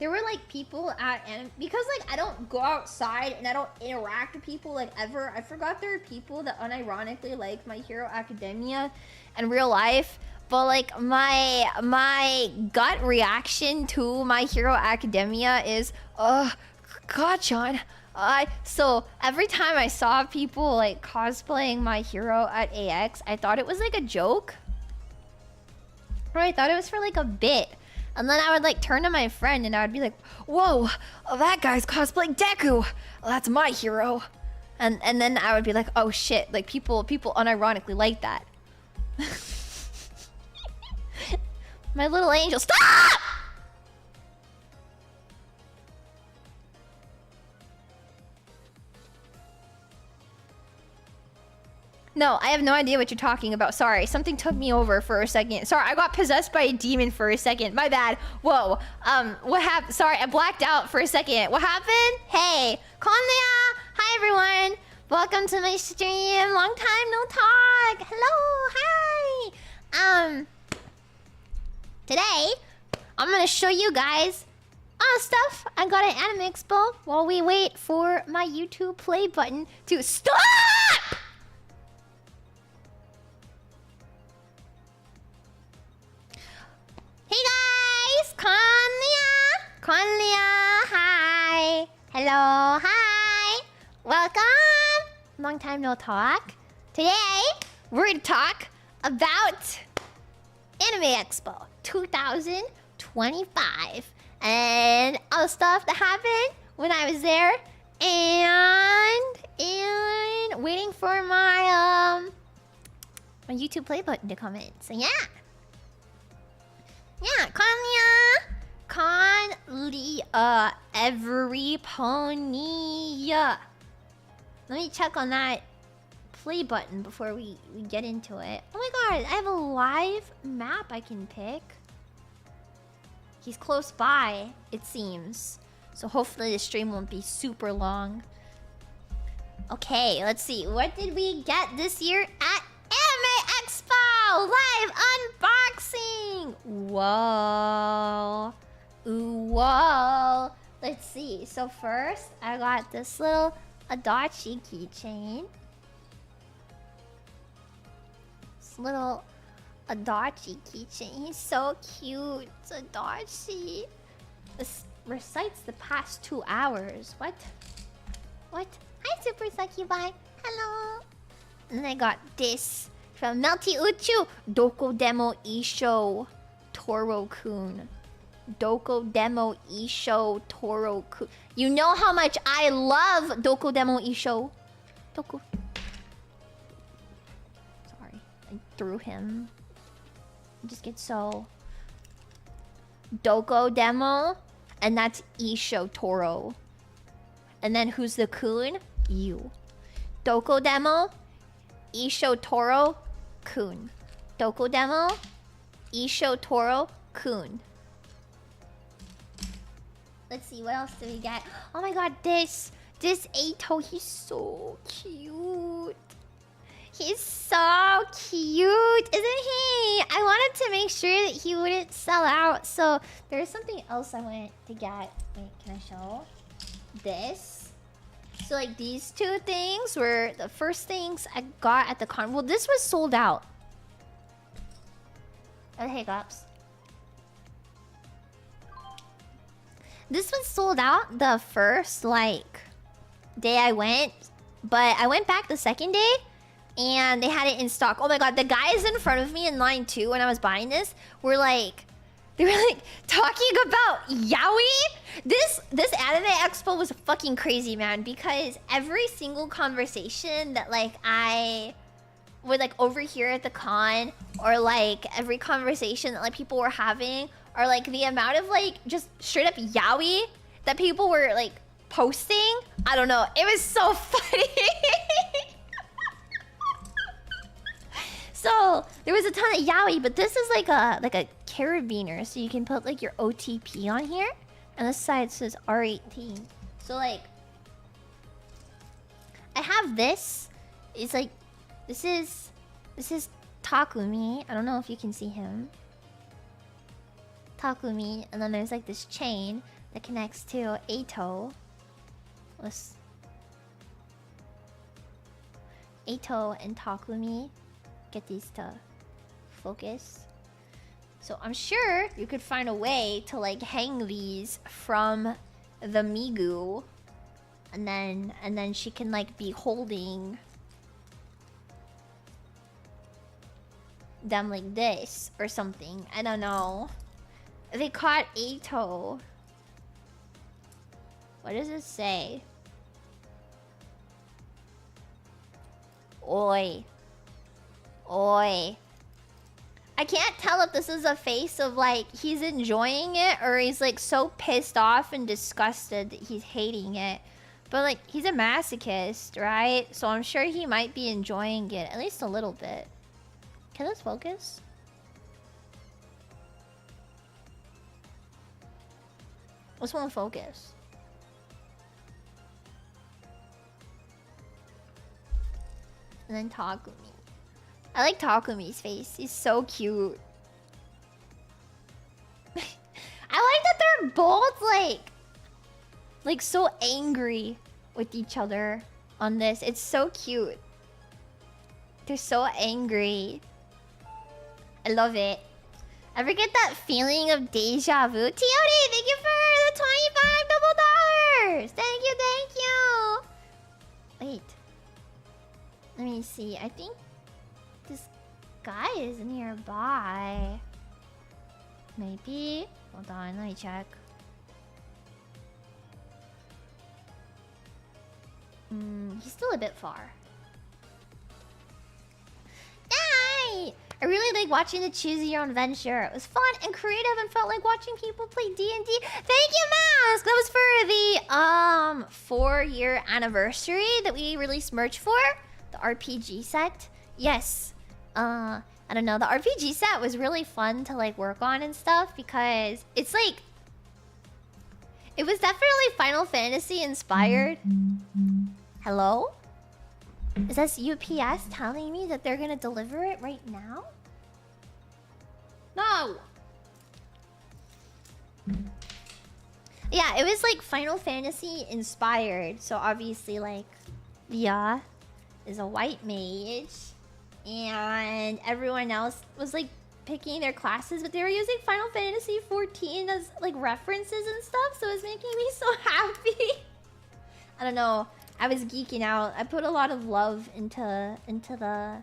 Speaker 1: There were like people at because like I don't go outside and I don't interact with people like ever. I forgot there are people that unironically like My Hero Academia in real life, but like my gut reaction to My Hero Academia is God, John. So every time I saw people like cosplaying My Hero at AX, I thought it was like a joke. Or I thought it was for like a bit. And then I would like turn to my friend and I would be like, whoa, that guy's cosplaying Deku. That's my hero. And then I would be like, oh shit, like people unironically like that. My little angel, stop! No, I have no idea what you're talking about. Sorry, something took me over for a second. Sorry, I got possessed by a demon for a second. My bad. Whoa. What happened? Sorry, I blacked out for a second. What happened? Hey, konniya. Hi, everyone. Welcome to my stream. Long time no talk. Hello. Hi. Today, I'm gonna show you guys stuff I got at Anime Expo while we wait for my YouTube play button to stop. Hey guys! Konniya! Hi! Hello! Hi! Welcome! Long time no talk. Today, we're gonna talk about Anime Expo 2025 and all the stuff that happened when I was there, and waiting for my my YouTube play button to come in. So yeah. Yeah, every pony. Let me check on that play button before we get into it. Oh my god, I have a live map I can pick. He's close by, it seems. So hopefully the stream won't be super long. Okay, let's see. What did we get this year at Anime Expo? Live unboxing! Whoa. Ooh, whoa. Let's see. So first, I got this little Adachi keychain. This little Adachi keychain. He's so cute. It's Adachi. This recites the past 2 hours. What? What? Hi, Super Succubi. Hello. And then I got this from Melty Uchu. Doko Demo Isho Toro-kun. Doko Demo Isho Toro-kun. You know how much I love Doko Demo Isho. Doko. Sorry, I threw him. I just get so... Doko Demo. And that's Isho Toro. And then who's the kun? You. Doko Demo. Isho Toro. Kun. Doko Demo. Isho Toro. Kun. Let's see, what else do we get? Oh my god, this Eito, he's so cute. He's so cute, isn't he? I wanted to make sure that he wouldn't sell out. So there's something else I wanted to get. Wait, can I show? This. So like these two things were the first things I got at the con. Well, this was sold out. Oh, hiccups. This was sold out the first like day I went, but I went back the second day and they had it in stock. Oh my god, the guys in front of me in line 2 when I was buying this were like, they were like talking about yaoi. This anime expo was fucking crazy, man, because every single conversation that like I would like overhear at the con, or like every conversation that like people were having, or like the amount of like just straight up yaoi that people were like posting, I don't know, it was so funny. So there was a ton of yaoi, but this is like a carabiner, so you can put like your OTP on here, and this side says R18. So like I have this. It's like this is Takumi. I don't know if you can see him. Takumi, and then there's like this chain that connects to Eito. Let's... Eito and Takumi. Get these to focus. So I'm sure you could find a way to like hang these from the Migu, and then she can like be holding them like this or something. I don't know. They caught Eito. What does it say? Oi. Oi. I can't tell if this is a face of like he's enjoying it or he's like so pissed off and disgusted that he's hating it. But like he's a masochist, right? So I'm sure he might be enjoying it at least a little bit. Can this focus? This won't focus. And then Takumi. I like Takumi's face. He's so cute. I like that they're both like so angry with each other on this. It's so cute. They're so angry. I love it. Ever get that feeling of deja vu? Tiori, thank you for the 25 double dollars. Thank you, thank you. Wait. Let me see. I think this guy is nearby. Maybe. Hold on, let me check. He's still a bit far. Yay! I really like watching the Choose Your Own Adventure. It was fun and creative and felt like watching people play D&D. Thank you, Mask! That was for the 4-year anniversary that we released merch for. The RPG set? Yes. I don't know. The RPG set was really fun to like work on and stuff because it's like it was definitely Final Fantasy inspired. Hello? Is this UPS telling me that they're gonna deliver it right now? No! Yeah, it was like Final Fantasy inspired. So obviously like Via is a white mage. And everyone else was like picking their classes, but they were using Final Fantasy 14 as like references and stuff, so it was making me so happy. I don't know. I was geeking out. I put a lot of love into the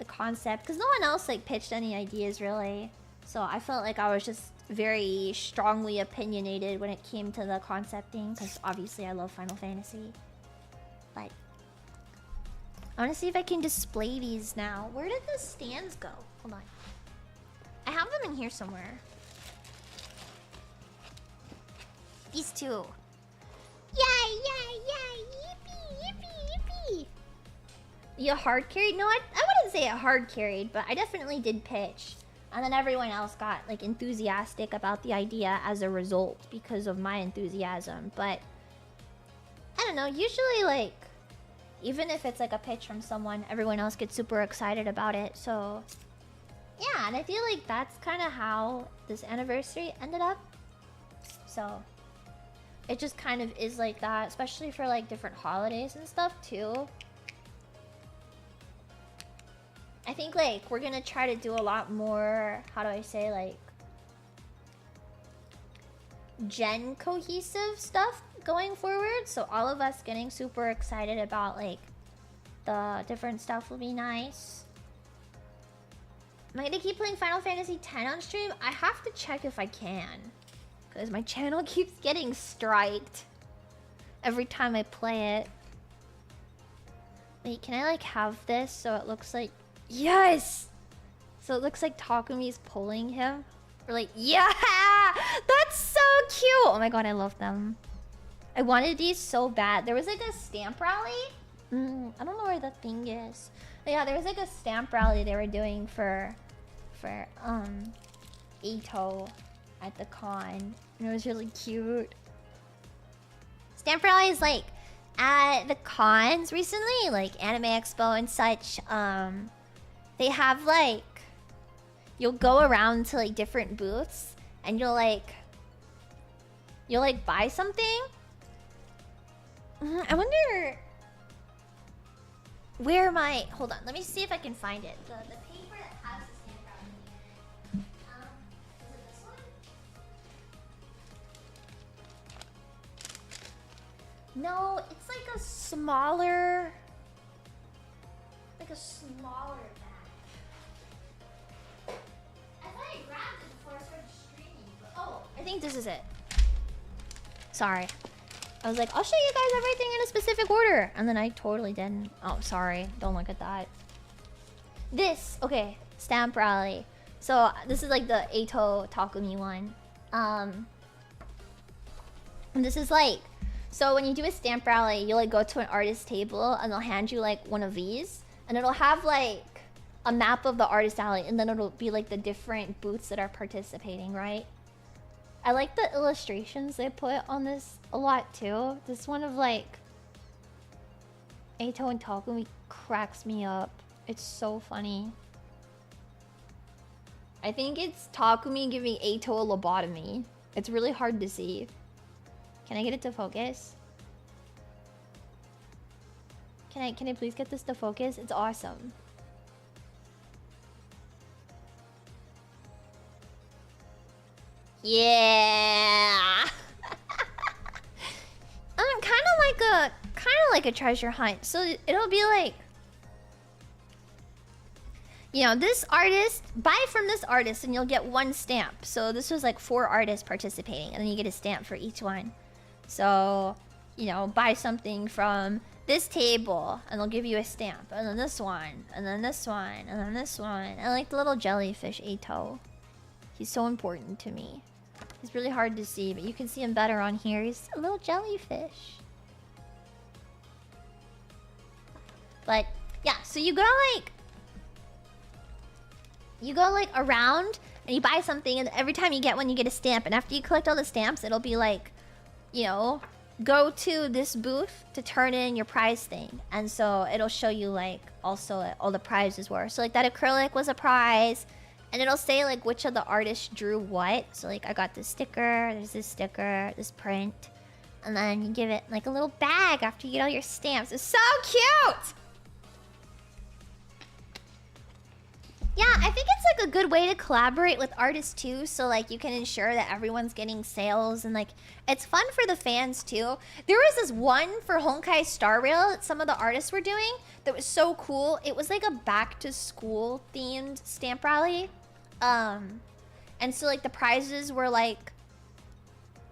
Speaker 1: concept because no one else like pitched any ideas really. So I felt like I was just very strongly opinionated when it came to the concepting because obviously I love Final Fantasy. But I want to see if I can display these now. Where did the stands go? Hold on. I have them in here somewhere. These two. Yay, yay, yay! Yippee, yippee, yippee! You hard carried? No, I wouldn't say it hard carried, but I definitely did pitch. And then everyone else got like enthusiastic about the idea as a result because of my enthusiasm. But I don't know, usually like even if it's like a pitch from someone, everyone else gets super excited about it. So yeah, and I feel like that's kind of how this anniversary ended up. So it just kind of is like that, especially for like different holidays and stuff too. I think like we're gonna try to do a lot more, how do I say, like gen cohesive stuff going forward. So all of us getting super excited about like the different stuff will be nice. Am I gonna keep playing Final Fantasy X on stream? I have to check if I can, because my channel keeps getting striked every time I play it. Wait, can I like have this so it looks like... Yes! So it looks like Takumi's pulling him. We're like, yeah! That's so cute! Oh my god, I love them. I wanted these so bad. There was like a stamp rally. I don't know where the thing is. But yeah, there was like a stamp rally they were doing for Ito at the con. And it was really cute. Stamp rally is like at the cons recently, like Anime Expo and such. They have like, you'll go around to like different booths and you'll like buy something. I wonder where my... Hold on, let me see if I can find it. The paper that has the stamp rally. Is it this one? No, it's like a smaller... Like a smaller bag. I thought I grabbed it before I started streaming, but... Oh, I think this is it. Sorry. I was like, I'll show you guys everything in a specific order. And then I totally didn't. Oh, sorry. Don't look at that. This, okay. Stamp rally. So this is like the Eito Takumi one. And this is like... So when you do a stamp rally, you like go to an artist table and they'll hand you like one of these. And it'll have like a map of the artist alley. And then it'll be like the different booths that are participating, right? I like the illustrations they put on this a lot too. This one of like Eito and Takumi cracks me up. It's so funny. I think it's Takumi giving Eito a lobotomy. It's really hard to see. Can I get it to focus? Can I please get this to focus? It's awesome. Yeah. kind of like a treasure hunt. So it'll be like, you know, this artist, buy from this artist and you'll get one stamp. So this was like 4 artists participating and then you get a stamp for each one. So, you know, buy something from this table and they'll give you a stamp. And then this one, and then this one, and then this one. I like the little jellyfish Eito. He's so important to me. He's really hard to see, but you can see him better on here. He's a little jellyfish. But Yeah, so you go like... You go like around and you buy something, and every time you get one you get a stamp, and after you collect all the stamps it'll be like, you know, go to this booth to turn in your prize thing. And so it'll show you like also all the prizes were. So like that acrylic was a prize, and it'll say like which of the artists drew what. So like I got this sticker, there's this sticker, this print, and then you give it like a little bag after you get all your stamps. It's so cute! Yeah, I think it's like a good way to collaborate with artists too, so like you can ensure that everyone's getting sales, and like it's fun for the fans too. There was this one for Honkai Star Rail that some of the artists were doing that was so cool. It was like a back to school themed stamp rally. And so like the prizes were like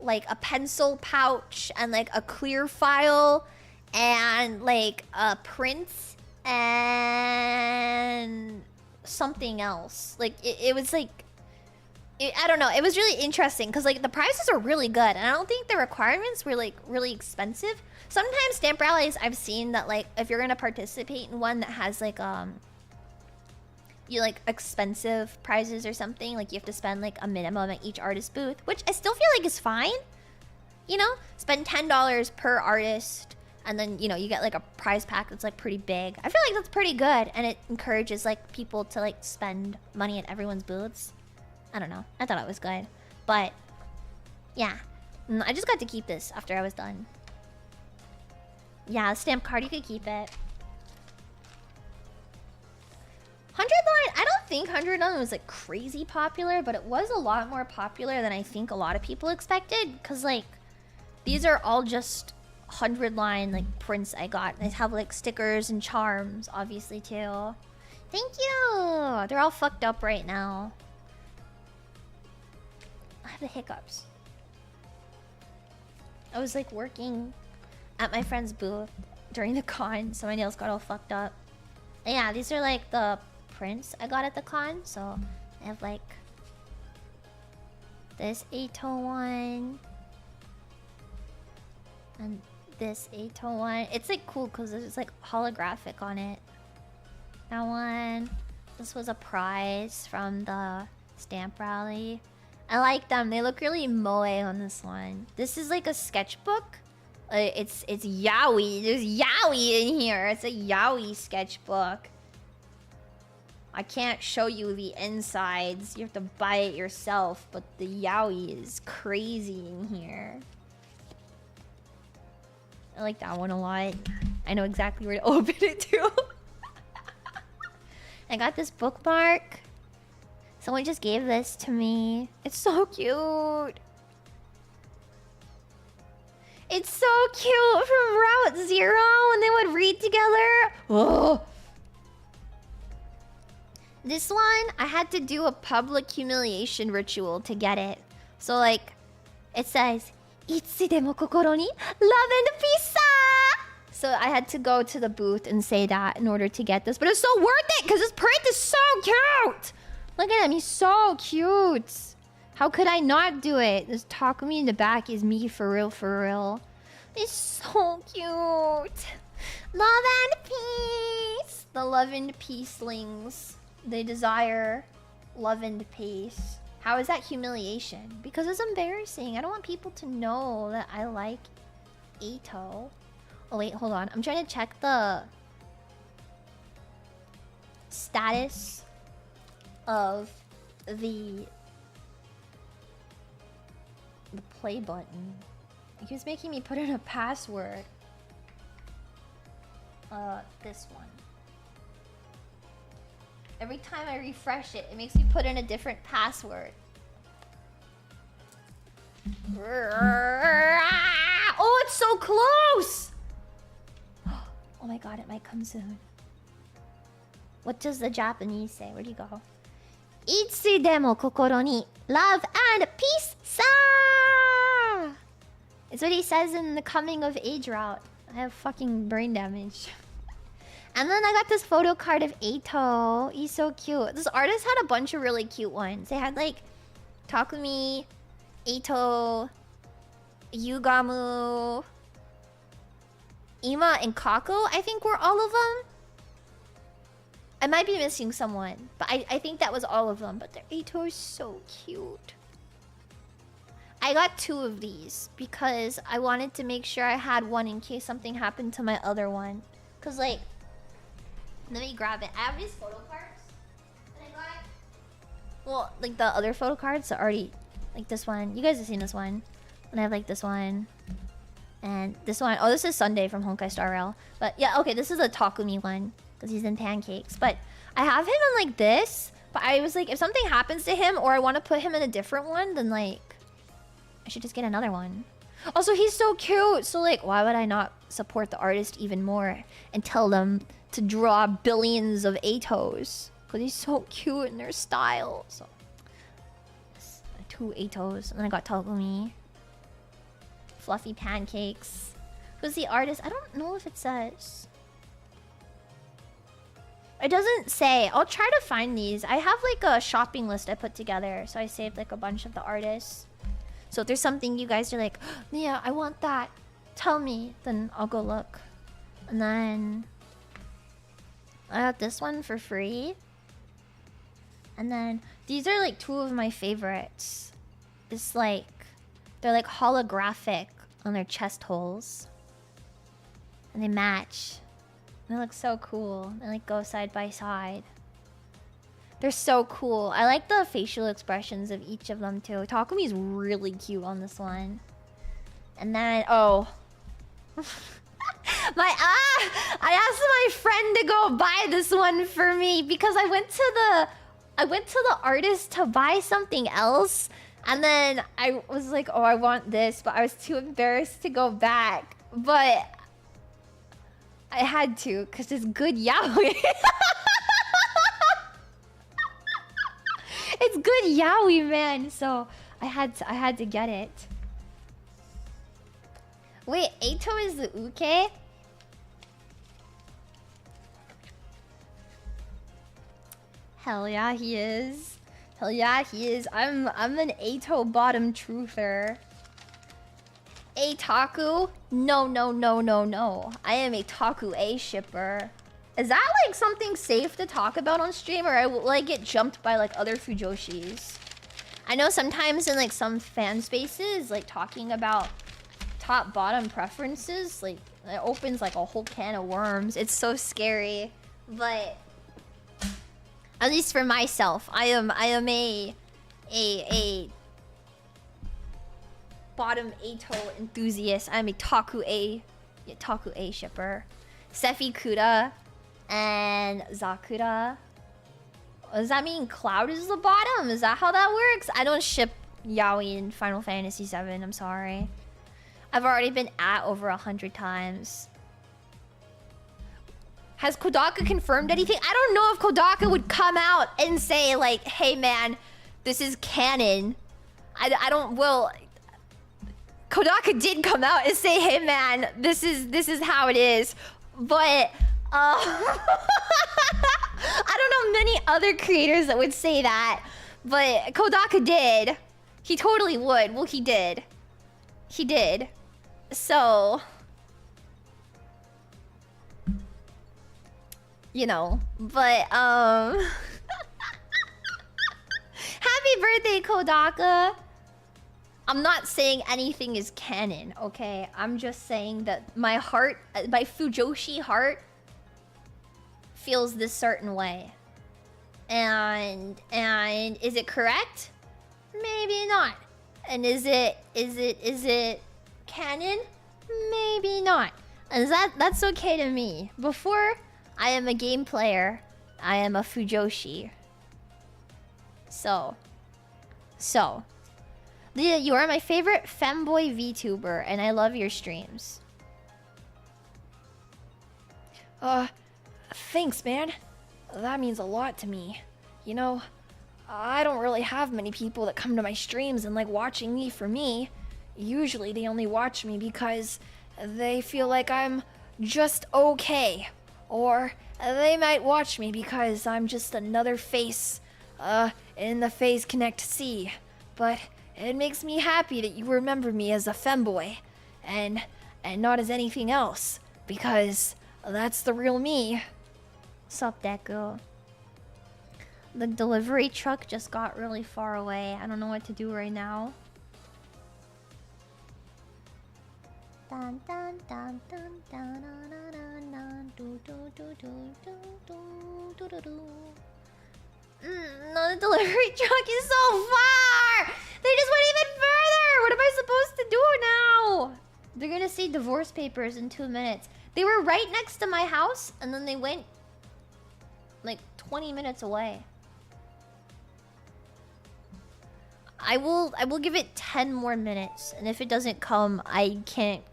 Speaker 1: a pencil pouch and like a clear file and like a print and something else. Like it was like I don't know, it was really interesting because like the prizes are really good, and I don't think the requirements were like really expensive. Sometimes stamp rallies I've seen that like if you're gonna participate in one that has like you like expensive prizes or something, like you have to spend like a minimum at each artist booth, which I still feel like is fine. You know, spend $10 per artist, and then, you know, you get like a prize pack that's like pretty big. I feel like that's pretty good, and it encourages like people to like spend money at everyone's booths. I don't know. I thought it was good. But yeah. I just got to keep this after I was done. Yeah, stamp card, you could keep it. 100 line, I don't think 100 line was like crazy popular, but it was a lot more popular than I think a lot of people expected, because like these are all just 100 line like prints I got. They have like stickers and charms obviously too. Thank you. They're all fucked up right now. I have the hiccups. I was like working at my friend's booth during the con, so my nails got all fucked up. And yeah, these are like the prints I got at the con. So I have like this Eito one and this Eito one. It's like cool because it's like holographic on it. That one. This was a prize from the stamp rally. I like them. They look really moe on this one. This is like a sketchbook. It's yaoi. There's yaoi in here. It's a yaoi sketchbook. I can't show you the insides. You have to buy it yourself. But the yaoi is crazy in here. I like that one a lot. I know exactly where to open it to. I got this bookmark. Someone just gave this to me. It's so cute. It's so cute from Route Zero when they would read together. Oh. This one, I had to do a public humiliation ritual to get it. So like, it says, "Itsudemo kokoro ni love and peace." So I had to go to the booth and say that in order to get this. But it's so worth it because this print is so cute. Look at him, he's so cute. How could I not do it? This Takumi in the back is me for real, for real. It's so cute. Love and peace. The love and peacelings. They desire love and peace. How is that humiliation? Because it's embarrassing. I don't want people to know that I like Eito. Oh wait, hold on. I'm trying to check the status of the play button. He was making me put in a password. This one. Every time I refresh it, it makes me put in a different password. Oh, it's so close! Oh my god, it might come soon. What does the Japanese say? Where'd you go? Itsudemo kokoro ni love and peace sa! It's what he says in the coming of age route. I have fucking brain damage. And then I got this photo card of Eito. He's so cute. This artist had a bunch of really cute ones. They had like Takumi, Eito, Yugamu, Ima, and Kako, I think were all of them. I might be missing someone, but I think that was all of them. But their Eito is so cute. I got 2 of these because I wanted to make sure I had one in case something happened to my other one. Cause like, let me grab it. I have these photo cards that I got. Well, like the other photo cards are already, like this one. You guys have seen this one. And I have like this one. And this one. Oh, this is Sunday from Honkai Star Rail. But yeah, okay, this is a Takumi one. Because he's in pancakes. But I have him in like this. But I was like, if something happens to him or I want to put him in a different one, then like, I should just get another one. Also, he's so cute. So like, why would I not support the artist even more and tell them to draw billions of Eitos? Because he's so cute in their style. So, 2 Eitos. And then I got Takumi. Fluffy pancakes. Who's the artist? I don't know if it says. It doesn't say. I'll try to find these. I have like a shopping list I put together. So I saved like a bunch of the artists. So if there's something you guys are like, yeah, I want that, tell me. Then I'll go look. And then I got this one for free. And then these are like 2 of my favorites. It's like, they're like holographic on their chest holes. And they match. They look so cool. They like go side by side. They're so cool. I like the facial expressions of each of them too. Takumi's really cute on this one. And then, oh. I asked my friend to go buy this one for me because I went to the artist to buy something else. And then I was like, oh, I want this, but I was too embarrassed to go back. But I had to, because it's good yaoi. It's good yaoi, man. So I had to get it. Wait, Eito is the uke? Hell yeah, he is. Hell yeah, he is. I'm an Eito bottom truther. Eitaku? No, no, no, no, no. I am a Taku A shipper. Is that like something safe to talk about on stream, or will I get jumped by like other Fujoshis? I know sometimes in like some fan spaces, like talking about top bottom preferences, like it opens like a whole can of worms. It's so scary, but at least for myself, I am a bottom Eito enthusiast. I'm a Taku A shipper. Sephi Kuda and Zakura. Does that mean Cloud is the bottom? Is that how that works? I don't ship yaoi in Final Fantasy VII. I'm sorry. I've already been at over 100 times. Has Kodaka confirmed anything? I don't know if Kodaka would come out and say like, hey man, this is canon. I don't, well, Kodaka did come out and say, hey man, this is how it is. But I don't know many other creators that would say that. But Kodaka did. He totally would. Well, he did. He did. So, you know, but happy birthday, Kodaka. I'm not saying anything is canon, okay? I'm just saying that my heart, my Fujoshi heart feels this certain way. And is it correct? Maybe not. And is it canon? Maybe not. And that's okay to me. Before I am a game player, I am a Fujoshi. So Leah, you are my favorite femboy VTuber, and I love your streams. Thanks, man. That means a lot to me. You know, I don't really have many people that come to my streams and like watching me for me. Usually they only watch me because they feel like I'm just okay. Or they might watch me because I'm just another face in the Phase Connect Sea. But it makes me happy that you remember me as a femboy and not as anything else, because that's the real me. Sup, Deku? The delivery truck just got really far away. I don't know what to do right now. Dun, dun, dun, dun, dun, dun, dun, dun, do, do, do, do, do, do, do, do, do. No, the delivery truck is so far! They just went even further! What am I supposed to do now? They're gonna see divorce papers in 2 minutes. They were right next to my house, and then they went like 20 minutes away. I will give it 10 more minutes, and if it doesn't come, I can't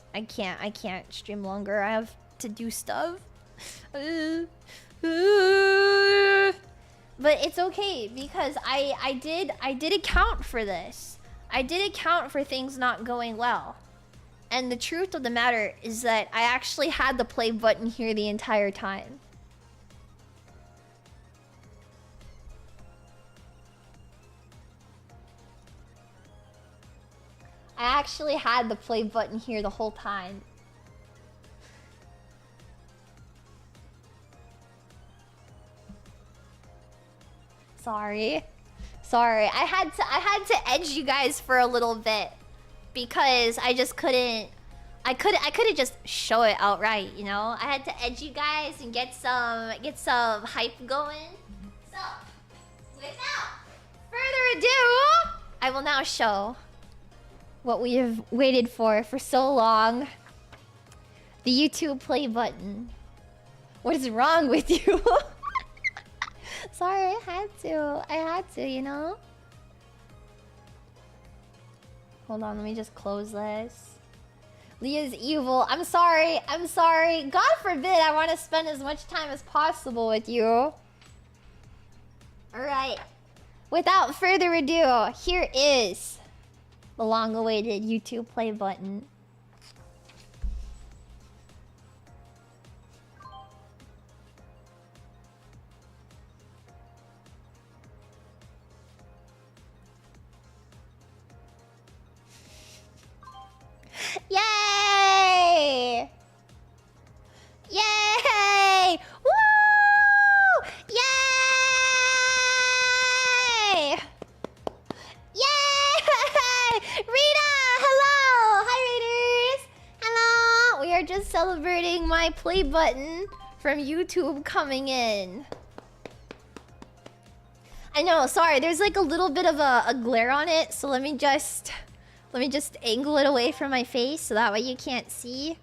Speaker 1: stream longer. I have to do stuff. But it's okay because I did account for this. I did account for things not going well. And the truth of the matter is that I actually had the play button here the entire time. I actually had the play button here the whole time. Sorry. I had to edge you guys for a little bit because I just couldn't. I couldn't just show it outright, you know. I had to edge you guys and get some hype going. So, without further ado, I will now show what we have waited for so long. The YouTube play button. What is wrong with you? Sorry, I had to, you know? Hold on, let me just close this. Leah's evil. I'm sorry. God forbid I want to spend as much time as possible with you. Alright. Without further ado, here is the long-awaited YouTube play button. Yay! Yay! Woo! Yay! Yay! Rita! Hello! Hi, Raiders! Hello! We are just celebrating my play button from YouTube coming in. I know, sorry, there's like a little bit of a glare on it, so let me just angle it away from my face so that way you can't see.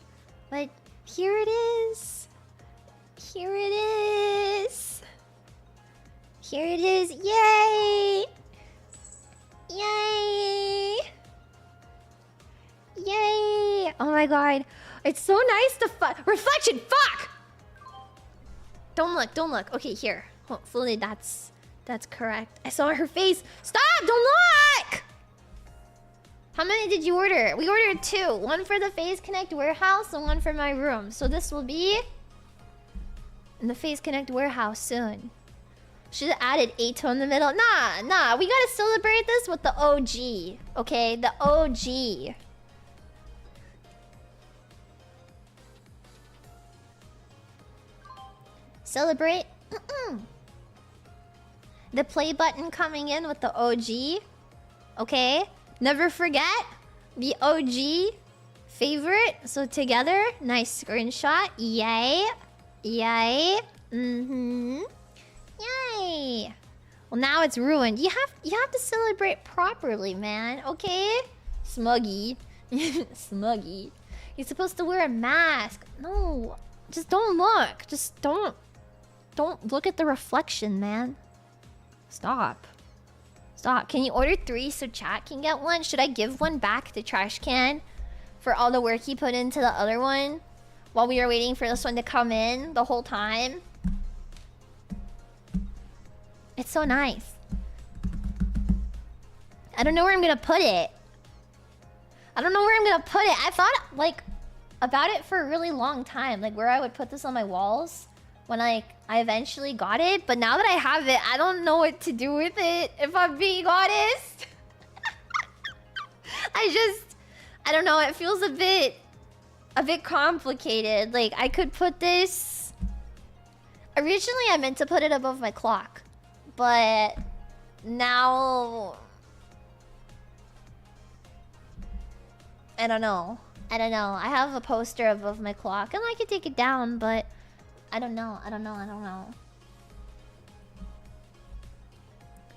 Speaker 1: But here it is. Here it is. Here it is. Yay! Yay! Yay! Oh my god. It's so nice to reflection! Fuck! Don't look. Okay, here. Hopefully that's correct. I saw her face. Stop! Don't look! How many did you order? We ordered 2. One for the Phase Connect warehouse and one for my room. So this will be in the Phase Connect warehouse soon. Should have added Ato in the middle. Nah. We gotta celebrate this with the OG. Okay, the OG. Celebrate. The play button coming in with the OG. Okay. Never forget the OG favorite. So together, nice screenshot. Yay. Yay. Yay. Well, now it's ruined. You have to celebrate properly, man. Okay? Smuggy. Smuggy. You're supposed to wear a mask. No. Just don't look. Just don't look at the reflection, man. Stop. Can you order 3 so chat can get 1? Should I give 1 back to Trash Can for all the work he put into the other one while we were waiting for this one to come in the whole time? It's so nice. I don't know where I'm gonna put it. I thought like about it for a really long time, like where I would put this on my walls when I eventually got it, but now that I have it, I don't know what to do with it, if I'm being honest. I don't know, it feels a bit complicated. Like, I could put this... Originally, I meant to put it above my clock, But now I don't know. I have a poster above my clock and I could take it down, but I don't know.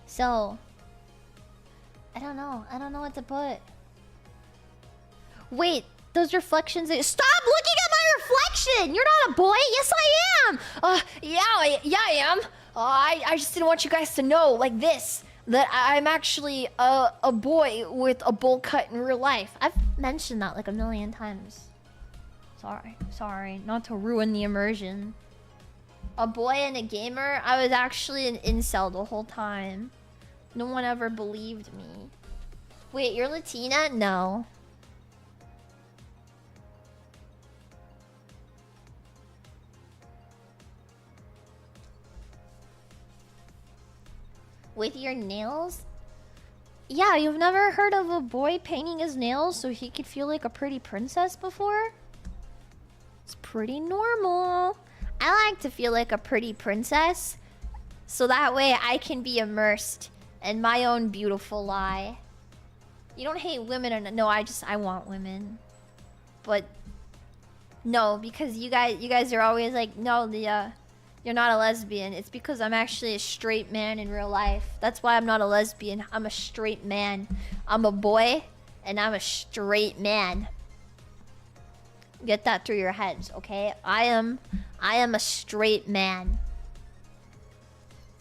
Speaker 1: So I don't know what to put. Wait, those reflections. Stop looking at my reflection! You're not a boy. Yes, I am. Yeah, I am. I just didn't want you guys to know, like this, that I'm actually a boy with a bowl cut in real life. I've mentioned that like a million times. Sorry, not to ruin the immersion. A boy and a gamer? I was actually an incel the whole time. No one ever believed me. Wait, you're Latina? No. With your nails? Yeah, you've never heard of a boy painting his nails so he could feel like a pretty princess before? It's pretty normal. I like to feel like a pretty princess, so that way I can be immersed in my own beautiful lie. You don't hate women or no, I want women. But no, because you guys are always like, no, Leah, you're not a lesbian. It's because I'm actually a straight man in real life. That's why I'm not a lesbian. I'm a straight man. I'm a boy and I'm a straight man. Get that through your heads, okay? I am a straight man.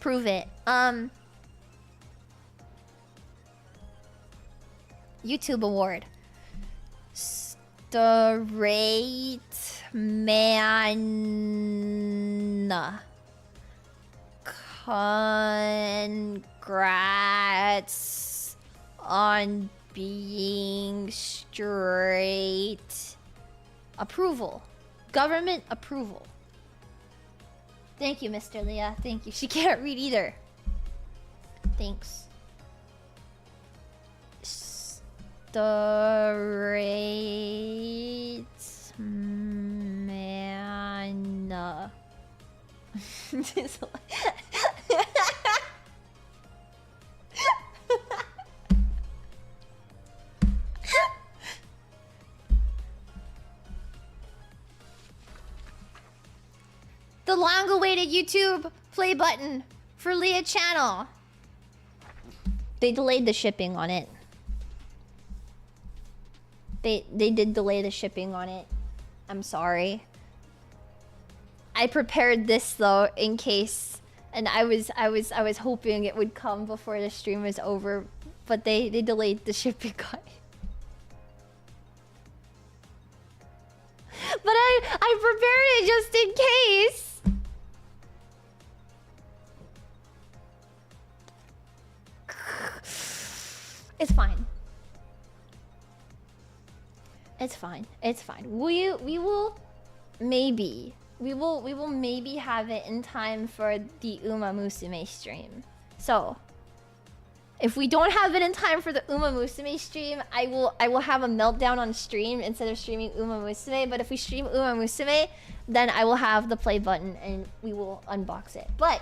Speaker 1: Prove it. YouTube award. Straight man. Congrats on being straight. Approval. Government approval. Thank you, Mr. Leah. Thank you. She can't read either. Thanks. Straight man. The long-awaited YouTube play button for Leah channel. They delayed the shipping on it. They did delay the shipping on it. I'm sorry. I prepared this though in case, and I was hoping it would come before the stream was over, but they delayed the shipping on it. But I prepared it just in case. It's fine. It's fine. It's fine. We will maybe have it in time for the Uma Musume stream. So if we don't have it in time for the Uma Musume stream, I will have a meltdown on stream instead of streaming Uma Musume. But if we stream Uma Musume, then I will have the play button and we will unbox it. But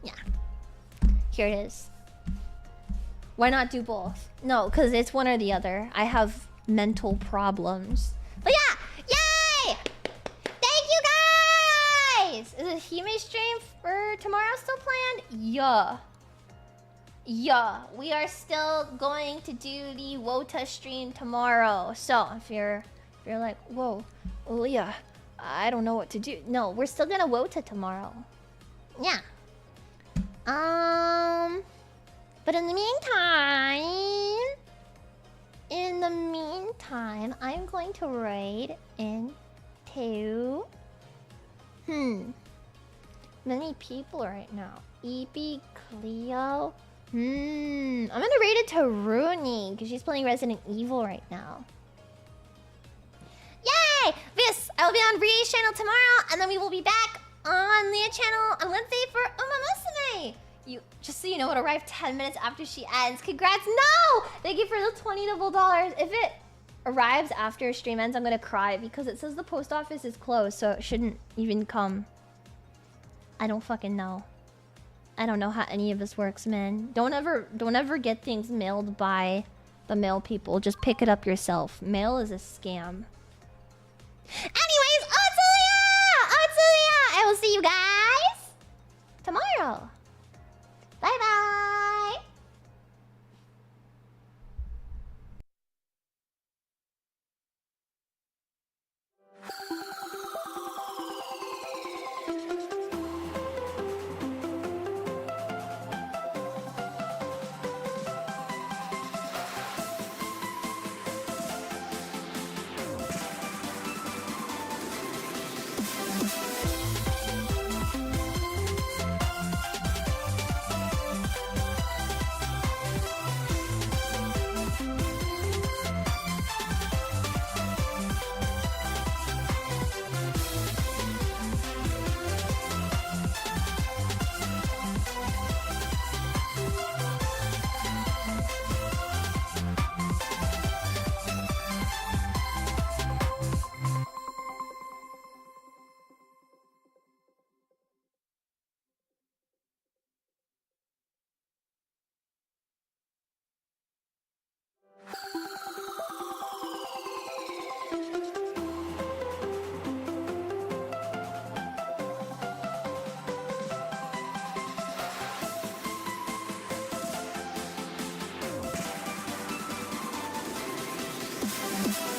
Speaker 1: yeah, here it is. Why not do both? No, because it's one or the other. I have mental problems. But yeah, yay! Thank you guys! Is a Hime stream for tomorrow still planned? Yeah, we are still going to do the Wota stream tomorrow. So if you're like, whoa, Leah, I don't know what to do. No, we're still gonna Wota tomorrow. Yeah. But in the meantime, I'm going to raid into many people right now. EP, Cleo. I'm gonna raid it to Runie because she's playing Resident Evil right now. Yay! This, I will be on Rie's channel tomorrow, and then we will be back on Leah channel on Wednesday for Uma Musume. Just so you know, it arrived 10 minutes after she ends. Congrats! No! Thank you for the $20 double dollars. If it arrives after stream ends, I'm gonna cry because it says the post office is closed, so it shouldn't even come. I don't fucking know. I don't know how any of this works, man. Don't ever get things mailed by the mail people. Just pick it up yourself. Mail is a scam. Anyways, Otsuya! Otsuya! I will see you guys tomorrow.